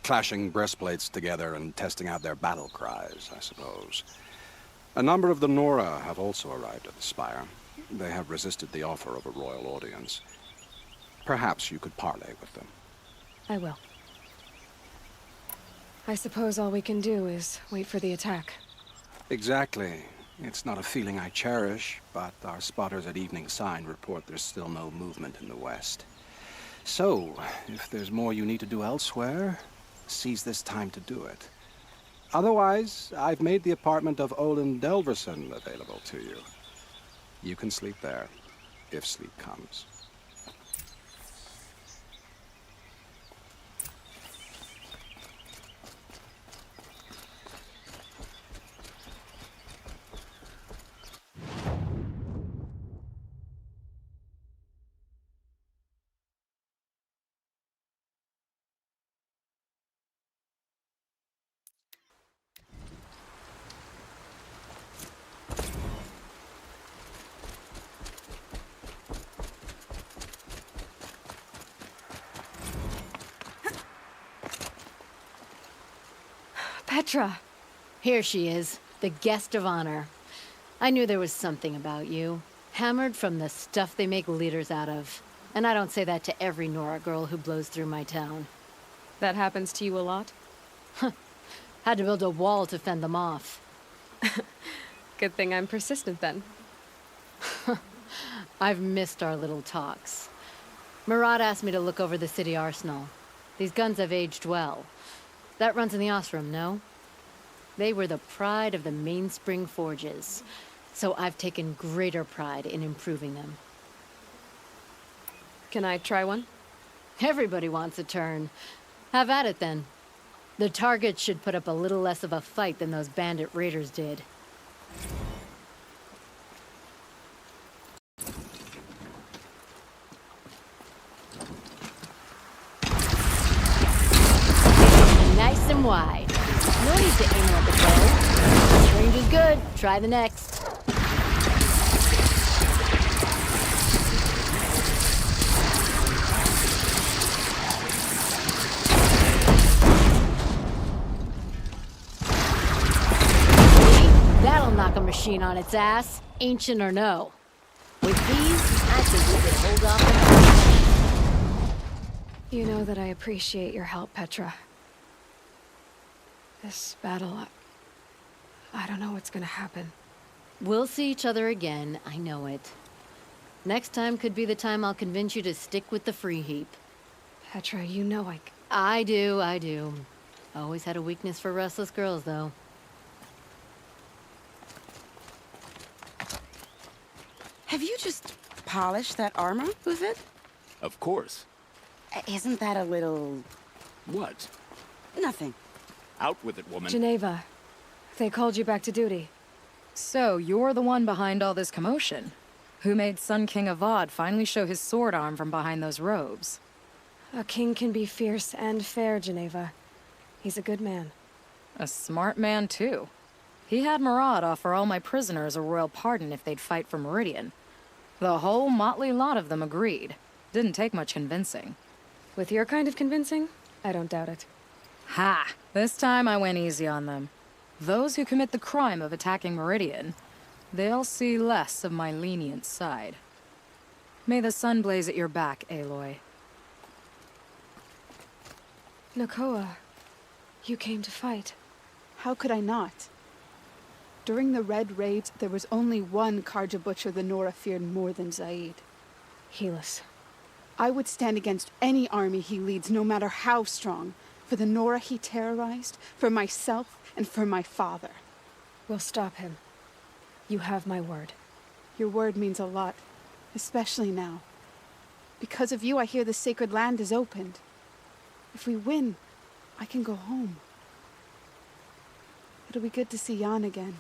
Clashing breastplates together and testing out their battle cries, I suppose. A number of the Nora have also arrived at the spire. They have resisted the offer of a royal audience. Perhaps you could parley with them. I will. I suppose all we can do is wait for the attack. Exactly. It's not a feeling I cherish, but our spotters at Evening Sign report there's still no movement in the west. So, if there's more you need to do elsewhere, seize this time to do it. Otherwise, I've made the apartment of Olin Delverson available to you. You can sleep there, if sleep comes. Petra! Here she is, the guest of honor. I knew there was something about you. Hammered from the stuff they make leaders out of. And I don't say that to every Nora girl who blows through my town. That happens to you a lot? Had to build a wall to fend them off. Good thing I'm persistent then. I've missed our little talks. Murad asked me to look over the city arsenal. These guns have aged well. That runs in the Osram, no? They were the pride of the Mainspring Forges, so I've taken greater pride in improving them. Can I try one? Everybody wants a turn. Have at it, then. The targets should put up a little less of a fight than those bandit raiders did. Nice and wide. No need to aim at the bow. This range is good. Try the next. That'll knock a machine on its ass, ancient or no. With these, I think we could hold off the... You know that I appreciate your help, Petra. This battle, I don't know what's gonna happen. We'll see each other again, I know it. Next time could be the time I'll convince you to stick with the free heap. Petra, you know I do. Always had a weakness for restless girls, though. Have you just polished that armor with it? Of course. Isn't that a little... What? Nothing. Out with it, woman. Geneva, they called you back to duty. So, you're the one behind all this commotion? Who made Sun King Avad finally show his sword arm from behind those robes? A king can be fierce and fair, Geneva. He's a good man. A smart man, too. He had Murad offer all my prisoners a royal pardon if they'd fight for Meridian. The whole motley lot of them agreed. Didn't take much convincing. With your kind of convincing, I don't doubt it. Ha! This time I went easy on them. Those who commit the crime of attacking Meridian, they'll see less of my lenient side. May the sun blaze at your back, Aloy. Nakoa, You came to fight. How could I not? During the Red Raids, there was only one Karja butcher the Nora feared more than Zaid. Helis. I would stand against any army he leads, no matter how strong, for the Nora he terrorized, for myself, and for my father. We'll stop him. You have my word. Your word means a lot, especially now. Because of you, I hear the sacred land is opened. If we win, I can go home. It'll be good to see Jan again.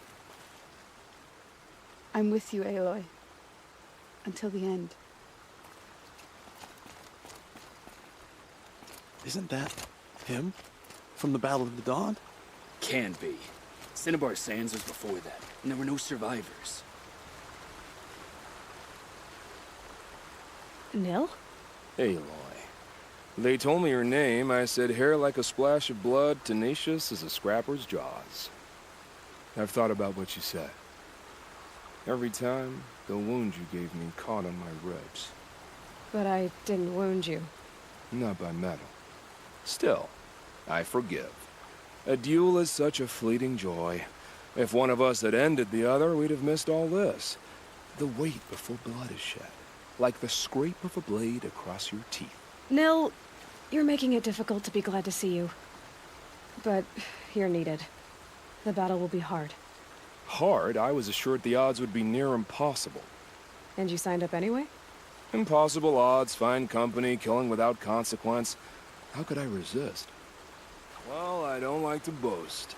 I'm with you, Aloy. Until the end. Isn't that him? From the Battle of the Dawn? Can be. Cinnabar Sands was before that, and there were no survivors. Nil? Aloy. They told me your name. I said hair like a splash of blood, tenacious as a scrapper's jaws. I've thought about what you said. Every time, the wound you gave me caught on my ribs. But I didn't wound you. Not by metal. Still, I forgive. A duel is such a fleeting joy. If one of us had ended the other, we'd have missed all this. The weight before blood is shed, like the scrape of a blade across your teeth. Nil, you're making it difficult to be glad to see you. But you're needed. The battle will be hard. Hard? I was assured the odds would be near impossible. And you signed up anyway? Impossible odds, fine company, killing without consequence. How could I resist? Well, I don't like to boast.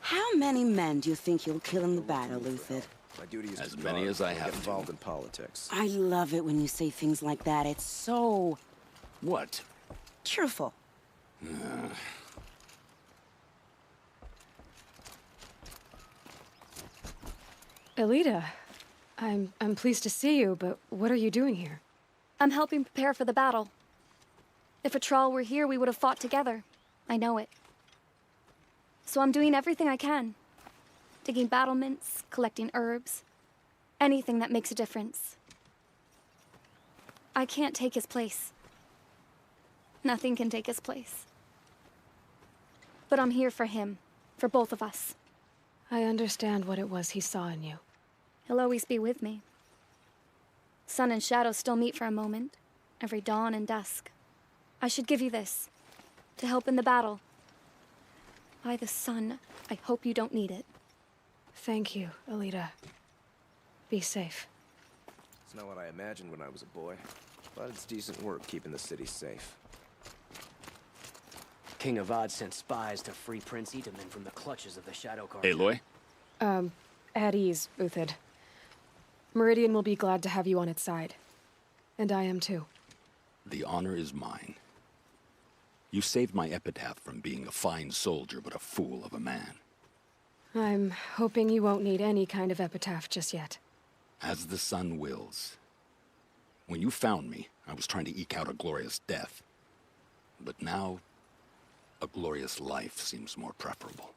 How many men do you think you'll kill in the battle, Luthid? My duty is as many as I have to. Involved in politics. I love it when you say things like that. It's so... What? Cheerful. Elita, I'm pleased to see you, but what are you doing here? I'm helping prepare for the battle. If a Thrall were here, we would have fought together. I know it. So I'm doing everything I can. Digging battlements, collecting herbs. Anything that makes a difference. I can't take his place. Nothing can take his place. But I'm here for him. For both of us. I understand what it was he saw in you. He'll always be with me. Sun and shadow still meet for a moment. Every dawn and dusk. I should give you this. To help in the battle. By the sun, I hope you don't need it. Thank you, Elita. Be safe. It's not what I imagined when I was a boy, but it's decent work keeping the city safe. King Avad sent spies to free Prince Itamen from the clutches of the Shadow Guard. Aloy? At ease, Uthid. Meridian will be glad to have you on its side. And I am too. The honor is mine. You saved my epitaph from being a fine soldier, but a fool of a man. I'm hoping you won't need any kind of epitaph just yet. As the sun wills. When you found me, I was trying to eke out a glorious death. But now, a glorious life seems more preferable.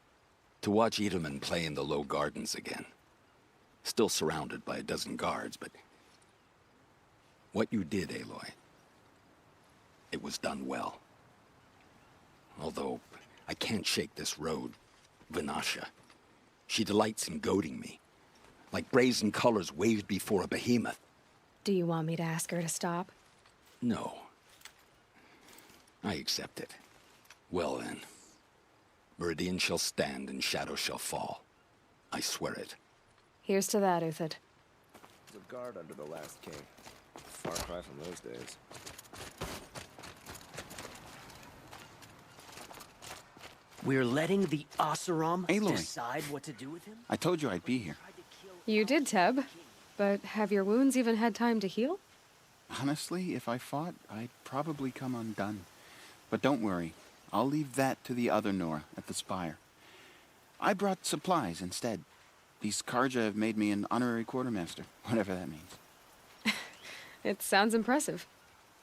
To watch Itamen play in the low gardens again. Still surrounded by a dozen guards, but... what you did, Aloy, it was done well. Although, I can't shake this road, Vinasha. She delights in goading me. Like brazen colors waved before a behemoth. Do you want me to ask her to stop? No. I accept it. Well then. Meridian shall stand and shadow shall fall. I swear it. Here's to that, Uthid. There's a guard under the last king. Far cry from those days. We're letting the Oseram Aloy. decide what to do with him? I told you I'd be here. You did, Teb. But have your wounds even had time to heal? Honestly, if I fought, I'd probably come undone. But don't worry. I'll leave that to the other Nora at the Spire. I brought supplies instead. These Karja have made me an honorary quartermaster, whatever that means. It sounds impressive.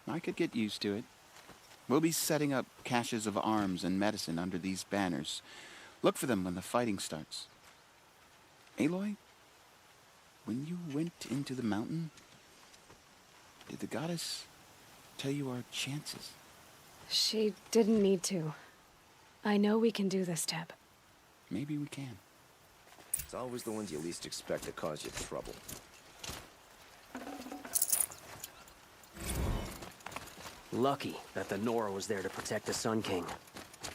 I could get used to it. We'll be setting up caches of arms and medicine under these banners. Look for them when the fighting starts. Aloy, when you went into the mountain, Did the goddess tell you our chances? She didn't need to. I know we can do this, Teb. Maybe we can. It's always the ones you least expect that cause you trouble. Lucky that the Nora was there to protect the Sun King.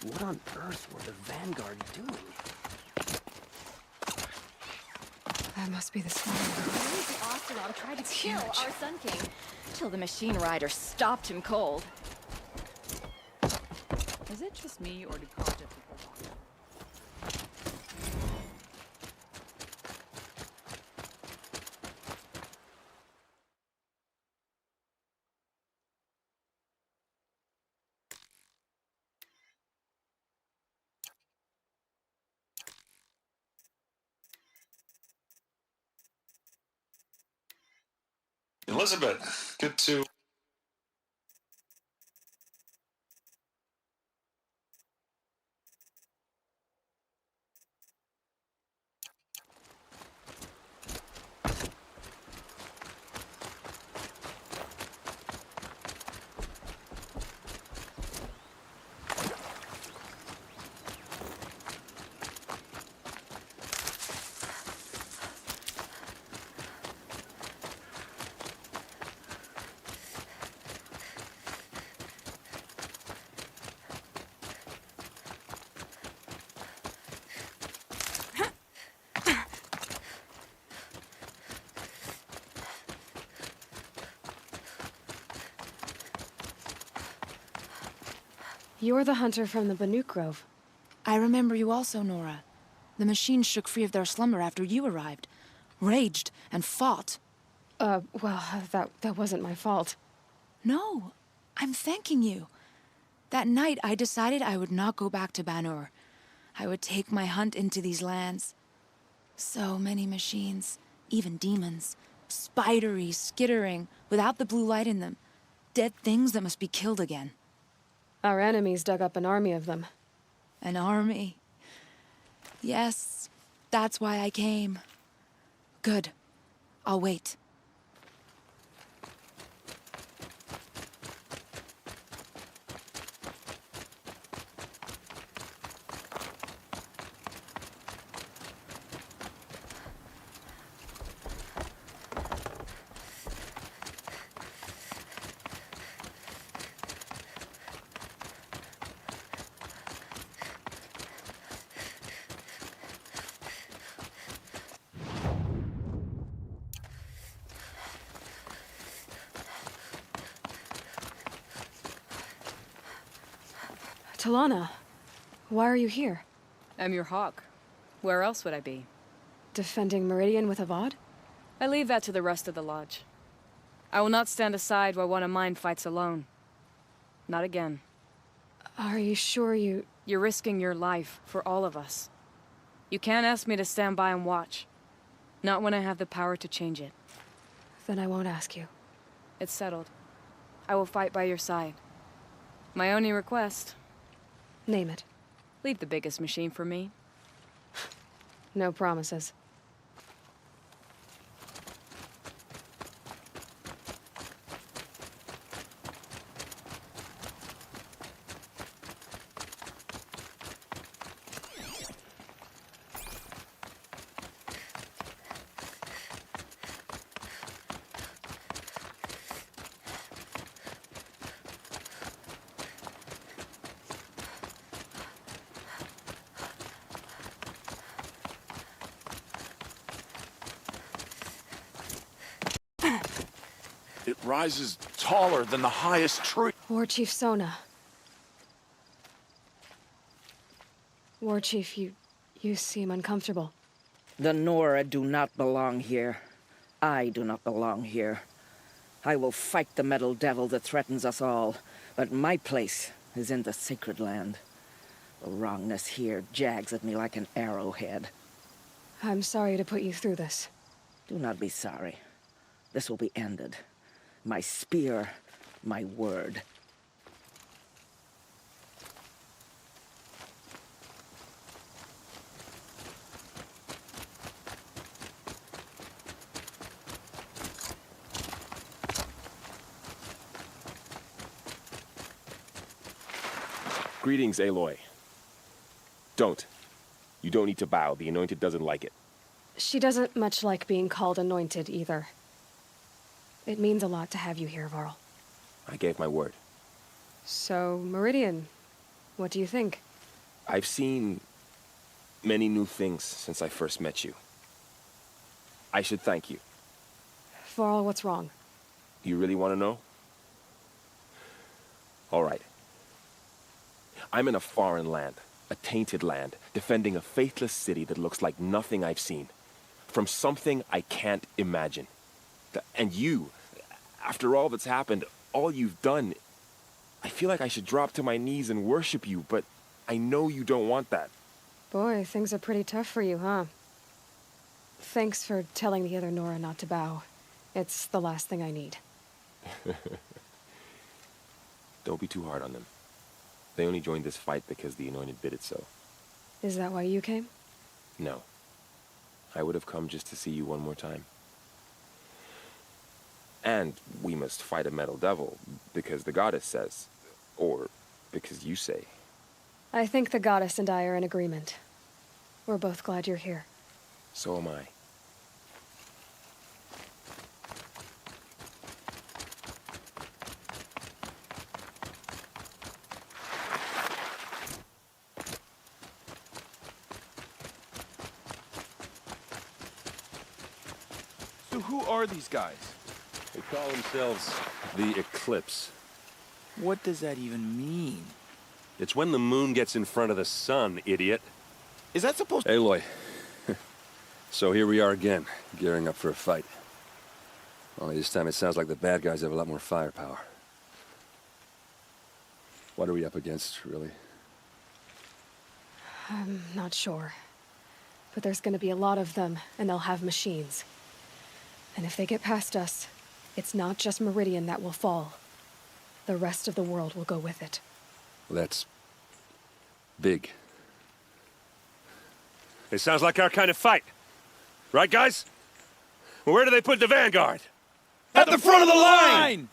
What on earth were the Vanguard doing? That must be the spire. The Ocelot tried to kill our Sun King, till the machine rider stopped him cold. Is it just me, or do project people walk out? Elizabeth, good to... You're the hunter from the Banuk Grove. I remember you also, Nora. The machines shook free of their slumber after you arrived. Raged and fought. Well, that wasn't my fault. No, I'm thanking you. That night, I decided I would not go back to Banur. I would take my hunt into these lands. So many machines, even demons. Spidery, skittering, without the blue light in them. Dead things that must be killed again. Our enemies dug up an army of them. An army? Yes, that's why I came. Good. I'll wait. Talana, why are you here? I'm your hawk. Where else would I be? Defending Meridian with Avad? I leave that to the rest of the lodge. I will not stand aside while one of mine fights alone. Not again. Are you sure you... You're risking your life for all of us. You can't ask me to stand by and watch. Not when I have the power to change it. Then I won't ask you. It's settled. I will fight by your side. My only request... Name it. Leave the biggest machine for me. No promises. It rises taller than the highest tree. War Chief Sona. War Chief, you seem uncomfortable. The Nora do not belong here. I do not belong here. I will fight the metal devil that threatens us all, but my place is in the sacred land. The wrongness here jags at me like an arrowhead. I'm sorry to put you through this. Do not be sorry. This will be ended. My spear, my word. Greetings, Aloy. Don't. You don't need to bow. The Anointed doesn't like it. She doesn't much like being called Anointed, either. It means a lot to have you here, Varl. I gave my word. So, Meridian, what do you think? I've seen many new things since I first met you. I should thank you. Varl, what's wrong? You really want to know? All right. I'm in a foreign land, a tainted land, defending a faithless city that looks like nothing I've seen. From something I can't imagine. And you, after all that's happened, all you've done, I feel like I should drop to my knees and worship you, but I know you don't want that. Boy, things are pretty tough for you, huh? Thanks for telling the other Nora not to bow. It's the last thing I need. Don't be too hard on them. They only joined this fight because the Anointed bid it so. Is that why you came? No. I would have come just to see you one more time. And we must fight a metal devil, because the goddess says. Or because you say. I think the goddess and I are in agreement. We're both glad you're here. So am I. So who are these guys? They call themselves the Eclipse. What does that even mean? It's when the moon gets in front of the sun, idiot. Is that supposed to... Aloy. So here we are again, gearing up for a fight. Only this time it sounds like the bad guys have a lot more firepower. What are we up against, really? I'm not sure. But there's gonna be a lot of them, and they'll have machines. And if they get past us, it's not just Meridian that will fall. The rest of the world will go with it. Well, that's big. It sounds like our kind of fight. Right, guys? Well, where do they put the Vanguard? At the front of the line!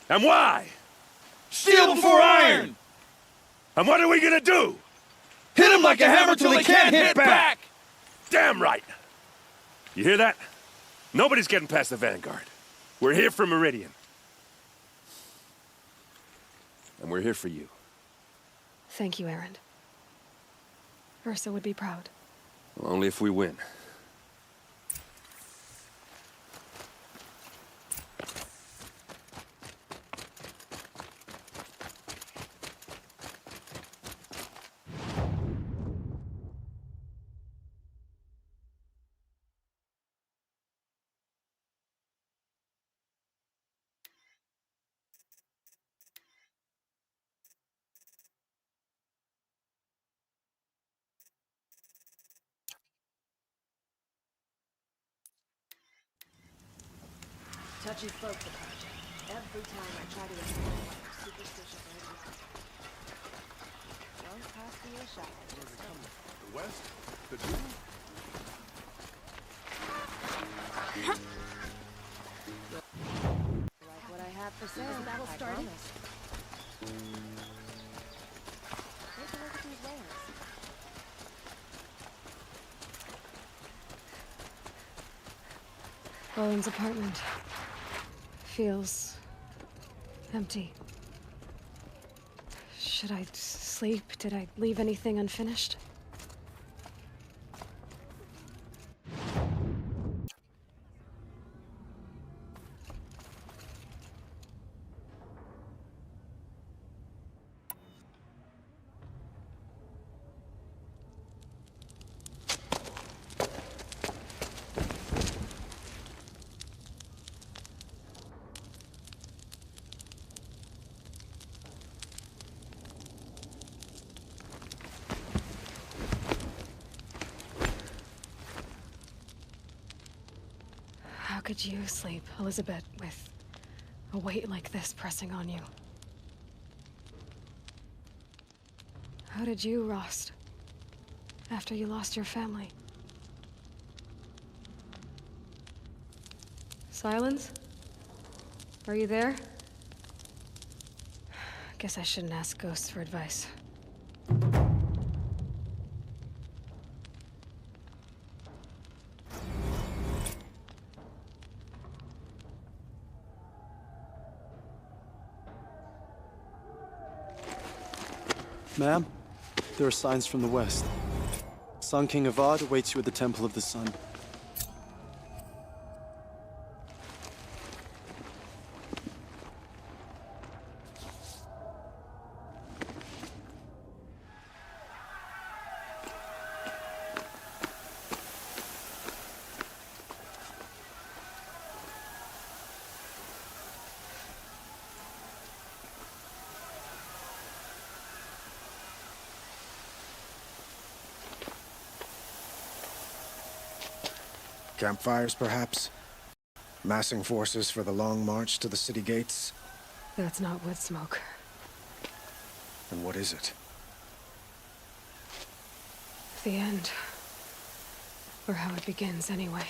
And why? Steel before iron! And what are we gonna do? Hit them like a hammer till they can't hit back! Damn right! You hear that? Nobody's getting past the Vanguard. We're here for Meridian. And we're here for you. Thank you, Erend. Ursa would be proud. Well, only if we win. Touchy folk, the project. Every time I try to explain what superstitious ideas don't pass me a shot. Where's it coming? The west? The duel? Like what I have for sale. The battle started. Take a look at these wares. Owen's apartment feels empty. Should I sleep? Did I leave anything unfinished? How could you sleep, Elizabeth, with a weight like this pressing on you? How did you, Rost, after you lost your family? Silence? Are you there? Guess I shouldn't ask ghosts for advice. Ma'am, there are signs from the west. Sun King Avad awaits you at the Temple of the Sun. Campfires, perhaps? Massing forces for the long march to the city gates? That's not wood smoke. And what is it? The end. Or how it begins, anyway.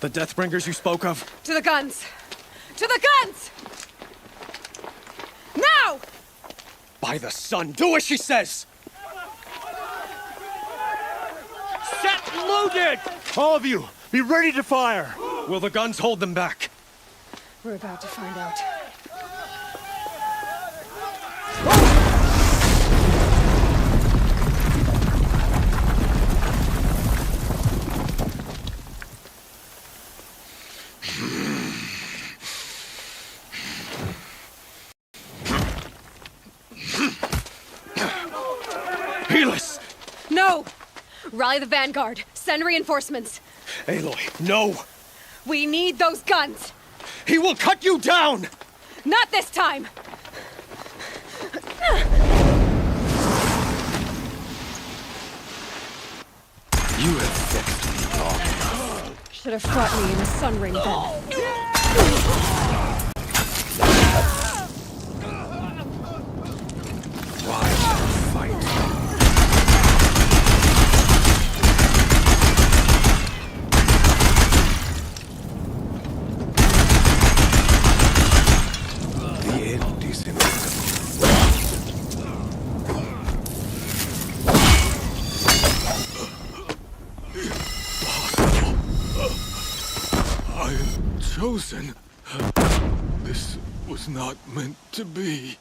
The Deathbringers you spoke of? To the guns! To the guns! Now! By the sun, do as she says! Set loaded! All of you, be ready to fire! Will the guns hold them back? We're about to find out. Helis! No! Rally the vanguard. Send reinforcements. Aloy, no! We need those guns! He will cut you down! Not this time! You have fixed me long enough. Should have fought me in the sun ring Why fight? The end is inevitable. I am chosen. This was not meant to be.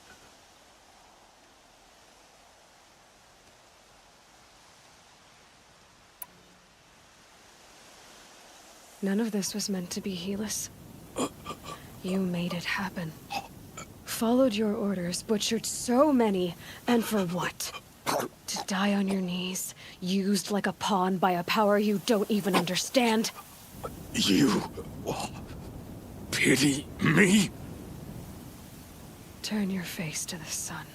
None of this was meant to be, Helis. You made it happen. Followed your orders, butchered so many, and for what? To die on your knees, used like a pawn by a power you don't even understand. You pity me? Turn your face to the sun.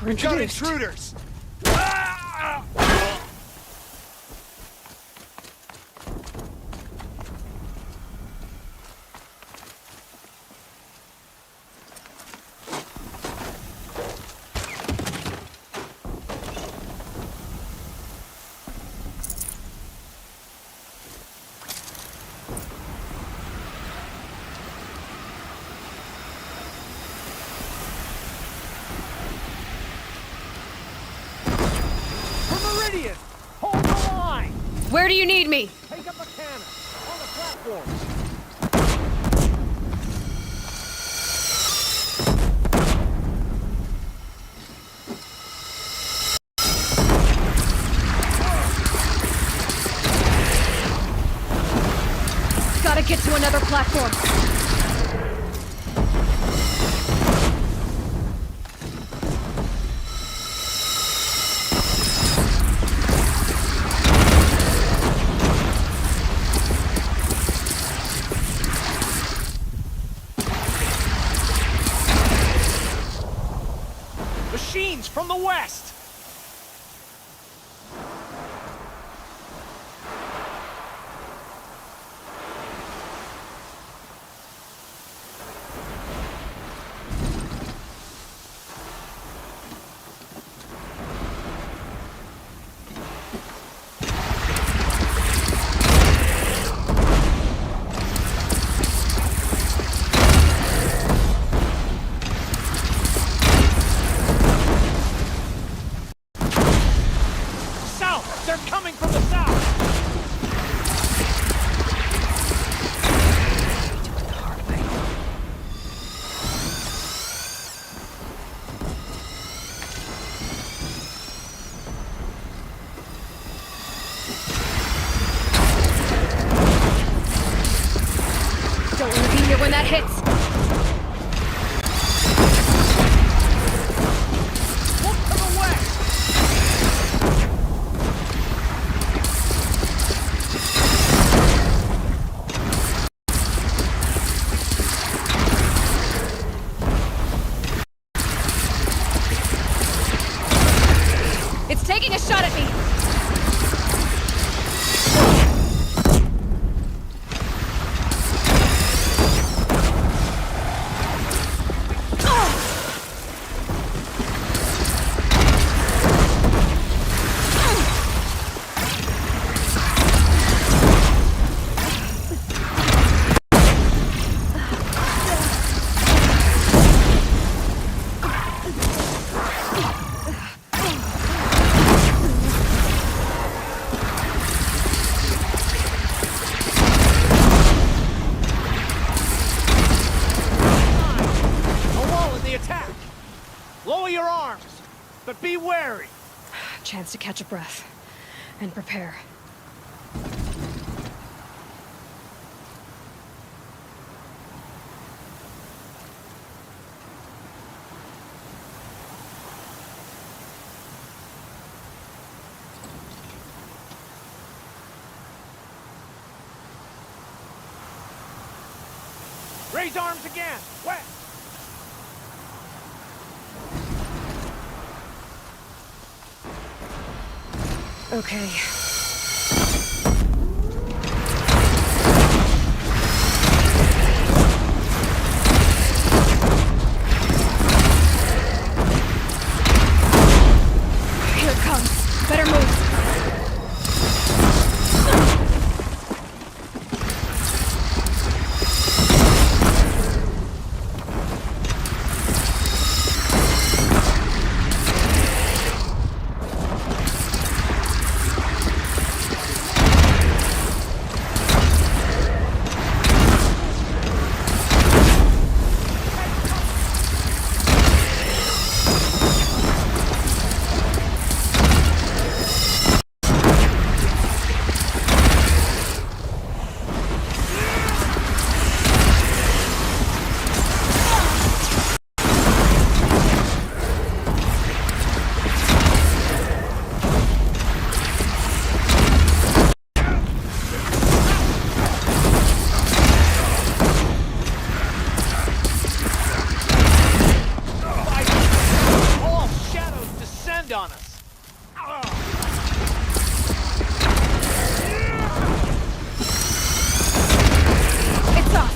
We're introduced. Got intruders! Hold the line! Where do you need me? Take up a cannon on the platform. gotta get to another platform. Machines from the west! They're coming from the south! Don't want to be here when that hits! Look to the west! It's taking a shot at me! Lower your arms, but be wary. Chance to catch a breath and prepare. Raise arms again. West. Okay. Here it comes. Better move. On us. It's off.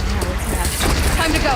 Now it's mad. Time to go.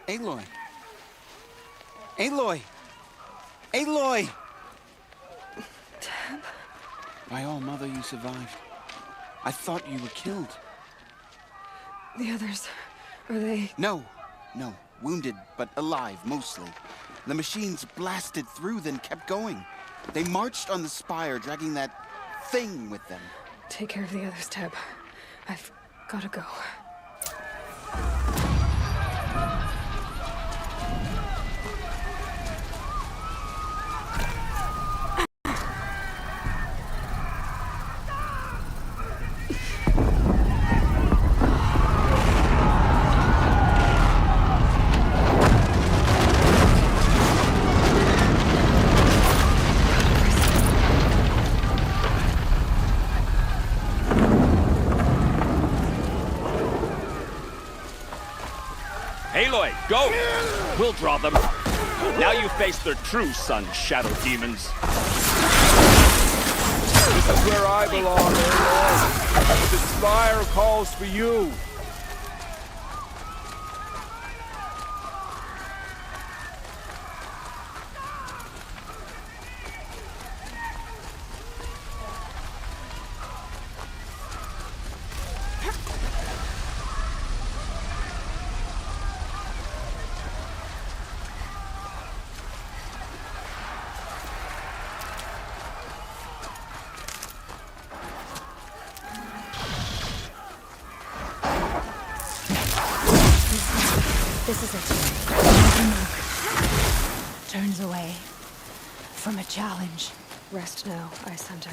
Aloy! Aloy! Aloy! Tab? By all mother, you survived. I thought you were killed. The others, are they... No. Wounded, but alive, mostly. The machines blasted through, then kept going. They marched on the spire, dragging that thing with them. Take care of the others, Tab. I've gotta go. Aloy, go! We'll draw them. Now you face their true son, Shadow Demons. This is where I belong, Aloy. The spire calls for you. This is it. The monk turns away from a challenge. Rest now, Ice Hunter.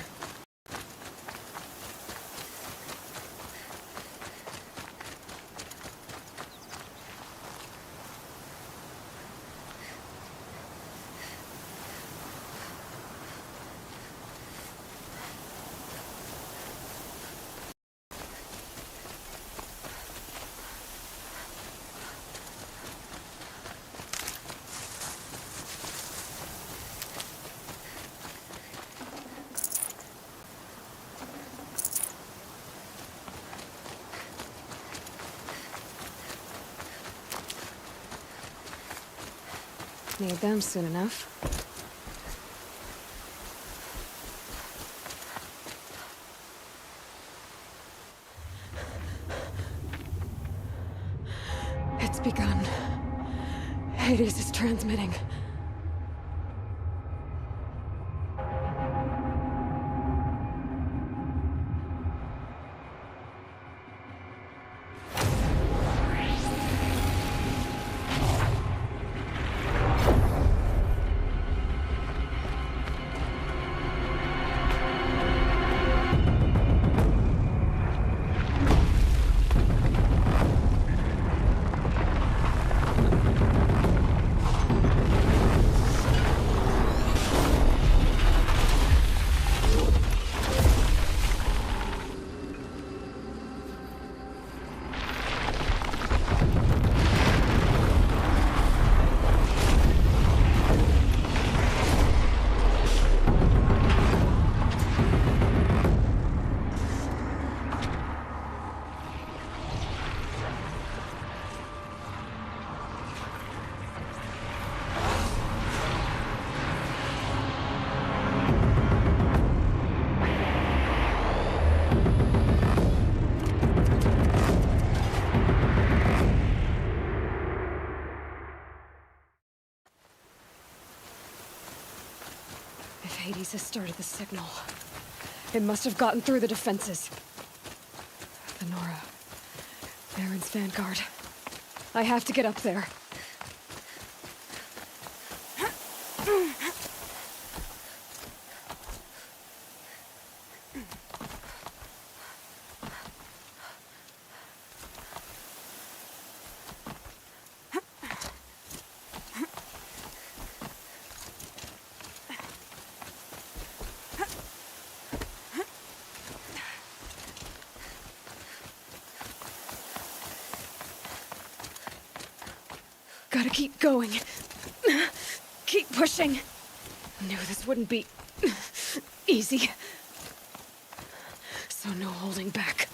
Need them soon enough. It's begun. Hades is transmitting. Hades has started the signal. It must have gotten through the defenses. The Nora. Baron's vanguard. I have to get up there. Gotta keep going. Keep pushing. Knew this wouldn't be easy. So no holding back.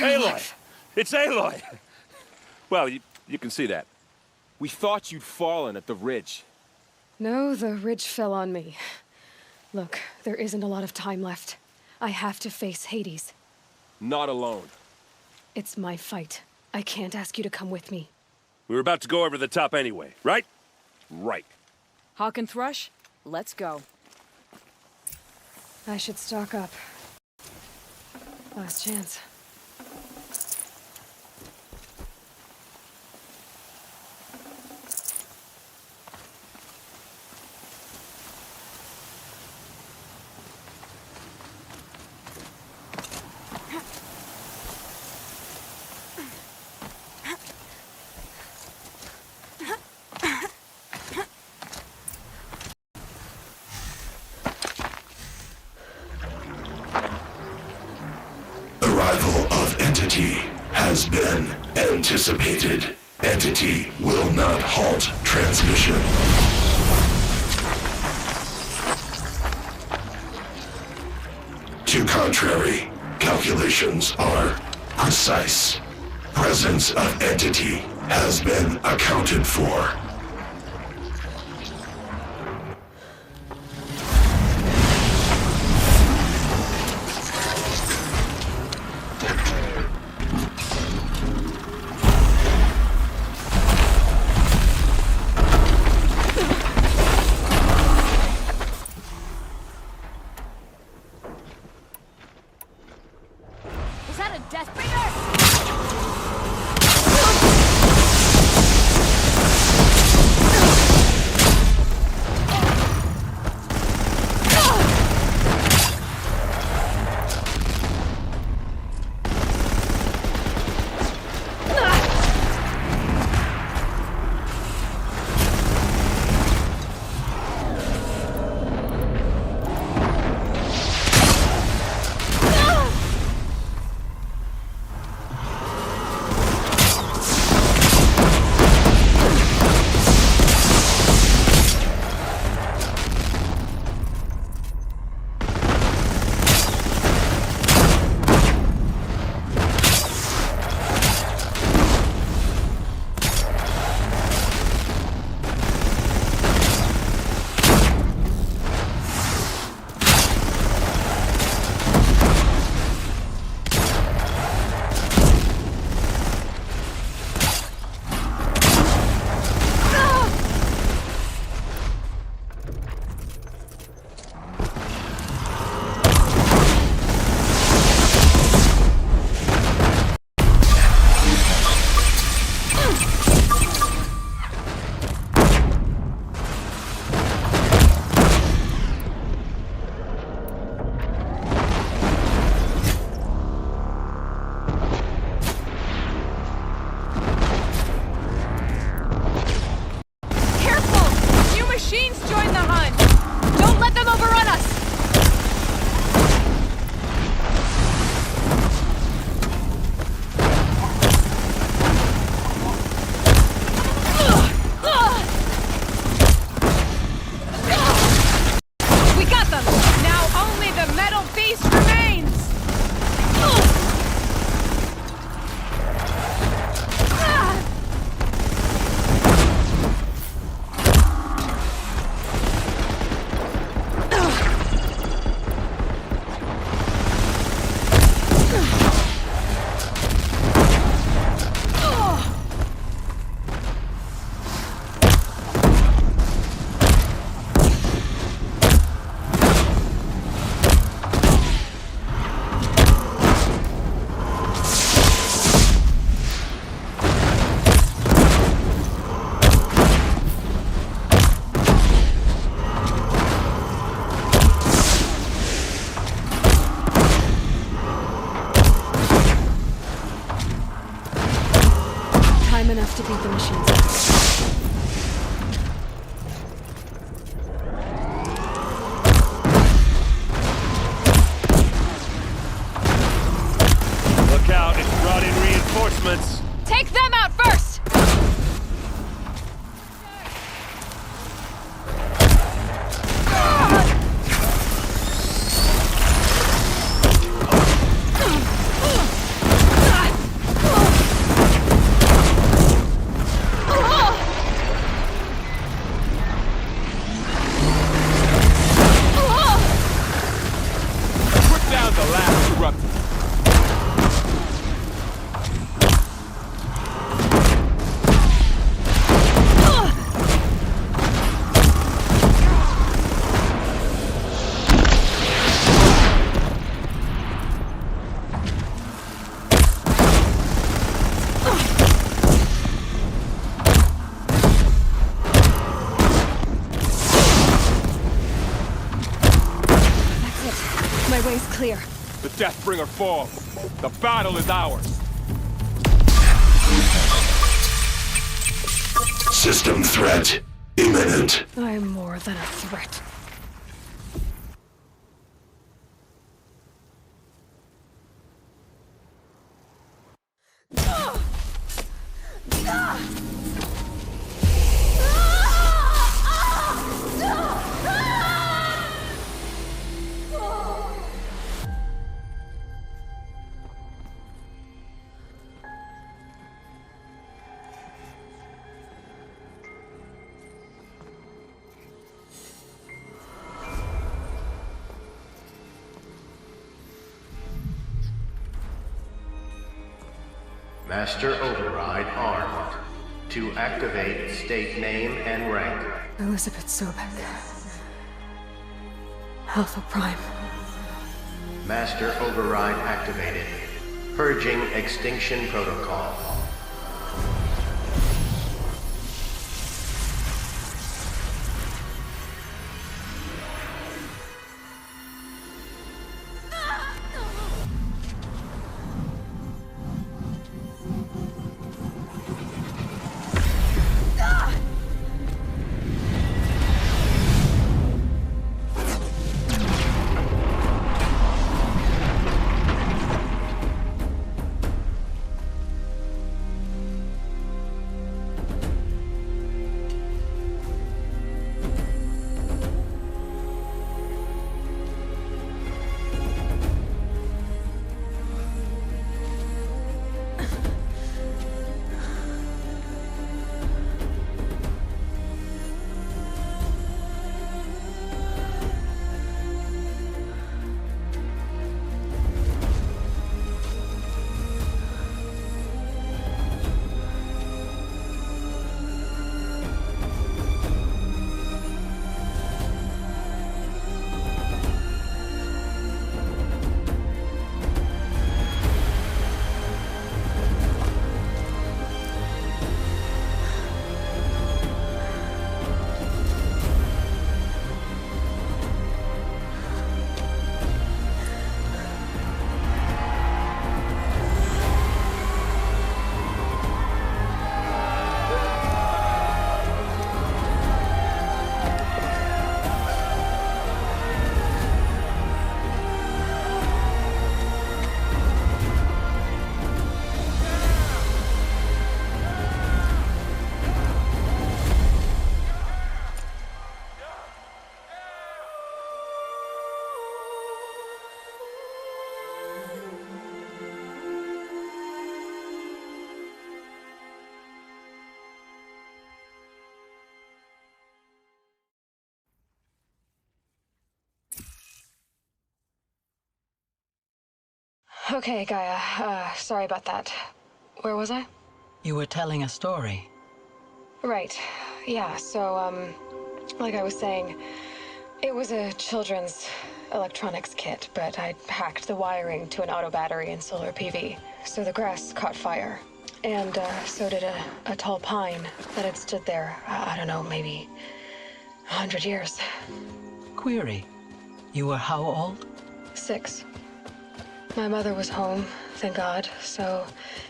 Aloy! It's Aloy! Well, you can see that. We thought you'd fallen at the ridge. No, the ridge fell on me. Look, there isn't a lot of time left. I have to face Hades. Not alone. It's my fight. I can't ask you to come with me. We were about to go over the top anyway, right? Right. Hawk and Thrush, let's go. I should stock up. Last chance. Arrival of Entity has been anticipated. Entity will not halt transmission. To contrary, calculations are precise. Presence of Entity has been accounted for. Was that a Deathbringer? to beat the machines. Look out, it's brought in reinforcements. Take them out first! way's clear. The Deathbringer falls. The battle is ours. System threat imminent. I'm more than a threat. Master Override armed. To activate, state name and rank. Elizabeth Sobek. Alpha Prime. Master Override activated. Purging Extinction Protocol. Okay, Gaia. Sorry about that. Where was I? You were telling a story. Right. Yeah, so, like I was saying, it was a children's electronics kit, but I'd hacked the wiring to an auto battery and solar PV. So the grass caught fire. And, so did a tall pine that had stood there, I don't know, maybe 100 years. Query. You were how old? 6. My mother was home, thank God, so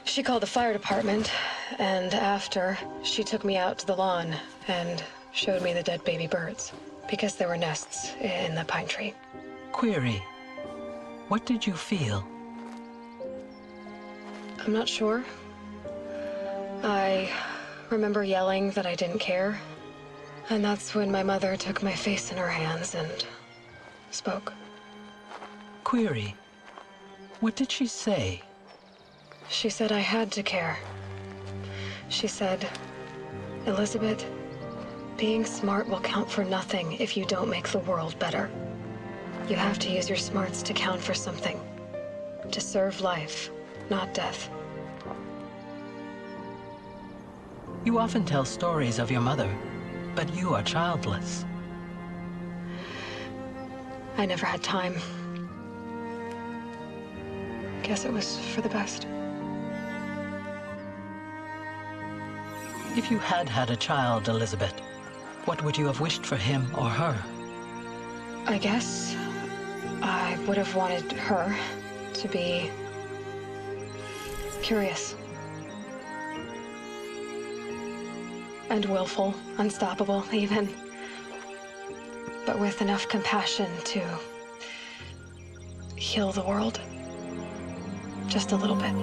she called the fire department, and after, she took me out to the lawn and showed me the dead baby birds, because there were nests in the pine tree. Query. What did you feel? I'm not sure. I remember yelling that I didn't care, and that's when my mother took my face in her hands and spoke. Query. What did she say? She said I had to care. She said, Elizabeth, being smart will count for nothing if you don't make the world better. You have to use your smarts to count for something. To serve life, not death. You often tell stories of your mother, but you are childless. I never had time. Guess it was for the best. If you had had a child, Elizabeth, what would you have wished for him or her? I guess I would have wanted her to be curious. And willful, unstoppable, even. But with enough compassion to heal the world. Just a little bit.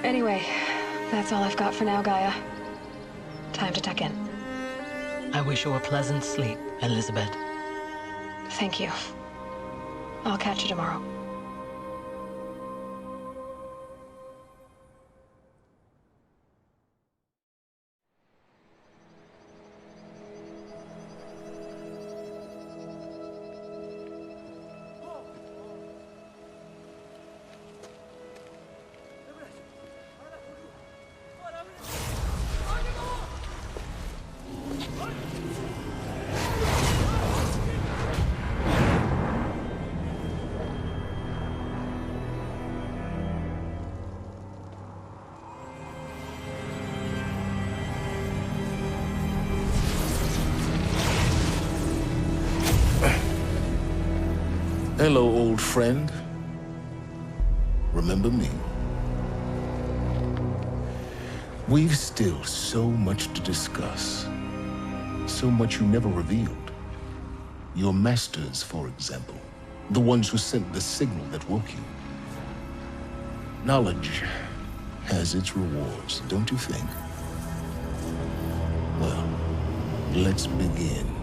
Anyway, that's all I've got for now, Gaia. Time to tuck in. I wish you a pleasant sleep, Elizabeth. Thank you. I'll catch you tomorrow. Hello, old friend. Remember me? We've still so much to discuss. So much you never revealed. Your masters, for example. The ones who sent the signal that woke you. Knowledge has its rewards, don't you think? Well, let's begin.